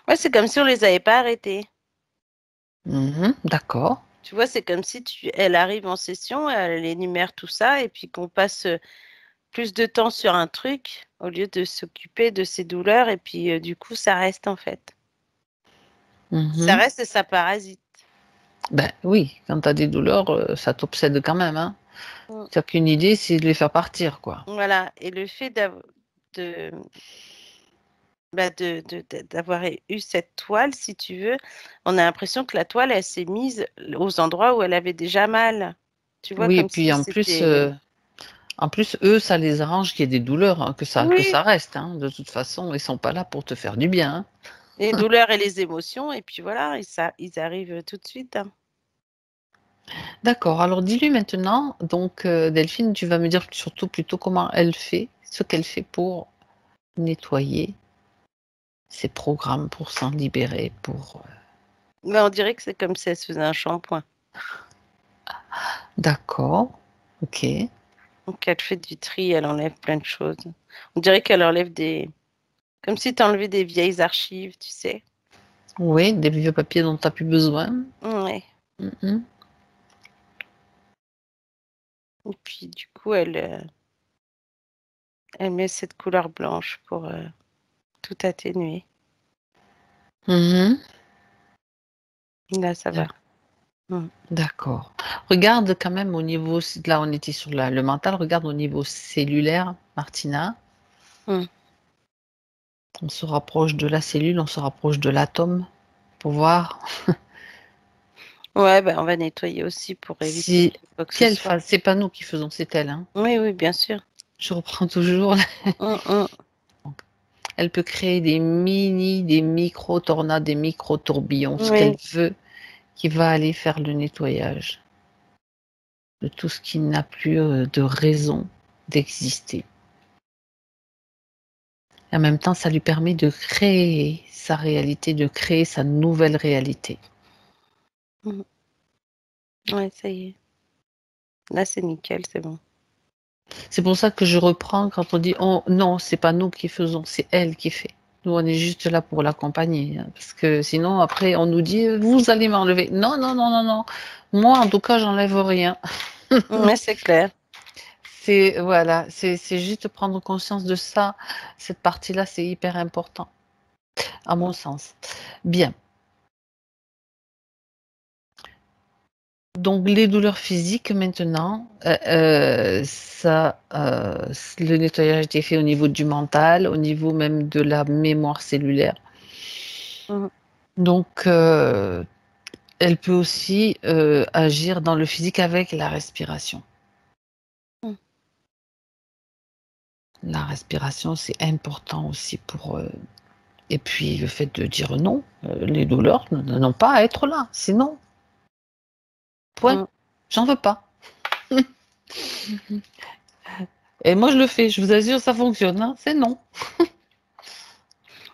[SPEAKER 2] Ouais, c'est comme si on les avait pas arrêtés.
[SPEAKER 1] Mmh, d'accord.
[SPEAKER 2] Tu vois, c'est comme si elle arrive en session, elle énumère tout ça, et puis qu'on passe plus de temps sur un truc au lieu de s'occuper de ses douleurs, et puis du coup, ça reste en fait. Ça
[SPEAKER 1] Mhm.
[SPEAKER 2] reste et ça parasite.
[SPEAKER 1] Ben oui, quand tu as des douleurs, ça t'obsède quand même, hein.
[SPEAKER 2] Mm.
[SPEAKER 1] Tu n'as qu'une idée, c'est de les faire partir, quoi.
[SPEAKER 2] Voilà. Et le fait de, d'avoir eu cette toile, si tu veux, on a l'impression que la toile, elle s'est mise aux endroits où elle avait déjà mal. Tu vois,
[SPEAKER 1] Oui, et
[SPEAKER 2] comme
[SPEAKER 1] puis
[SPEAKER 2] si c'était...
[SPEAKER 1] en plus, eux, ça les arrange qu'il y ait des douleurs, hein, que
[SPEAKER 2] Oui,
[SPEAKER 1] ça reste, hein. De toute façon, ils sont pas là pour te faire du bien, hein.
[SPEAKER 2] les douleurs et les émotions, et puis voilà, et ça, ils arrivent tout de suite, hein.
[SPEAKER 1] D'accord, alors dis-lui maintenant, donc Delphine, tu vas me dire surtout plutôt comment elle fait, ce qu'elle fait pour nettoyer ses programmes, pour s'en libérer, pour
[SPEAKER 2] Mais on dirait que c'est comme si elle se faisait un shampoing.
[SPEAKER 1] d'accord, OK.
[SPEAKER 2] Donc elle fait du tri, elle enlève plein de choses. On dirait qu'elle enlève des... Comme si tu enlevais des vieilles archives, tu sais.
[SPEAKER 1] Oui, des vieux papiers dont tu as plus besoin.
[SPEAKER 2] Ouais.
[SPEAKER 1] Mmh mh.
[SPEAKER 2] Et puis du coup, elle met cette couleur blanche pour tout atténuer.
[SPEAKER 1] Mmh.
[SPEAKER 2] Là, ça va.
[SPEAKER 1] D'accord. Regarde quand même au niveau là, on était sur le mental, regarde au niveau cellulaire, Martina.
[SPEAKER 2] Mm.
[SPEAKER 1] On se rapproche de la cellule, on se rapproche de l'atome pour voir
[SPEAKER 2] Ouais, bah, on va nettoyer aussi pour éviter
[SPEAKER 1] si
[SPEAKER 2] quoi que ce
[SPEAKER 1] quelle
[SPEAKER 2] soit.
[SPEAKER 1] phase c'est pas nous qui faisons, c'est elle, hein.
[SPEAKER 2] Oui, oui, bien sûr.
[SPEAKER 1] Je reprends toujours.
[SPEAKER 2] Mm.
[SPEAKER 1] Elle peut créer des micro-tornades, des micro-tourbillons, ce qu'elle
[SPEAKER 2] Oui.
[SPEAKER 1] veut, qui va aller faire le nettoyage de tout ce qui n'a plus, de raison d'exister. Et en même temps, ça lui permet de créer sa réalité, de créer sa nouvelle réalité.
[SPEAKER 2] Mm. Ouais, ça y est. Là, c'est nickel, c'est bon.
[SPEAKER 1] C'est pour ça que je reprends quand on dit: «Oh non, c'est pas nous qui faisons, c'est elle qui fait». Nous, on est juste là pour l'accompagner, hein, parce que sinon après on nous dit: «Vous allez m'enlever». Non, non, non, non, non. Moi, en tout cas, j'enlève rien.
[SPEAKER 2] Ouais, c'est clair.
[SPEAKER 1] C'est voilà, c'est juste prendre conscience de ça. Cette partie-là, c'est hyper important, à mon sens. Bien, donc les douleurs physiques maintenant, ça, le nettoyage a été fait au niveau du mental, au niveau même de la mémoire cellulaire.
[SPEAKER 2] Mm.
[SPEAKER 1] Donc elle peut aussi, agir dans le physique avec la respiration.
[SPEAKER 2] Mm.
[SPEAKER 1] La respiration, c'est important aussi pour, et puis le fait de dire non, les douleurs n'ont pas à être là, c'est non, point.
[SPEAKER 2] Mm.
[SPEAKER 1] J'en veux pas. Et moi je le fais, je vous assure ça fonctionne, hein, c'est non.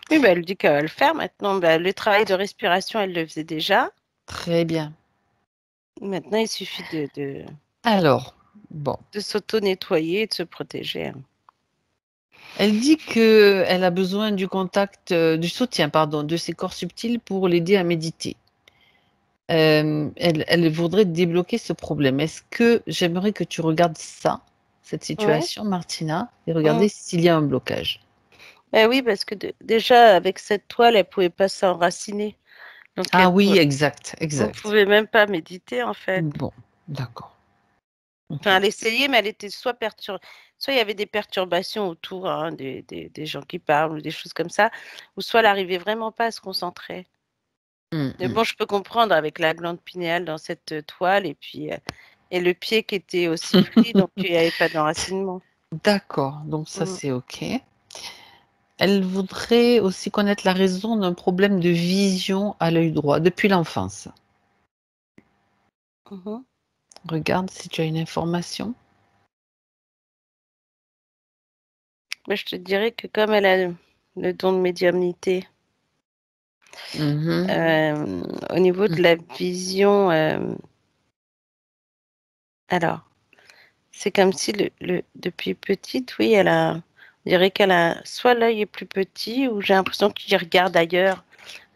[SPEAKER 2] Oui, bah, elle dit qu'elle va le faire maintenant. Bah, le travail de respiration, elle le faisait déjà.
[SPEAKER 1] Très bien.
[SPEAKER 2] Maintenant, il suffit
[SPEAKER 1] Alors, bon,
[SPEAKER 2] de s'auto-nettoyer et de se protéger, hein.
[SPEAKER 1] elle dit qu'elle a besoin du contact, du soutien pardon, de ses corps subtils pour l'aider à méditer. Elle voudrait débloquer ce problème. Est-ce que j'aimerais que tu regardes ça, cette
[SPEAKER 2] Ouais.
[SPEAKER 1] situation Martina, et
[SPEAKER 2] Mm.
[SPEAKER 1] regarder s'il y a un blocage?
[SPEAKER 2] Bah oui, parce que déjà, avec cette toile, elle pouvait pas s'enraciner. Donc,
[SPEAKER 1] Ah oui, exact,
[SPEAKER 2] on
[SPEAKER 1] exact.
[SPEAKER 2] pouvait même pas méditer, en fait.
[SPEAKER 1] Bon, d'accord. OK.
[SPEAKER 2] Enfin, elle essayait, mais elle était soit perturbée, soit il y avait des perturbations autour, hein, des gens qui parlent ou des choses comme ça, ou soit elle arrivait vraiment pas à se concentrer.
[SPEAKER 1] Mmh
[SPEAKER 2] Mais
[SPEAKER 1] mh.
[SPEAKER 2] bon, je peux comprendre avec la glande pinéale dans cette toile et puis et le pied qui était aussi pris, donc il n'y avait pas d'enracinement.
[SPEAKER 1] D'accord, donc ça
[SPEAKER 2] Mm.
[SPEAKER 1] c'est OK. Elle voudrait aussi connaître la raison d'un problème de vision à l'œil droit depuis l'enfance.
[SPEAKER 2] Mhm.
[SPEAKER 1] Regarde si tu as une information.
[SPEAKER 2] Mais je te dirais que comme elle a le don de médiumnité,
[SPEAKER 1] Mmh mh.
[SPEAKER 2] au niveau
[SPEAKER 1] Mmh.
[SPEAKER 2] de la vision, alors, c'est comme si depuis petite, oui, on dirait qu'elle a soit l'œil est plus petit ou j'ai l'impression qu'il regarde ailleurs.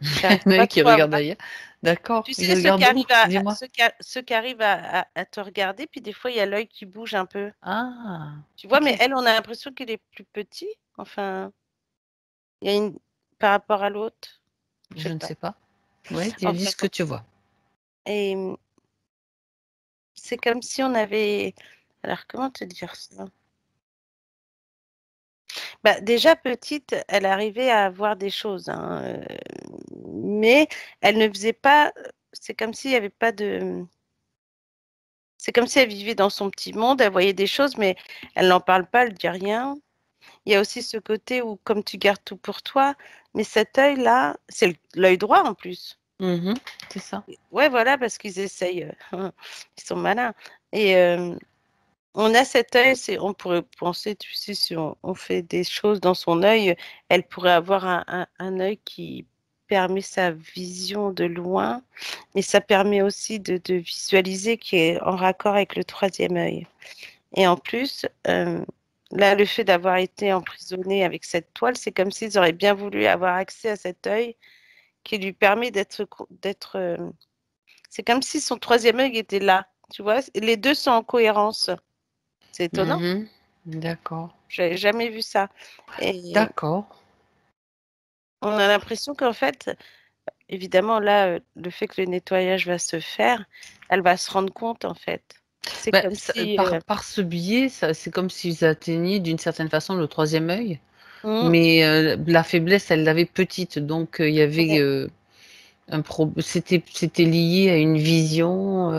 [SPEAKER 2] J'arrive
[SPEAKER 1] Un
[SPEAKER 2] pas
[SPEAKER 1] œil qui
[SPEAKER 2] trop à
[SPEAKER 1] regarde
[SPEAKER 2] voir.
[SPEAKER 1] ailleurs. D'accord.
[SPEAKER 2] Tu
[SPEAKER 1] Il
[SPEAKER 2] sais,
[SPEAKER 1] regarde où? Dis-moi.
[SPEAKER 2] ceux qui arrivent à te regarder, puis des fois, il y a l'œil qui bouge un peu.
[SPEAKER 1] Ah,
[SPEAKER 2] Tu vois, mais
[SPEAKER 1] ok.
[SPEAKER 2] elle, on a l'impression qu'il est plus petit. Enfin, il y a une par rapport à l'autre, je sais
[SPEAKER 1] Je ne
[SPEAKER 2] pas.
[SPEAKER 1] sais pas. Oui, dis
[SPEAKER 2] Enfin
[SPEAKER 1] ce que
[SPEAKER 2] bon.
[SPEAKER 1] tu vois.
[SPEAKER 2] Et c'est comme si on avait alors comment te dire ça? Bah, déjà petite, elle arrivait à voir des choses, hein, mais elle ne faisait pas, c'est comme s'il y avait pas de c'est comme si elle vivait dans son petit monde, elle voyait des choses, mais elle n'en parle pas, elle dit rien. Il y a aussi ce côté où comme tu gardes tout pour toi, mais cet œil-là, c'est l'œil droit en plus.
[SPEAKER 1] Mhm, c'est ça.
[SPEAKER 2] Ouais, voilà, parce qu'ils essayent, ils sont malins et on a cet œil, on pourrait penser, tu sais, si on fait des choses dans son œil, elle pourrait avoir un œil qui permet sa vision de loin, mais ça permet aussi de visualiser qui est en raccord avec le troisième œil. Et en plus, là, le fait d'avoir été emprisonné avec cette toile, c'est comme s'ils auraient bien voulu avoir accès à cet œil qui lui permet c'est comme si son troisième œil était là, tu vois? Les 2 sont en cohérence. C'est étonnant.
[SPEAKER 1] Mhm, d'accord.
[SPEAKER 2] J'avais jamais vu ça et
[SPEAKER 1] D'accord.
[SPEAKER 2] on a l'impression qu'en fait, évidemment là, le fait que le nettoyage va se faire, elle va se rendre compte en fait. C'est
[SPEAKER 1] Ben,
[SPEAKER 2] comme si,
[SPEAKER 1] par ce biais, c'est comme s'ils atteignaient d'une certaine façon le troisième œil,
[SPEAKER 2] mmh,
[SPEAKER 1] mais la faiblesse, elle l'avait petite, donc il y avait
[SPEAKER 2] ouais,
[SPEAKER 1] c'était lié à une vision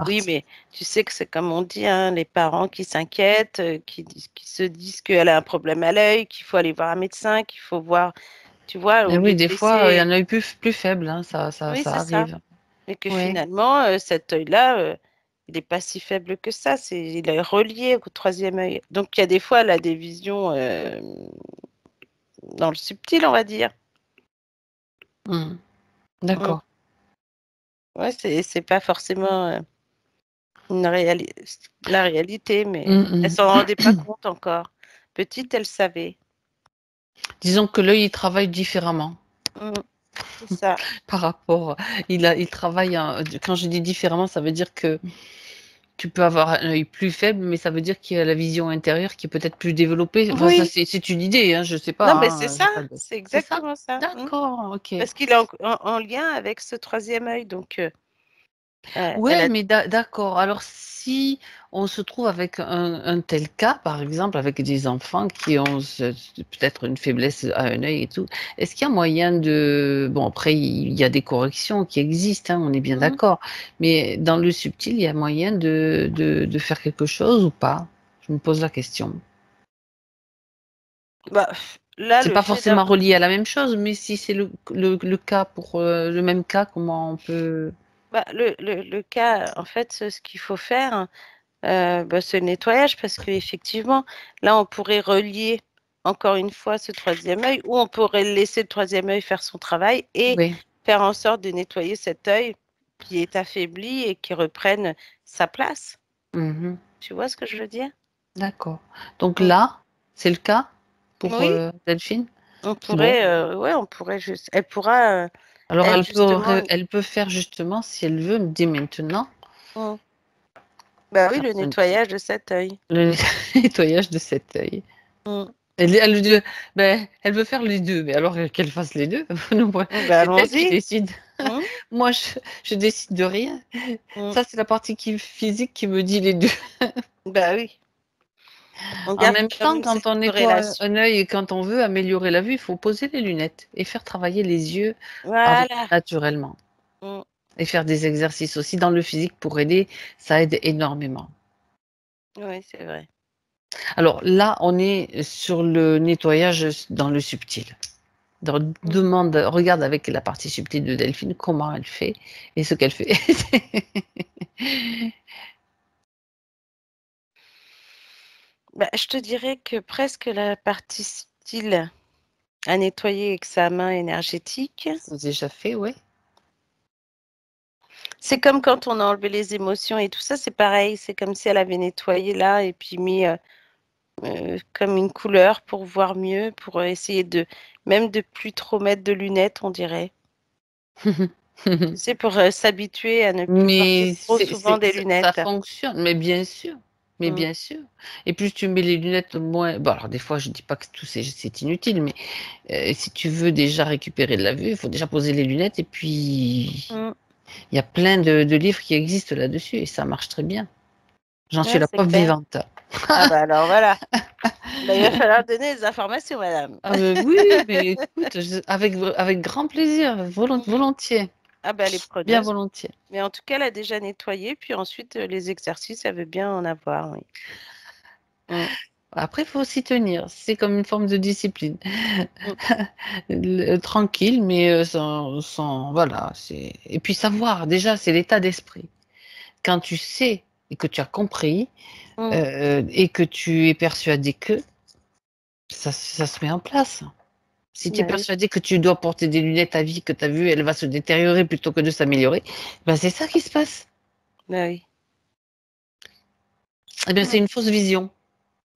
[SPEAKER 2] oui,
[SPEAKER 1] partie.
[SPEAKER 2] mais tu sais que c'est comme on dit, hein, les parents qui s'inquiètent, qui se disent qu'elle a un problème à l'œil, qu'il faut aller voir un médecin, qu'il faut voir tu vois?
[SPEAKER 1] Et
[SPEAKER 2] Au lieu
[SPEAKER 1] oui,
[SPEAKER 2] de
[SPEAKER 1] des fois, il y
[SPEAKER 2] laisser
[SPEAKER 1] en a eu plus faible, hein,
[SPEAKER 2] oui,
[SPEAKER 1] ça
[SPEAKER 2] c'est ça.
[SPEAKER 1] arrive.
[SPEAKER 2] Et que
[SPEAKER 1] Oui.
[SPEAKER 2] finalement, cet œil-là, il est pas si faible que ça, il est relié au troisième œil. Donc il y a des fois, elle a des visions, dans le subtil, on va dire.
[SPEAKER 1] Mmh.
[SPEAKER 2] Mmh.
[SPEAKER 1] D'accord.
[SPEAKER 2] Ouais, c'est pas forcément, une réali la réalité, mais
[SPEAKER 1] Mmh
[SPEAKER 2] elle
[SPEAKER 1] mh.
[SPEAKER 2] s'en rendait pas compte encore. Petite, elle savait.
[SPEAKER 1] Disons que l'œil, il travaille différemment
[SPEAKER 2] Mmh, c'est ça.
[SPEAKER 1] par rapport il travaille quand je dis différemment, ça veut dire que tu peux avoir un œil plus faible, mais ça veut dire qu'il y a la vision intérieure qui est peut-être plus développée. Enfin, ça,
[SPEAKER 2] Oui,
[SPEAKER 1] c'est une idée, hein, je sais pas,
[SPEAKER 2] non, mais c'est
[SPEAKER 1] hein, j'ai
[SPEAKER 2] ça,
[SPEAKER 1] pas de
[SPEAKER 2] c'est
[SPEAKER 1] c'est ça?
[SPEAKER 2] exactement ça. Mmh.
[SPEAKER 1] D'accord, OK.
[SPEAKER 2] Parce qu'il est en lien avec ce troisième œil, donc elle
[SPEAKER 1] Ouais,
[SPEAKER 2] a
[SPEAKER 1] mais d'accord. Alors si on se trouve avec un tel cas, par exemple, avec des enfants qui ont peut-être une faiblesse à un œil et tout, est-ce qu'il y a moyen de bon après il y a des corrections qui existent, hein, on est bien
[SPEAKER 2] mmh.
[SPEAKER 1] d'accord, mais dans le subtil, il y a moyen de faire quelque chose ou pas? Je me pose la question.
[SPEAKER 2] Bah, là,
[SPEAKER 1] C'est
[SPEAKER 2] le
[SPEAKER 1] pas
[SPEAKER 2] fait
[SPEAKER 1] forcément
[SPEAKER 2] d'avoir
[SPEAKER 1] relié à la même chose, mais si c'est le cas pour, le même cas, comment on peut
[SPEAKER 2] bah, le cas, en fait, ce qu'il faut faire, bah, c'est le nettoyage parce qu'effectivement, là, on pourrait relier encore une fois ce troisième œil ou on pourrait laisser le troisième œil faire son travail et
[SPEAKER 1] oui.
[SPEAKER 2] faire en sorte de nettoyer cet œil qui est affaibli et qui reprenne sa place.
[SPEAKER 1] Mmh.
[SPEAKER 2] Tu vois ce que je veux dire?
[SPEAKER 1] D'accord. Donc
[SPEAKER 2] Mmh.
[SPEAKER 1] là, c'est le cas pour,
[SPEAKER 2] Oui,
[SPEAKER 1] Delphine?
[SPEAKER 2] on
[SPEAKER 1] Bon,
[SPEAKER 2] pourrait, ouais, on pourrait juste elle pourra,
[SPEAKER 1] alors
[SPEAKER 2] elle justement
[SPEAKER 1] elle peut faire justement, si elle veut, dès maintenant,
[SPEAKER 2] mmh, bah, oui,
[SPEAKER 1] faire
[SPEAKER 2] le nettoyage de cet œil.
[SPEAKER 1] le nettoyage de cet œil.
[SPEAKER 2] Mmh.
[SPEAKER 1] Elle veut faire les 2, mais alors, qu'elle fasse les 2. Non, moi,
[SPEAKER 2] Bah,
[SPEAKER 1] c'est elle qui
[SPEAKER 2] allons-y.
[SPEAKER 1] décide.
[SPEAKER 2] Mmh,
[SPEAKER 1] Moi, je décide de rien.
[SPEAKER 2] mmh.
[SPEAKER 1] Ça, c'est la partie qui physique qui me dit les 2.
[SPEAKER 2] Bah, oui, on
[SPEAKER 1] En
[SPEAKER 2] garde
[SPEAKER 1] même
[SPEAKER 2] quand
[SPEAKER 1] temps,
[SPEAKER 2] même
[SPEAKER 1] quand
[SPEAKER 2] cette
[SPEAKER 1] on nettoie
[SPEAKER 2] corrélation.
[SPEAKER 1] un œil et quand on veut améliorer la vue, il faut poser les lunettes et faire travailler les yeux
[SPEAKER 2] Voilà.
[SPEAKER 1] naturellement.
[SPEAKER 2] Mmh.
[SPEAKER 1] Et faire des exercices aussi dans le physique pour aider, ça aide énormément.
[SPEAKER 2] Oui, c'est vrai.
[SPEAKER 1] Alors là, on est sur le nettoyage dans le subtil. Donc
[SPEAKER 2] Mmh.
[SPEAKER 1] regarde avec la partie subtile de Delphine comment elle fait et ce qu'elle fait.
[SPEAKER 2] Bah, je te dirais que presque la partie style à nettoyer avec sa main énergétique,
[SPEAKER 1] C'est déjà fait, ouais.
[SPEAKER 2] c'est comme quand on a enlevé les émotions et tout ça, c'est pareil. C'est comme si elle avait nettoyé là et puis mis, comme une couleur pour voir mieux, pour, essayer de même de plus trop mettre de lunettes, on dirait. Tu sais, pour s'habituer à ne plus porter
[SPEAKER 1] Mais
[SPEAKER 2] trop souvent des
[SPEAKER 1] ça
[SPEAKER 2] lunettes.
[SPEAKER 1] fonctionne, mais bien sûr, mais
[SPEAKER 2] Mm.
[SPEAKER 1] bien sûr. Et plus tu mets les lunettes, moins. Bon, alors des fois, je dis pas que tout c'est inutile, mais si tu veux déjà récupérer de la vue, il faut déjà poser les lunettes. Et puis,
[SPEAKER 2] Mm.
[SPEAKER 1] il y a plein de livres qui existent là-dessus et ça marche très bien. J'en suis
[SPEAKER 2] Ouais,
[SPEAKER 1] la
[SPEAKER 2] c'est
[SPEAKER 1] preuve
[SPEAKER 2] clair.
[SPEAKER 1] vivante.
[SPEAKER 2] Ah bah alors voilà. Bah, il va falloir donner des informations, madame.
[SPEAKER 1] Ah, oui, mais écoute, avec grand plaisir,
[SPEAKER 2] Mm.
[SPEAKER 1] volontiers,
[SPEAKER 2] Ah bah elle est
[SPEAKER 1] bien
[SPEAKER 2] preneuse.
[SPEAKER 1] volontiers.
[SPEAKER 2] Mais en tout cas, elle a déjà nettoyé. Puis ensuite, les exercices, elle veut bien en avoir, oui. Mm.
[SPEAKER 1] Après, il faut s'y tenir. C'est comme une forme de discipline.
[SPEAKER 2] Mm.
[SPEAKER 1] Tranquille, mais voilà. Et puis savoir, déjà, c'est l'état d'esprit. Quand tu sais et que tu as compris
[SPEAKER 2] Mm.
[SPEAKER 1] et que tu es persuadé que ça se met en place. Si tu es
[SPEAKER 2] Bah oui.
[SPEAKER 1] persuadé que tu dois porter des lunettes à vie, que ta vue, elle va se détériorer plutôt que de s'améliorer, ben c'est ça qui se passe.
[SPEAKER 2] Bah oui.
[SPEAKER 1] Eh bien,
[SPEAKER 2] Mm.
[SPEAKER 1] c'est une fausse vision.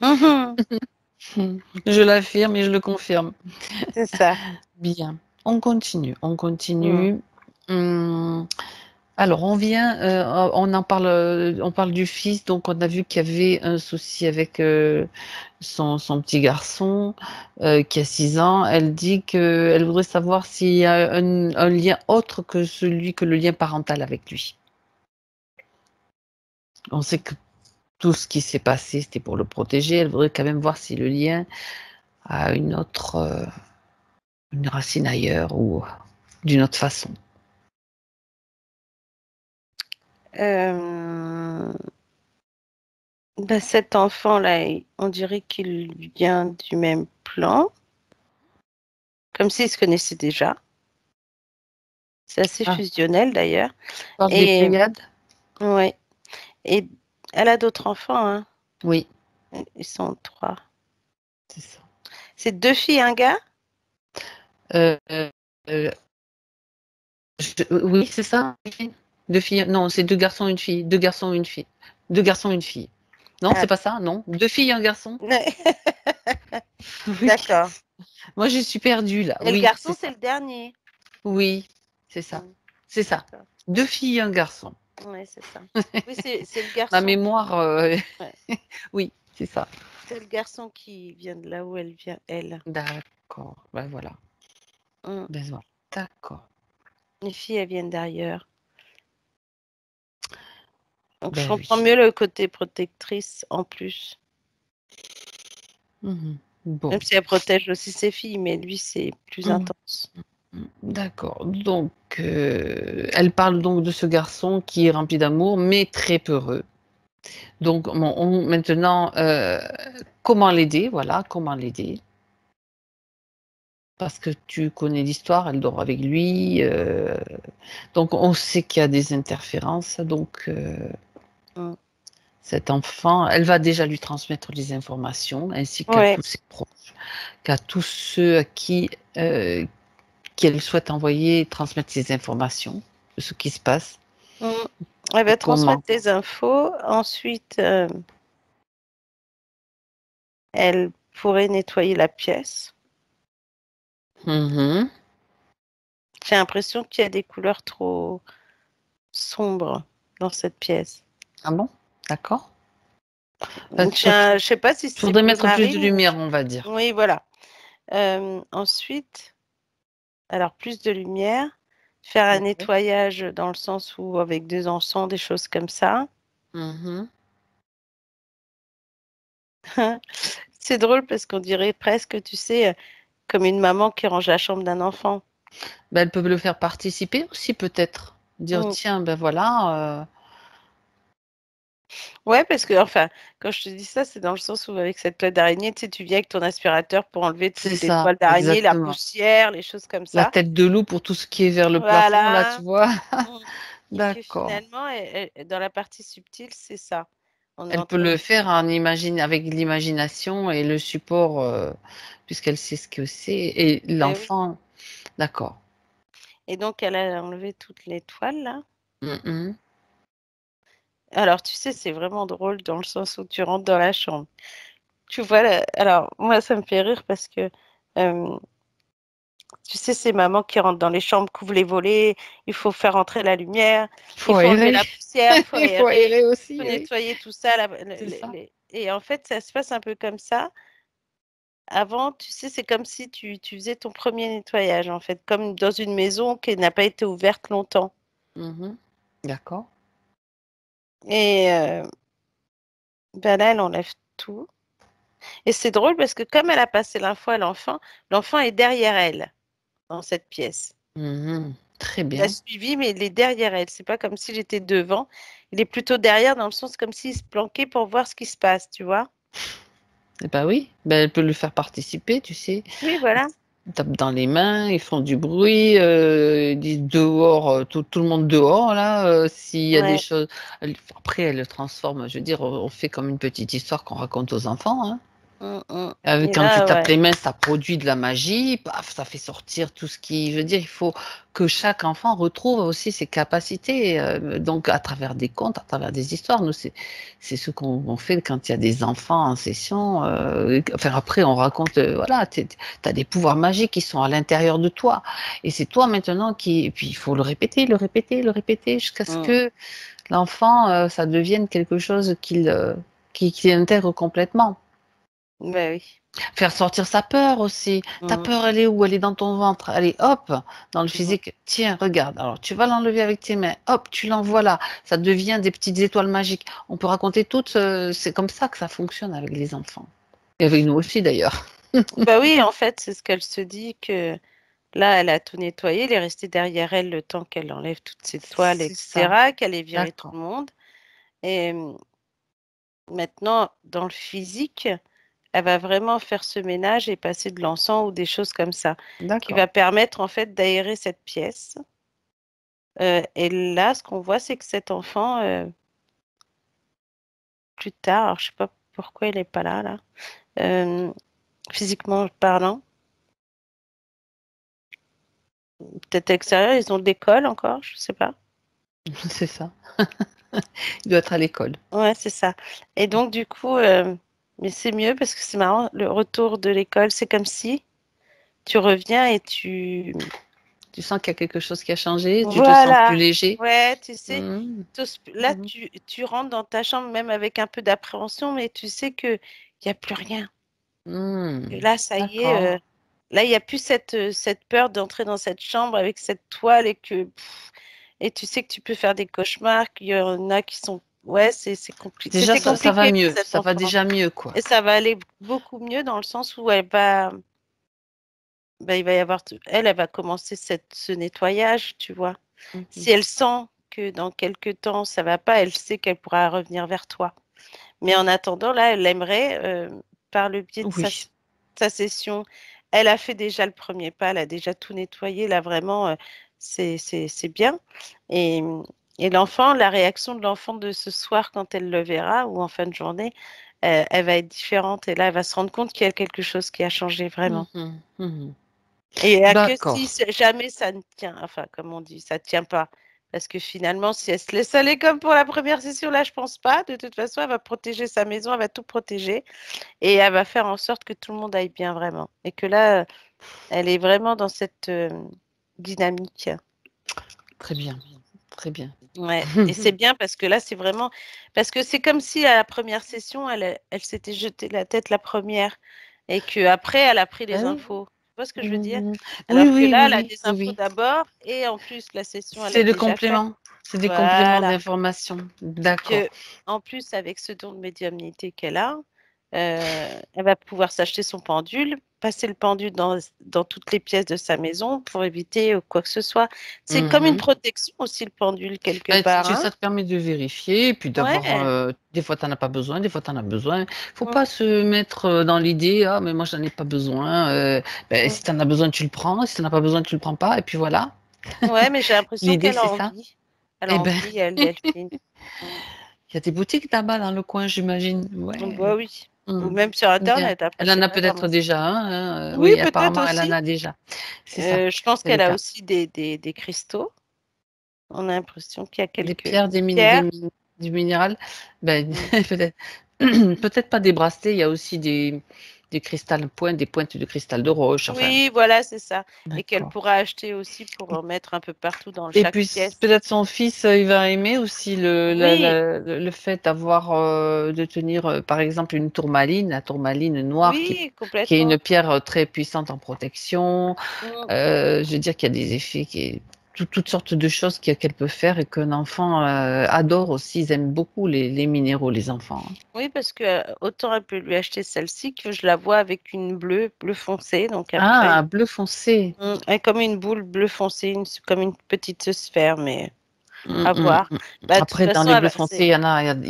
[SPEAKER 2] Mhm.
[SPEAKER 1] Je l'affirme et je le confirme.
[SPEAKER 2] C'est ça.
[SPEAKER 1] Bien. On continue. On
[SPEAKER 2] Mm.
[SPEAKER 1] continue. Hum, Alors, on parle du fils, donc on a vu qu'il y avait un souci avec son petit garçon qui a 6 ans. Elle dit qu'elle voudrait savoir s'il y a un lien autre que le lien parental avec lui. On sait que tout ce qui s'est passé, c'était pour le protéger. Elle voudrait quand même voir si le lien a une racine ailleurs ou d'une autre façon.
[SPEAKER 2] Euh, Bah, cet enfant-là, on dirait qu'il vient du même plan, comme s'ils se connaissaient déjà. C'est assez
[SPEAKER 1] Ah,
[SPEAKER 2] fusionnel d'ailleurs.
[SPEAKER 1] on parle des
[SPEAKER 2] Et
[SPEAKER 1] Pléiades?
[SPEAKER 2] ouais. Et elle a d'autres enfants, hein.
[SPEAKER 1] Oui,
[SPEAKER 2] Ils sont 3.
[SPEAKER 1] c'est ça.
[SPEAKER 2] C'est 2 filles, un gars?
[SPEAKER 1] Euh, euh, oui, c'est ça. Deux filles. Non, c'est deux garçons, une fille. Deux garçons, une fille. Deux garçons, une fille. Non,
[SPEAKER 2] Ah,
[SPEAKER 1] c'est pas ça, non. Deux filles, un garçon. Oui.
[SPEAKER 2] d'accord.
[SPEAKER 1] Moi, je suis perdue là.
[SPEAKER 2] Et le
[SPEAKER 1] Oui, c'est
[SPEAKER 2] garçon, c'est
[SPEAKER 1] ça.
[SPEAKER 2] le dernier.
[SPEAKER 1] Oui, c'est ça.
[SPEAKER 2] Mm,
[SPEAKER 1] C'est ça.
[SPEAKER 2] d'accord.
[SPEAKER 1] Deux filles, un garçon.
[SPEAKER 2] Oui, c'est ça. Oui, c'est le
[SPEAKER 1] Ma
[SPEAKER 2] garçon.
[SPEAKER 1] mémoire,
[SPEAKER 2] Ouais.
[SPEAKER 1] oui, c'est ça.
[SPEAKER 2] C'est le garçon qui vient de là où elle vient, elle.
[SPEAKER 1] D'accord. Ben voilà.
[SPEAKER 2] Mm.
[SPEAKER 1] Ben voilà. D'accord.
[SPEAKER 2] Les filles, elles viennent d'ailleurs. Donc, je
[SPEAKER 1] Ben
[SPEAKER 2] comprends
[SPEAKER 1] oui.
[SPEAKER 2] mieux le côté protectrice en plus.
[SPEAKER 1] Mhm. Bon.
[SPEAKER 2] Même si elle protège aussi ses filles, mais lui, c'est plus
[SPEAKER 1] Mhm.
[SPEAKER 2] intense.
[SPEAKER 1] D'accord. Donc, elle parle donc de ce garçon qui est rempli d'amour, mais très peureux. Donc, bon, maintenant, comment l'aider? Voilà, comment l'aider? Parce que tu connais l'histoire, elle dort avec lui. Donc, on sait qu'il y a des interférences. Donc,
[SPEAKER 2] Mm.
[SPEAKER 1] cet enfant, elle va déjà lui transmettre les informations, ainsi qu'à
[SPEAKER 2] Ouais.
[SPEAKER 1] tous ses proches, qu'à tous ceux à qui qu'elle souhaite envoyer, transmettre ces informations de ce qui se passe
[SPEAKER 2] Mm. Elle
[SPEAKER 1] et
[SPEAKER 2] va
[SPEAKER 1] comment.
[SPEAKER 2] transmettre des infos. Ensuite, elle pourrait nettoyer la pièce.
[SPEAKER 1] Mhm.
[SPEAKER 2] J'ai l'impression qu'il y a des couleurs trop sombres dans cette pièce.
[SPEAKER 1] Ah bon? D'accord. Enfin,
[SPEAKER 2] Je sais pas si c'est
[SPEAKER 1] faudrait
[SPEAKER 2] bleu
[SPEAKER 1] mettre plus de
[SPEAKER 2] marine ou...
[SPEAKER 1] lumière, on va dire.
[SPEAKER 2] Oui, voilà. Ensuite, alors plus de lumière. Faire un
[SPEAKER 1] Ouais.
[SPEAKER 2] nettoyage dans le sens où avec des encens, des choses comme ça.
[SPEAKER 1] Mhm.
[SPEAKER 2] C'est drôle parce qu'on dirait presque, tu sais, comme une maman qui range la chambre d'un enfant.
[SPEAKER 1] Ben, elles peuvent le faire participer aussi, peut-être. Dire,
[SPEAKER 2] Mm.
[SPEAKER 1] tiens, ben voilà.
[SPEAKER 2] Ouais, parce que, enfin, quand je te dis ça, c'est dans le sens où avec cette toile d'araignée, tu sais, tu viens avec ton aspirateur pour enlever
[SPEAKER 1] C'est
[SPEAKER 2] toutes les
[SPEAKER 1] ça,
[SPEAKER 2] toiles d'araignée, la
[SPEAKER 1] exactement.
[SPEAKER 2] poussière, les choses comme
[SPEAKER 1] La
[SPEAKER 2] ça.
[SPEAKER 1] tête de loup pour tout ce qui est vers le plafond, là, tu
[SPEAKER 2] Voilà.
[SPEAKER 1] vois.
[SPEAKER 2] Mm. Et que
[SPEAKER 1] D'accord.
[SPEAKER 2] finalement, dans la partie subtile, c'est ça. On est
[SPEAKER 1] Elle
[SPEAKER 2] en
[SPEAKER 1] peut
[SPEAKER 2] train
[SPEAKER 1] le
[SPEAKER 2] de...
[SPEAKER 1] faire avec l'imagination et le support, puisqu'elle sait ce que c'est. Et
[SPEAKER 2] Eh oui.
[SPEAKER 1] l'enfant, d'accord.
[SPEAKER 2] Et donc, elle a enlevé toutes les toiles, là.
[SPEAKER 1] Mhm.
[SPEAKER 2] Alors, tu sais, c'est vraiment drôle dans le sens où tu rentres dans la chambre. Tu vois, alors, moi, ça me fait rire parce que euh, Tu sais, ces mamans qui rentrent dans les chambres, couvrent les volets, il faut faire entrer la lumière,
[SPEAKER 1] Il
[SPEAKER 2] il
[SPEAKER 1] faut
[SPEAKER 2] faut enlever
[SPEAKER 1] aérer.
[SPEAKER 2] la poussière, il faut
[SPEAKER 1] Il faut
[SPEAKER 2] aérer,
[SPEAKER 1] aérer
[SPEAKER 2] il
[SPEAKER 1] aussi,
[SPEAKER 2] faut
[SPEAKER 1] oui.
[SPEAKER 2] nettoyer tout ça.
[SPEAKER 1] C'est ça.
[SPEAKER 2] Et en fait, ça se passe un peu comme ça. Avant, tu sais, c'est comme si tu faisais ton premier nettoyage, en fait, comme dans une maison qui n'a pas été ouverte longtemps.
[SPEAKER 1] Mhm. D'accord.
[SPEAKER 2] Et ben là, elle enlève tout. Et c'est drôle parce que comme elle a passé l'info à l'enfant, l'enfant est derrière elle dans cette pièce.
[SPEAKER 1] Mhm. Très
[SPEAKER 2] Il a
[SPEAKER 1] bien.
[SPEAKER 2] suivi, mais il est derrière elle. C'est pas comme si j'étais devant. Il est plutôt derrière dans le sens comme s'il se planquait pour voir ce qui se passe, tu vois.
[SPEAKER 1] Eh ben oui, ben, elle peut le faire participer, tu sais.
[SPEAKER 2] Oui, voilà.
[SPEAKER 1] Ils tapent dans les mains, ils font du bruit, ils disent dehors, tout le monde dehors, là, s'il y a des
[SPEAKER 2] Ouais.
[SPEAKER 1] choses. Après, elle le transforme, je veux dire, on fait comme une petite histoire qu'on raconte aux enfants, hein.
[SPEAKER 2] Et
[SPEAKER 1] Quand tu
[SPEAKER 2] là,
[SPEAKER 1] tapes
[SPEAKER 2] ouais.
[SPEAKER 1] les mains, ça produit de la magie, paf, ça fait sortir tout ce qui. Je veux dire, il faut que chaque enfant retrouve aussi ses capacités, donc à travers des contes, à travers des histoires. Nous, c'est ce qu'on fait quand il y a des enfants en session. Enfin, après, on raconte, voilà, tu as des pouvoirs magiques qui sont à l'intérieur de toi. Et c'est toi maintenant qui. Et puis, il faut le répéter, le répéter, le répéter, jusqu'à ce
[SPEAKER 2] Mm.
[SPEAKER 1] que l'enfant, ça devienne quelque chose qu'il intègre complètement.
[SPEAKER 2] Ben oui.
[SPEAKER 1] Faire sortir sa peur aussi. Ta
[SPEAKER 2] Mm.
[SPEAKER 1] peur, elle est où? Elle est dans ton ventre. Allez, hop, dans le
[SPEAKER 2] Mm.
[SPEAKER 1] physique. Tiens, regarde. Alors, tu vas l'enlever avec tes mains. Hop, tu l'envoies là. Ça devient des petites étoiles magiques. On peut raconter toutes. C'est comme ça que ça fonctionne avec les enfants. Et avec nous aussi, d'ailleurs.
[SPEAKER 2] Bah oui, en fait, c'est ce qu'elle se dit que là, elle a tout nettoyé, il est resté derrière elle le temps qu'elle enlève toutes ses toiles,
[SPEAKER 1] C'est ça.
[SPEAKER 2] etc., qu'elle ait viré tout
[SPEAKER 1] D'accord.
[SPEAKER 2] le monde. Et maintenant, dans le physique, elle va vraiment faire ce ménage et passer de l'encens ou des choses comme ça, qui
[SPEAKER 1] D'accord.
[SPEAKER 2] va permettre en fait d'aérer cette pièce. Et là, ce qu'on voit, c'est que cet enfant, plus tard, alors je sais pas pourquoi il n'est pas là, euh, physiquement parlant, peut-être extérieur, ils ont de l'école encore, je sais pas.
[SPEAKER 1] C'est ça. Il doit être à l'école.
[SPEAKER 2] Ouais, c'est ça. Et donc, du coup, mais c'est mieux parce que c'est marrant, le retour de l'école, c'est comme si tu reviens et tu...
[SPEAKER 1] Tu sens qu'il y a quelque chose qui a changé. Tu te sens plus
[SPEAKER 2] Voilà.
[SPEAKER 1] léger.
[SPEAKER 2] Ouais, tu sais,
[SPEAKER 1] Mhm.
[SPEAKER 2] là,
[SPEAKER 1] Mhm.
[SPEAKER 2] tu rentres dans ta chambre même avec un peu d'appréhension, mais tu sais qu'il n'y a plus rien. Et
[SPEAKER 1] Mhm.
[SPEAKER 2] là, ça y est,
[SPEAKER 1] D'accord.
[SPEAKER 2] là, il n'y a plus cette peur d'entrer dans cette chambre avec cette toile et tu sais que tu peux faire des cauchemars, qu'il y en a qui sont... Ouais,
[SPEAKER 1] Déjà,
[SPEAKER 2] c'était
[SPEAKER 1] ça va
[SPEAKER 2] compliqué pour
[SPEAKER 1] mieux.
[SPEAKER 2] cet
[SPEAKER 1] Ça va
[SPEAKER 2] enfant.
[SPEAKER 1] déjà mieux, quoi.
[SPEAKER 2] Et ça va aller beaucoup mieux dans le sens où il va y avoir, elle va commencer ce nettoyage, tu vois.
[SPEAKER 1] Mhm.
[SPEAKER 2] Si elle sent que dans quelques temps ça va pas, elle sait qu'elle pourra revenir vers toi. Mais en attendant, là, elle aimerait, par le biais de
[SPEAKER 1] Oui.
[SPEAKER 2] sa session, elle a fait déjà le premier pas, elle a déjà tout nettoyé, là vraiment, c'est bien. Et, et l'enfant, la réaction de l'enfant de ce soir quand elle le verra ou en fin de journée, elle va être différente et là, elle va se rendre compte qu'il y a quelque chose qui a changé vraiment.
[SPEAKER 1] Mhm, mhm.
[SPEAKER 2] Et il n'y a que
[SPEAKER 1] D'accord.
[SPEAKER 2] si jamais ça ne tient, enfin, comme on dit, ça ne tient pas. Parce que finalement, si elle se laisse aller comme pour la première session, là, je pense pas. De toute façon, elle va protéger sa maison, elle va tout protéger et elle va faire en sorte que tout le monde aille bien vraiment. Et que là, elle est vraiment dans cette dynamique.
[SPEAKER 1] Très bien. Très bien.
[SPEAKER 2] Ouais. Et c'est bien parce que là, c'est vraiment. Parce que c'est comme si à la première session, elle s'était jetée la tête la première et qu'après, elle a pris
[SPEAKER 1] Ah
[SPEAKER 2] les
[SPEAKER 1] oui.
[SPEAKER 2] infos. Tu vois ce que je veux dire?
[SPEAKER 1] Mhm. Oui,
[SPEAKER 2] Alors que
[SPEAKER 1] oui,
[SPEAKER 2] là,
[SPEAKER 1] oui,
[SPEAKER 2] elle a
[SPEAKER 1] oui,
[SPEAKER 2] des
[SPEAKER 1] oui,
[SPEAKER 2] infos
[SPEAKER 1] oui.
[SPEAKER 2] d'abord et en plus, la session, elle a
[SPEAKER 1] C'est le
[SPEAKER 2] déjà fait.
[SPEAKER 1] complément. C'est des compléments
[SPEAKER 2] Voilà.
[SPEAKER 1] d'information.
[SPEAKER 2] Que,
[SPEAKER 1] D'accord.
[SPEAKER 2] en plus, avec ce don de médiumnité qu'elle a, elle va pouvoir s'acheter son pendule, passer le pendule dans toutes les pièces de sa maison pour éviter quoi que ce soit. C'est comme une
[SPEAKER 1] Mhm.
[SPEAKER 2] protection aussi, le pendule, quelque
[SPEAKER 1] Ben,
[SPEAKER 2] part, hein?
[SPEAKER 1] ça te permet de vérifier, et puis d'avoir,
[SPEAKER 2] Ouais.
[SPEAKER 1] des fois tu n'en as pas besoin, des fois tu en as besoin. Faut
[SPEAKER 2] Mm,
[SPEAKER 1] pas se mettre dans l'idée, ah, mais moi j'en ai pas besoin. Ben,
[SPEAKER 2] mm.
[SPEAKER 1] si tu en as besoin, tu le prends. Si tu n'en as pas besoin, tu le prends pas. Et puis voilà.
[SPEAKER 2] Ouais, mais j'ai l'impression
[SPEAKER 1] L'idée,
[SPEAKER 2] qu'elle a
[SPEAKER 1] c'est ça.
[SPEAKER 2] envie. Elle a
[SPEAKER 1] Eh ben,
[SPEAKER 2] envie, elle fait. Mm.
[SPEAKER 1] il y a des boutiques là-bas dans le coin, j'imagine. Ouais.
[SPEAKER 2] Bah oui. Ou
[SPEAKER 1] Hmm.
[SPEAKER 2] même sur
[SPEAKER 1] Bien.
[SPEAKER 2] Internet, après,
[SPEAKER 1] Elle
[SPEAKER 2] je
[SPEAKER 1] en
[SPEAKER 2] sais
[SPEAKER 1] a
[SPEAKER 2] pas
[SPEAKER 1] peut-être
[SPEAKER 2] comment ça.
[SPEAKER 1] déjà un, hein.
[SPEAKER 2] Oui,
[SPEAKER 1] Oui,
[SPEAKER 2] peut-être
[SPEAKER 1] apparemment, elle en
[SPEAKER 2] aussi.
[SPEAKER 1] a déjà. C'est ça.
[SPEAKER 2] Je pense
[SPEAKER 1] C'est le
[SPEAKER 2] qu'elle a
[SPEAKER 1] cas.
[SPEAKER 2] aussi des cristaux. On a l'impression qu'il y a
[SPEAKER 1] Des
[SPEAKER 2] quelques
[SPEAKER 1] pierres,
[SPEAKER 2] pierres.
[SPEAKER 1] du minéral, ben,
[SPEAKER 2] Mm.
[SPEAKER 1] peut-être, peut-être pas des bracelets. Il y a aussi des des pointes de cristal de roche, enfin.
[SPEAKER 2] Oui, voilà, c'est ça. Et qu'elle
[SPEAKER 1] D'accord.
[SPEAKER 2] pourra acheter aussi pour en mettre un peu partout dans
[SPEAKER 1] Et
[SPEAKER 2] chaque
[SPEAKER 1] puis
[SPEAKER 2] pièce.
[SPEAKER 1] peut-être son fils, il va aimer aussi
[SPEAKER 2] Oui,
[SPEAKER 1] le fait d'avoir, de tenir, par exemple, une tourmaline, la tourmaline noire
[SPEAKER 2] oui,
[SPEAKER 1] qui est
[SPEAKER 2] complètement.
[SPEAKER 1] une pierre très puissante en protection.
[SPEAKER 2] Mm.
[SPEAKER 1] Je veux dire qu'il y a des effets, toutes sortes de choses qu'elle peut faire et qu'un enfant adore aussi. Ils aiment beaucoup les minéraux, les enfants, hein.
[SPEAKER 2] Oui, parce que autant elle peut lui acheter celle-ci que je la vois avec une bleu foncé. Donc
[SPEAKER 1] Ah,
[SPEAKER 2] après,
[SPEAKER 1] bleu foncé.
[SPEAKER 2] elle est comme une boule bleu foncé, comme une petite sphère, mais
[SPEAKER 1] Mm,
[SPEAKER 2] à
[SPEAKER 1] mm,
[SPEAKER 2] voir.
[SPEAKER 1] mm.
[SPEAKER 2] Bah, de toute
[SPEAKER 1] Après, dans
[SPEAKER 2] façon,
[SPEAKER 1] les bleus foncés, il y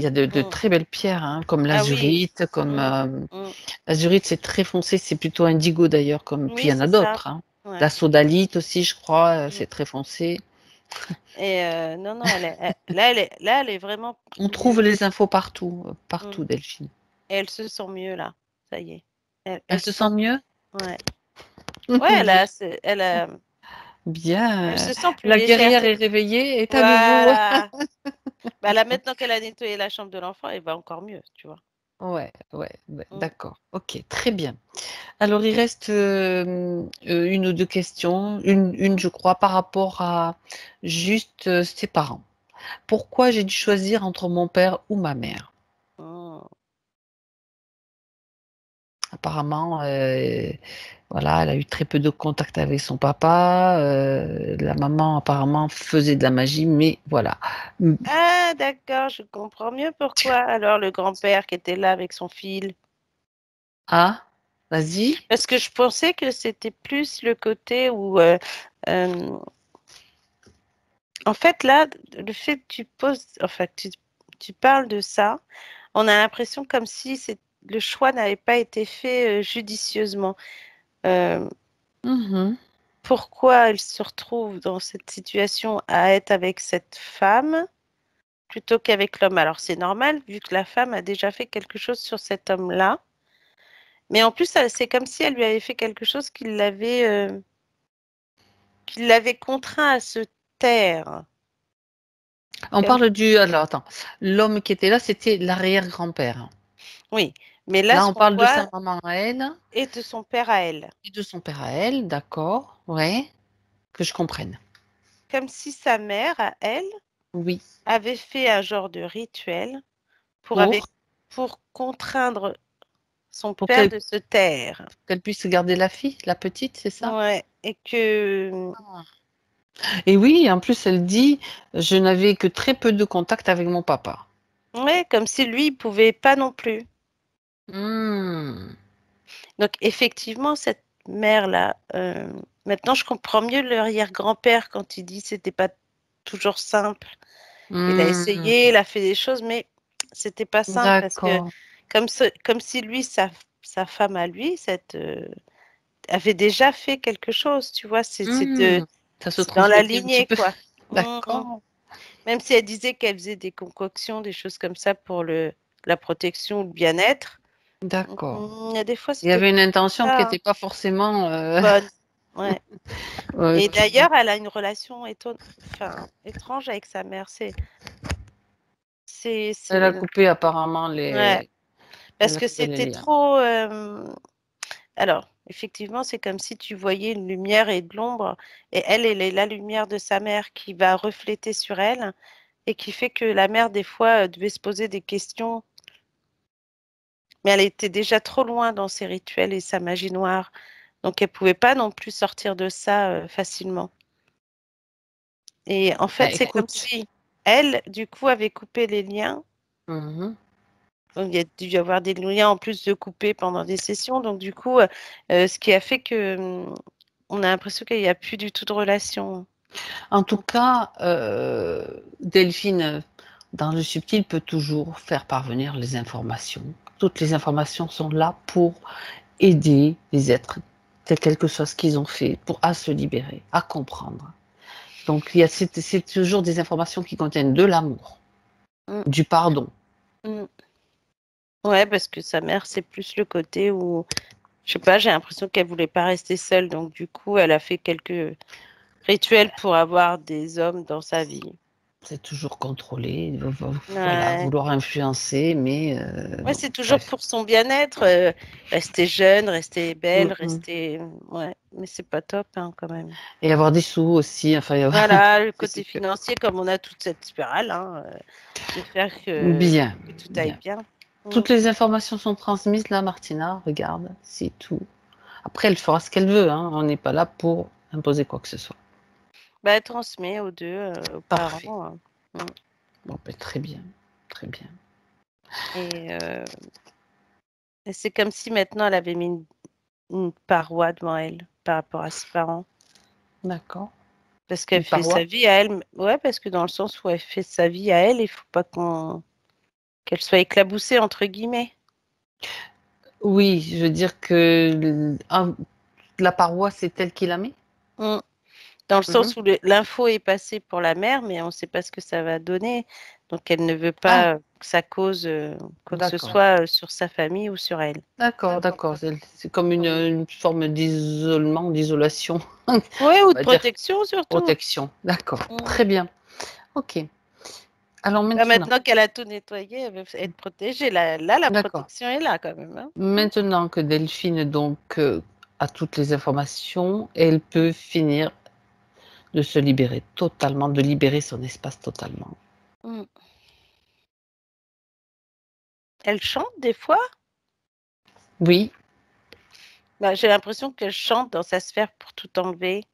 [SPEAKER 1] a de
[SPEAKER 2] Mm.
[SPEAKER 1] très belles pierres, hein, comme
[SPEAKER 2] Ah oui.
[SPEAKER 1] l'azurite, comme
[SPEAKER 2] Mm, mm.
[SPEAKER 1] l'azurite, c'est très foncé, c'est plutôt indigo d'ailleurs, comme puis il
[SPEAKER 2] Oui,
[SPEAKER 1] y en a
[SPEAKER 2] c'est ça.
[SPEAKER 1] d'autres, hein. La
[SPEAKER 2] Ouais.
[SPEAKER 1] sodalite aussi, je crois,
[SPEAKER 2] Mm.
[SPEAKER 1] c'est très foncé.
[SPEAKER 2] Et non, non, là, elle est vraiment
[SPEAKER 1] On trouve
[SPEAKER 2] mieux.
[SPEAKER 1] les infos
[SPEAKER 2] Mm.
[SPEAKER 1] partout, Delphine.
[SPEAKER 2] Et elle se sent mieux là. Ça y est.
[SPEAKER 1] Elle
[SPEAKER 2] Elle
[SPEAKER 1] se
[SPEAKER 2] se sent.
[SPEAKER 1] sent mieux?
[SPEAKER 2] Ouais. Ouais, elle
[SPEAKER 1] Bien.
[SPEAKER 2] se sent plus
[SPEAKER 1] La
[SPEAKER 2] légère.
[SPEAKER 1] guerrière est réveillée, est à nouveau.
[SPEAKER 2] Voilà. Bah là, maintenant qu'elle a nettoyé la chambre de l'enfant, elle va encore mieux, tu vois.
[SPEAKER 1] Ouais, ouais, ouais,
[SPEAKER 2] Mm.
[SPEAKER 1] d'accord. Ok, très bien. Alors, il reste une ou deux questions. Je crois, par rapport à juste ses parents. Pourquoi j'ai dû choisir entre mon père ou ma mère?
[SPEAKER 2] Mm.
[SPEAKER 1] Apparemment, voilà, elle a eu très peu de contact avec son papa. La maman, apparemment, faisait de la magie, mais voilà.
[SPEAKER 2] Ah, d'accord, je comprends mieux pourquoi. Alors, le grand-père qui était là avec son fil.
[SPEAKER 1] Ah, vas-y.
[SPEAKER 2] Parce que je pensais que c'était plus le côté où, euh, en fait, là, le fait que tu poses, enfin, tu parles de ça, on a l'impression comme si le choix n'avait pas été fait judicieusement. Euh,
[SPEAKER 1] Mhm.
[SPEAKER 2] Pourquoi elle se retrouve dans cette situation à être avec cette femme plutôt qu'avec l'homme? Alors, c'est normal, vu que la femme a déjà fait quelque chose sur cet homme-là. Mais en plus, c'est comme si elle lui avait fait quelque chose qui l'avait contraint à se taire.
[SPEAKER 1] On
[SPEAKER 2] Comme...
[SPEAKER 1] parle alors attends, l'homme qui était là, c'était l'arrière-grand-père.
[SPEAKER 2] Oui, mais là,
[SPEAKER 1] Là,
[SPEAKER 2] ce
[SPEAKER 1] on
[SPEAKER 2] qu'on
[SPEAKER 1] parle de
[SPEAKER 2] voit
[SPEAKER 1] sa maman à elle
[SPEAKER 2] est de son père à elle.
[SPEAKER 1] et de son père à elle, d'accord, ouais, que je comprenne.
[SPEAKER 2] Comme si sa mère, à elle,
[SPEAKER 1] Oui,
[SPEAKER 2] avait fait un genre de rituel pour,
[SPEAKER 1] pour,
[SPEAKER 2] pour contraindre son
[SPEAKER 1] pour
[SPEAKER 2] père de se taire.
[SPEAKER 1] qu'elle puisse garder la fille, la petite, c'est ça?
[SPEAKER 2] Ouais, et que,
[SPEAKER 1] Ah. Et oui, en plus, elle dit, je n'avais que très peu de contact avec mon papa.
[SPEAKER 2] ouais, comme si lui, il pouvait pas non plus.
[SPEAKER 1] Hmm.
[SPEAKER 2] Donc, effectivement, cette mère-là, maintenant, je comprends mieux l'arrière-grand-père quand il dit que c'était pas toujours simple. Il a
[SPEAKER 1] Hmm.
[SPEAKER 2] essayé, il a fait des choses, mais c'était pas simple parce que
[SPEAKER 1] D'accord.
[SPEAKER 2] comme si lui, sa femme à lui, avait déjà fait quelque chose, tu vois,
[SPEAKER 1] Hmm. Ça se
[SPEAKER 2] c'est dans la
[SPEAKER 1] transmettait un petit
[SPEAKER 2] lignée,
[SPEAKER 1] peu.
[SPEAKER 2] quoi. Mm, mm.
[SPEAKER 1] D'accord,
[SPEAKER 2] Même si elle disait qu'elle faisait des concoctions, des choses comme ça pour la protection ou le bien-être,
[SPEAKER 1] d'accord.
[SPEAKER 2] il y a des fois,
[SPEAKER 1] Il y
[SPEAKER 2] c'était
[SPEAKER 1] avait une intention qui
[SPEAKER 2] pas
[SPEAKER 1] n'était pas forcément
[SPEAKER 2] bonne. Ouais. Et
[SPEAKER 1] ok.
[SPEAKER 2] d'ailleurs, elle a une relation enfin, étrange avec sa mère.
[SPEAKER 1] Elle a
[SPEAKER 2] C'est,
[SPEAKER 1] coupé apparemment
[SPEAKER 2] ouais.
[SPEAKER 1] elle
[SPEAKER 2] Parce
[SPEAKER 1] a
[SPEAKER 2] que
[SPEAKER 1] coupé les
[SPEAKER 2] c'était
[SPEAKER 1] liens.
[SPEAKER 2] trop. Alors, effectivement, c'est comme si tu voyais une lumière et de l'ombre, et elle est la lumière de sa mère qui va refléter sur elle, et qui fait que la mère, des fois, devait se poser des questions, mais elle était déjà trop loin dans ses rituels et sa magie noire, donc elle pouvait pas non plus sortir de ça facilement. Et en
[SPEAKER 1] Bah,
[SPEAKER 2] fait, c'est comme
[SPEAKER 1] écoute,
[SPEAKER 2] si elle, du coup, avait coupé les liens.
[SPEAKER 1] mhm.
[SPEAKER 2] Donc, il y a dû y avoir des liens en plus de coupés pendant des sessions. Donc, du coup, ce qui a fait que on a l'impression qu'il n'y a plus du tout de relation.
[SPEAKER 1] En tout cas, Delphine, dans le subtil, peut toujours faire parvenir les informations. Toutes les informations sont là pour aider les êtres, quel que soit ce qu'ils ont fait, à se libérer, à comprendre. Donc, c'est toujours des informations qui contiennent de l'amour,
[SPEAKER 2] Mm,
[SPEAKER 1] du pardon.
[SPEAKER 2] mm. Ouais, parce que sa mère, c'est plus le côté où, je sais pas, j'ai l'impression qu'elle voulait pas rester seule. Donc, du coup, elle a fait quelques rituels pour avoir des hommes dans sa vie.
[SPEAKER 1] C'est toujours contrôlé, voilà,
[SPEAKER 2] Ouais.
[SPEAKER 1] vouloir influencer, mais
[SPEAKER 2] Ouais,
[SPEAKER 1] bon,
[SPEAKER 2] c'est toujours
[SPEAKER 1] bref.
[SPEAKER 2] pour son bien-être, rester jeune, rester belle,
[SPEAKER 1] Mmh.
[SPEAKER 2] ouais, mais c'est pas top, hein, quand même.
[SPEAKER 1] Et avoir des sous aussi, enfin,
[SPEAKER 2] Voilà, le
[SPEAKER 1] c'est
[SPEAKER 2] côté
[SPEAKER 1] sûr que
[SPEAKER 2] financier, comme on a toute cette spirale, hein, de faire
[SPEAKER 1] bien,
[SPEAKER 2] que tout aille
[SPEAKER 1] bien.
[SPEAKER 2] bien. Mmh.
[SPEAKER 1] Toutes les informations sont transmises là, Martina, regarde, c'est tout. Après, elle fera ce qu'elle veut, hein, on n'est pas là pour imposer quoi que ce soit.
[SPEAKER 2] Bah, elle transmet aux 2, aux
[SPEAKER 1] Parfait.
[SPEAKER 2] parents, hein. Mmh.
[SPEAKER 1] Bon, ben, très bien, très bien.
[SPEAKER 2] Et c'est comme si maintenant elle avait mis une paroi devant elle, par rapport à ses parents.
[SPEAKER 1] D'accord.
[SPEAKER 2] Parce qu'elle
[SPEAKER 1] Une
[SPEAKER 2] fait sa
[SPEAKER 1] paroi?
[SPEAKER 2] vie à elle, ouais, parce que dans le sens où elle fait sa vie à elle, il faut pas qu'elle soit «éclaboussée» entre guillemets.
[SPEAKER 1] Oui, je veux dire que la paroi, c'est elle qui la met?
[SPEAKER 2] Mmh. Dans le
[SPEAKER 1] Mhm.
[SPEAKER 2] sens où l'info est passée pour la mère, mais on ne sait pas ce que ça va donner. Donc elle ne veut
[SPEAKER 1] Ah,
[SPEAKER 2] pas que ça cause quoi que ce
[SPEAKER 1] d'accord.
[SPEAKER 2] soit sur sa famille ou sur elle.
[SPEAKER 1] D'accord, d'accord. C'est comme une forme d'isolement, d'isolation, on
[SPEAKER 2] Oui, ou de
[SPEAKER 1] va dire,
[SPEAKER 2] protection surtout.
[SPEAKER 1] protection. D'accord,
[SPEAKER 2] Mmh.
[SPEAKER 1] très bien. OK. Alors
[SPEAKER 2] Bah,
[SPEAKER 1] maintenant,
[SPEAKER 2] maintenant qu'elle a tout nettoyé, elle veut être protégée. Là, la
[SPEAKER 1] d'accord.
[SPEAKER 2] protection est là quand même, hein.
[SPEAKER 1] Maintenant que Delphine donc a toutes les informations, elle peut finir de se libérer totalement, de libérer son espace totalement.
[SPEAKER 2] Mmh. Elle chante des fois?
[SPEAKER 1] Oui,
[SPEAKER 2] Bah, j'ai l'impression qu'elle chante dans sa sphère pour tout enlever.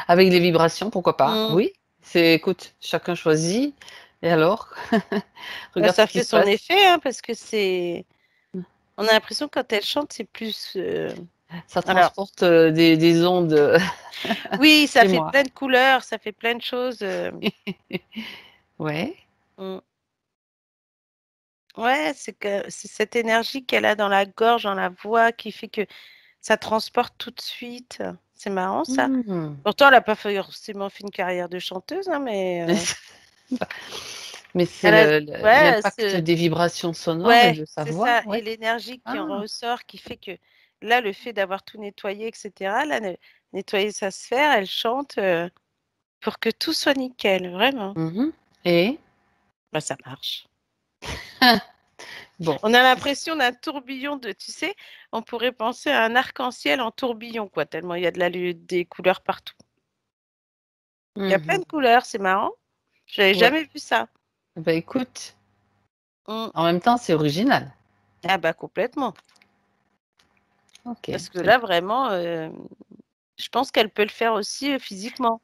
[SPEAKER 1] avec les vibrations, pourquoi pas?
[SPEAKER 2] Mmh.
[SPEAKER 1] Oui, c'est écoute, chacun choisit. Et alors?
[SPEAKER 2] Bah,
[SPEAKER 1] Regarde ce
[SPEAKER 2] ça
[SPEAKER 1] qui
[SPEAKER 2] fait
[SPEAKER 1] se
[SPEAKER 2] son
[SPEAKER 1] passe.
[SPEAKER 2] effet, hein, parce que on a l'impression quand elle chante, c'est plus,
[SPEAKER 1] Ça
[SPEAKER 2] alors
[SPEAKER 1] transporte des ondes
[SPEAKER 2] oui, ça
[SPEAKER 1] chez
[SPEAKER 2] fait
[SPEAKER 1] moi.
[SPEAKER 2] plein de couleurs, ça fait plein de choses,
[SPEAKER 1] Ouais.
[SPEAKER 2] mmh. Ouais, c'est cette énergie qu'elle a dans la gorge, dans la voix qui fait que ça transporte tout de suite. C'est marrant ça.
[SPEAKER 1] Mmh.
[SPEAKER 2] Pourtant, elle a pas forcément fait une carrière de chanteuse, hein, mais
[SPEAKER 1] Mais c'est
[SPEAKER 2] elle a ouais,
[SPEAKER 1] l'impact des vibrations sonores et
[SPEAKER 2] ouais,
[SPEAKER 1] de sa
[SPEAKER 2] c'est
[SPEAKER 1] voix,
[SPEAKER 2] ça et
[SPEAKER 1] ouais.
[SPEAKER 2] l'énergie qui en
[SPEAKER 1] Ah!
[SPEAKER 2] ressort qui fait que là, le fait d'avoir tout nettoyé et cetera, là, nettoyer sa sphère, elle chante, pour que tout soit nickel, vraiment.
[SPEAKER 1] Mmh. Et?
[SPEAKER 2] Bah, ça marche.
[SPEAKER 1] Bon.
[SPEAKER 2] On a l'impression d'un tourbillon tu sais, on pourrait penser à un arc-en-ciel en tourbillon, quoi, tellement il y a des couleurs partout. Il y a plein
[SPEAKER 1] Mmh.
[SPEAKER 2] de couleurs, c'est marrant. J'avais
[SPEAKER 1] Ouais.
[SPEAKER 2] jamais vu ça.
[SPEAKER 1] Bah, écoute,
[SPEAKER 2] Mmh.
[SPEAKER 1] en même temps, c'est original.
[SPEAKER 2] Ah bah, complètement.
[SPEAKER 1] OK,
[SPEAKER 2] Parce que
[SPEAKER 1] très
[SPEAKER 2] là,
[SPEAKER 1] bien.
[SPEAKER 2] vraiment, je pense qu'elle peut le faire aussi, physiquement.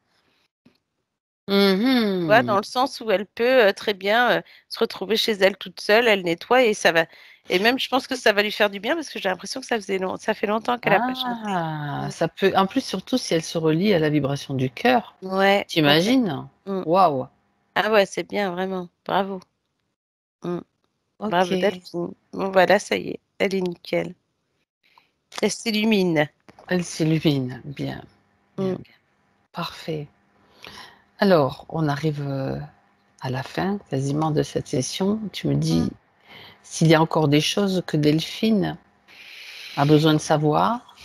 [SPEAKER 2] Tu vois? Dans
[SPEAKER 1] Mmh.
[SPEAKER 2] le sens où elle peut, très bien, se retrouver chez elle toute seule, elle nettoie et ça va et même je pense que ça va lui faire du bien parce que j'ai l'impression que ça fait longtemps qu'elle a pas chanté.
[SPEAKER 1] Ah!
[SPEAKER 2] Mmh.
[SPEAKER 1] Ça peut en plus, surtout si elle se relie à la vibration du cœur.
[SPEAKER 2] Ouais,
[SPEAKER 1] Tu
[SPEAKER 2] complètement. Mmh.
[SPEAKER 1] Waouh!
[SPEAKER 2] Ah ouais, c'est bien, vraiment. Bravo. Mmh. Bravo
[SPEAKER 1] OK.
[SPEAKER 2] Delphine. Bon voilà, ça y est, elle est nickel. Elle s'illumine.
[SPEAKER 1] Elle s'illumine. Bien, bien,
[SPEAKER 2] Mmh.
[SPEAKER 1] bien. Parfait. Alors, on arrive, à la fin quasiment de cette session. Tu me
[SPEAKER 2] Mmh.
[SPEAKER 1] dis s'il y a encore des choses que Delphine a besoin de savoir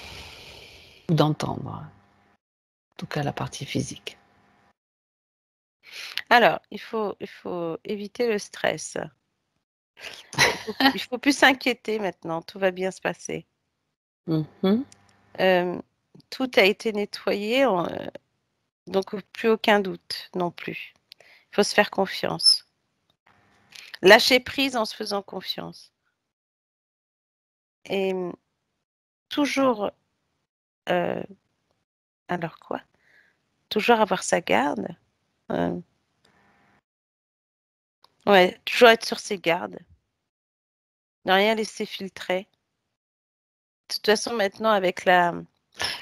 [SPEAKER 1] ou d'entendre, en tout cas la partie physique.
[SPEAKER 2] Alors, il faut éviter le stress. Il faut plus s'inquiéter maintenant, tout va bien se passer.
[SPEAKER 1] Mmh mh.
[SPEAKER 2] Hem, Tout a été nettoyé, donc plus aucun doute non plus. Il faut se faire confiance. Lâcher prise en se faisant confiance et toujours, heu, alors quoi? Toujours avoir sa garde, heu, ouais, toujours être sur ses gardes, ne rien laisser filtrer. De toute façon maintenant avec la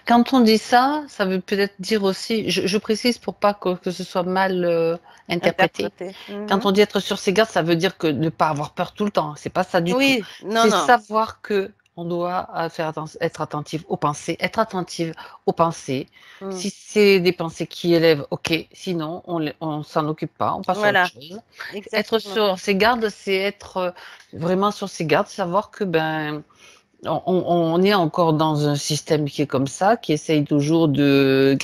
[SPEAKER 1] Quand on dit ça, ça veut peut-être dire aussi je précise pour pas que ce soit mal, interprété.
[SPEAKER 2] interpréter.
[SPEAKER 1] Quand on dit être sur ses gardes, ça veut dire que ne pas avoir peur tout le temps, c'est pas ça du tout.
[SPEAKER 2] Oui, non,
[SPEAKER 1] C'est
[SPEAKER 2] non.
[SPEAKER 1] savoir qu'on doit, faire être attentif aux pensées, être attentive aux pensées.
[SPEAKER 2] Mmh.
[SPEAKER 1] Si c'est des pensées qui élèvent, OK, sinon on s'en occupe pas, on passe à autre
[SPEAKER 2] Voilà,
[SPEAKER 1] chose. Être
[SPEAKER 2] exactement.
[SPEAKER 1] sur ses gardes, c'est être, vraiment sur ses gardes, savoir que, ben, on est encore dans un système qui est comme ça, qui essaye toujours de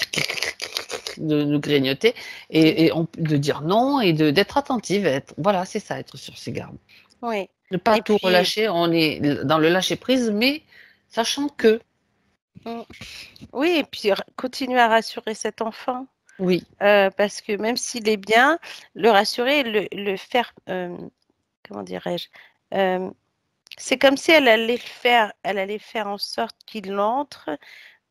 [SPEAKER 1] nous grignoter et de dire non et d'être attentive. Voilà, c'est ça, être sur ses gardes.
[SPEAKER 2] Oui.
[SPEAKER 1] Ne pas
[SPEAKER 2] Et
[SPEAKER 1] tout
[SPEAKER 2] puis,
[SPEAKER 1] relâcher, on est dans le lâcher-prise, mais sachant que,
[SPEAKER 2] oui, et puis continuer à rassurer cet enfant.
[SPEAKER 1] oui,
[SPEAKER 2] Parce que même s'il est bien, le rassurer, le faire, comment dirais-je, c'est comme si elle allait faire en sorte qu'il entre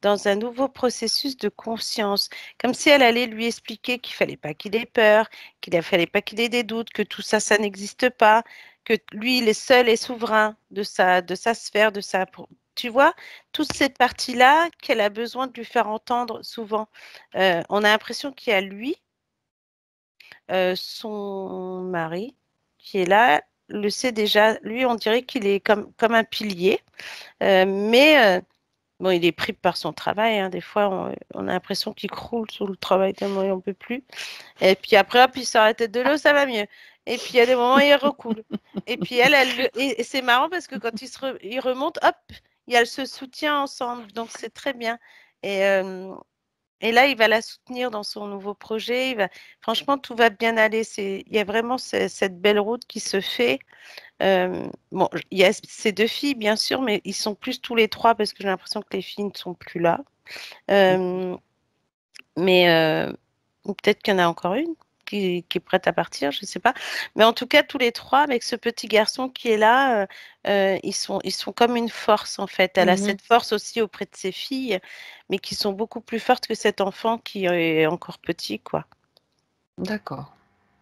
[SPEAKER 2] dans un nouveau processus de conscience, comme si elle allait lui expliquer qu'il fallait pas qu'il ait peur, qu'il ne fallait pas qu'il ait des doutes, que tout ça, ça n'existe pas, que lui, il est seul et souverain de sa sphère, tu vois, toute cette partie-là qu'elle a besoin de lui faire entendre souvent. On a l'impression qu'il y a lui, son mari, qui est là, le sait déjà. Lui, on dirait qu'il est comme un pilier, mais bon, il est pris par son travail. Hein. Des fois, on a l'impression qu'il croule sous le travail tellement il n'en peut plus. Et puis après, hop, il sort la tête de l'eau, ça va mieux. Et puis, il y a des moments, il recoule. Et puis, et c'est marrant parce que quand il remonte, hop, il y a ce soutien ensemble. Donc, c'est très bien. Et, euh, et là, il va la soutenir dans son nouveau projet. Franchement, tout va bien aller. Il y a vraiment cette belle route qui se fait. Bon, il y a ces deux filles, bien sûr, mais ils sont plus tous les trois parce que j'ai l'impression que les filles ne sont plus là. Euh, mais ou peut-être qu'il y en a encore une qui est prête à partir, je ne sais pas. Mais en tout cas, tous les trois, avec ce petit garçon qui est là, ils sont comme une force, en fait. Elle a
[SPEAKER 1] mhm,
[SPEAKER 2] cette force aussi auprès de ses filles, mais qui sont beaucoup plus fortes que cet enfant qui est encore petit, quoi.
[SPEAKER 1] d'accord.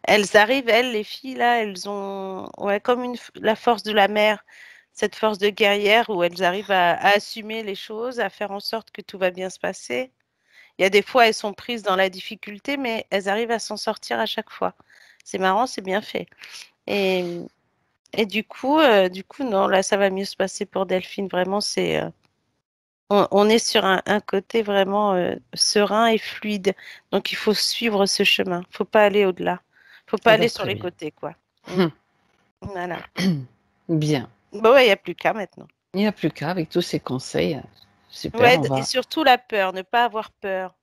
[SPEAKER 2] Elles arrivent, elles, les filles, là, elles ont ouais, comme la force de la mère, cette force de guerrière où elles arrivent à assumer les choses, à faire en sorte que tout va bien se passer. Il y a des fois, elles sont prises dans la difficulté, mais elles arrivent à s'en sortir à chaque fois. C'est marrant, c'est bien fait. Et, et du coup, non, là, ça va mieux se passer pour Delphine. Vraiment, on est sur un côté vraiment serein et fluide. Donc, il faut suivre ce chemin. Il ne faut pas aller au-delà. Il ne faut pas
[SPEAKER 1] Ça
[SPEAKER 2] aller
[SPEAKER 1] va
[SPEAKER 2] sur
[SPEAKER 1] très
[SPEAKER 2] les
[SPEAKER 1] bien.
[SPEAKER 2] côtés, quoi. Mm. Voilà.
[SPEAKER 1] Bien.
[SPEAKER 2] Bon, ouais, il n'y a plus qu'à maintenant.
[SPEAKER 1] Il n'y a plus qu'à, avec tous ces conseils. Super,
[SPEAKER 2] Ouais,
[SPEAKER 1] on
[SPEAKER 2] et
[SPEAKER 1] va.
[SPEAKER 2] surtout la peur, ne pas avoir peur.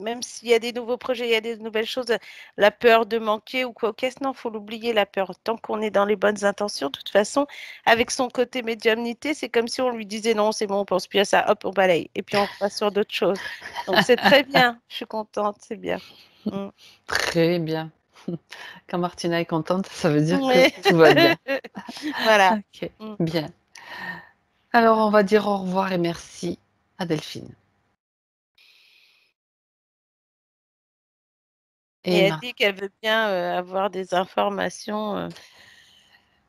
[SPEAKER 2] Même s'il y a des nouveaux projets, il y a des nouvelles choses, la peur de manquer ou quoi, qu'est-ce non, faut l'oublier la peur. Tant qu'on est dans les bonnes intentions, de toute façon, avec son côté médiumnité, c'est comme si on lui disait non, c'est bon, on pense plus à ça, hop, on balaye. Et puis on passe sur d'autres choses. Donc c'est très bien, je suis contente, c'est bien. Mm.
[SPEAKER 1] Très bien. Quand Martina est contente, ça veut dire que
[SPEAKER 2] Ouais.
[SPEAKER 1] tout va bien.
[SPEAKER 2] Voilà.
[SPEAKER 1] Ok,
[SPEAKER 2] Mm.
[SPEAKER 1] bien. Alors, on va dire au revoir et merci à Delphine.
[SPEAKER 2] Et
[SPEAKER 1] Et
[SPEAKER 2] elle dit qu'elle veut bien avoir des informations.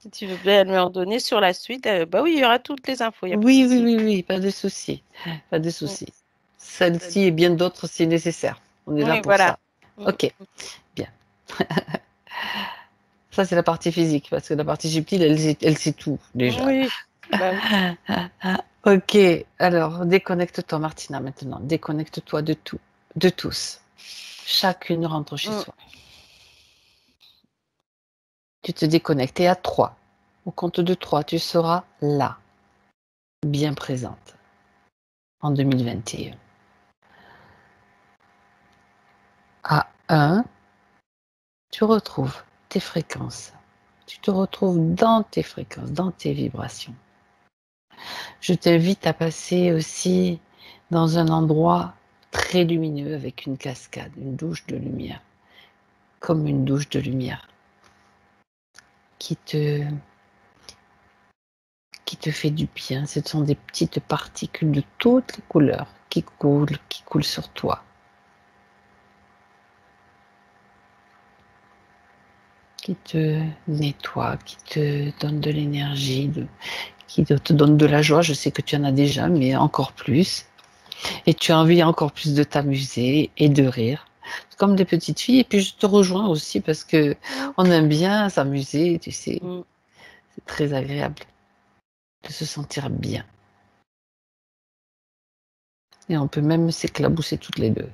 [SPEAKER 2] Si tu veux bien lui en donner sur la suite, bah oui, il y aura toutes les infos, il n'y a pas de
[SPEAKER 1] oui, oui,
[SPEAKER 2] souci.
[SPEAKER 1] oui, oui, pas de souci. Pas de
[SPEAKER 2] Mm.
[SPEAKER 1] souci. Celle-ci et bien d'autres si nécessaire. On est là
[SPEAKER 2] Oui,
[SPEAKER 1] pour ça.
[SPEAKER 2] voilà. Mm.
[SPEAKER 1] Ok, bien. Ça, c'est la partie physique, parce que la partie subtile, elle sait tout déjà.
[SPEAKER 2] Oui, bah oui.
[SPEAKER 1] Ok, alors déconnecte-toi, Martina, maintenant. Déconnecte-toi de tout, de tous. Chacune rentre chez
[SPEAKER 2] Mm.
[SPEAKER 1] soi. Tu te déconnectes et à 3. Au compte de 3, tu seras là, bien présente, en 2021. À 1, tu retrouves tes fréquences. Tu te retrouves dans tes fréquences, dans tes vibrations. Je t'invite à passer aussi dans un endroit très lumineux avec une cascade, une douche de lumière, comme une douche de lumière qui te, qui te fait du bien. Ce sont des petites particules de toutes les couleurs qui coulent sur toi, qui te nettoient, qui te donnent de l'énergie, qui te donnent de la joie. Je sais que tu en as déjà, mais encore plus. Et tu as envie encore plus de t'amuser et de rire, comme des petites filles. Et puis je te rejoins aussi parce que on aime bien s'amuser, tu sais.
[SPEAKER 2] Mm.
[SPEAKER 1] C'est très agréable de se sentir bien. Et on peut même s'éclabousser toutes les deux.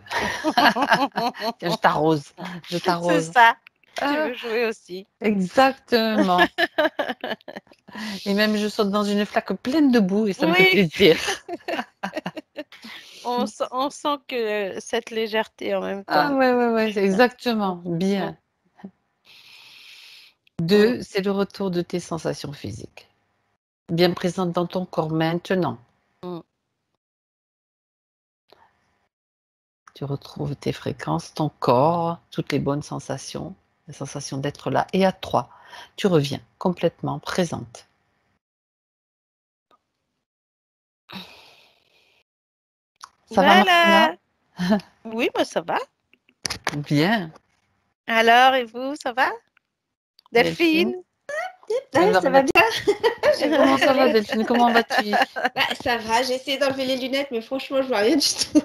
[SPEAKER 1] Tiens, je t'arrose, je
[SPEAKER 2] C'est
[SPEAKER 1] t'arrose.
[SPEAKER 2] ça. Tu
[SPEAKER 1] Ah,
[SPEAKER 2] veux jouer aussi.
[SPEAKER 1] exactement. Et même je saute dans une flaque pleine de boue et ça me fait
[SPEAKER 2] Oui,
[SPEAKER 1] plaisir.
[SPEAKER 2] on sent que cette légèreté en même
[SPEAKER 1] Ah
[SPEAKER 2] temps.
[SPEAKER 1] ouais, c'est exactement, bien. 2, c'est le retour de tes sensations physiques. Bien présentes dans ton corps maintenant.
[SPEAKER 2] Mm.
[SPEAKER 1] Tu retrouves tes fréquences, ton corps, toutes les bonnes sensations, la sensation d'être là. Et à 3, tu reviens complètement présente. Ça va, Martina?
[SPEAKER 2] Voilà. Oui, bah ça va.
[SPEAKER 1] Bien.
[SPEAKER 2] Alors, et vous, ça va?
[SPEAKER 1] Delphine?
[SPEAKER 2] Delphine?
[SPEAKER 3] Ah, ça va bien? Je vois
[SPEAKER 1] Comment ça va,
[SPEAKER 3] rien.
[SPEAKER 1] Delphine? Comment vas-tu?
[SPEAKER 3] Bah, ça va, j'ai essayé d'enlever les lunettes, mais franchement, je vois rien du tout.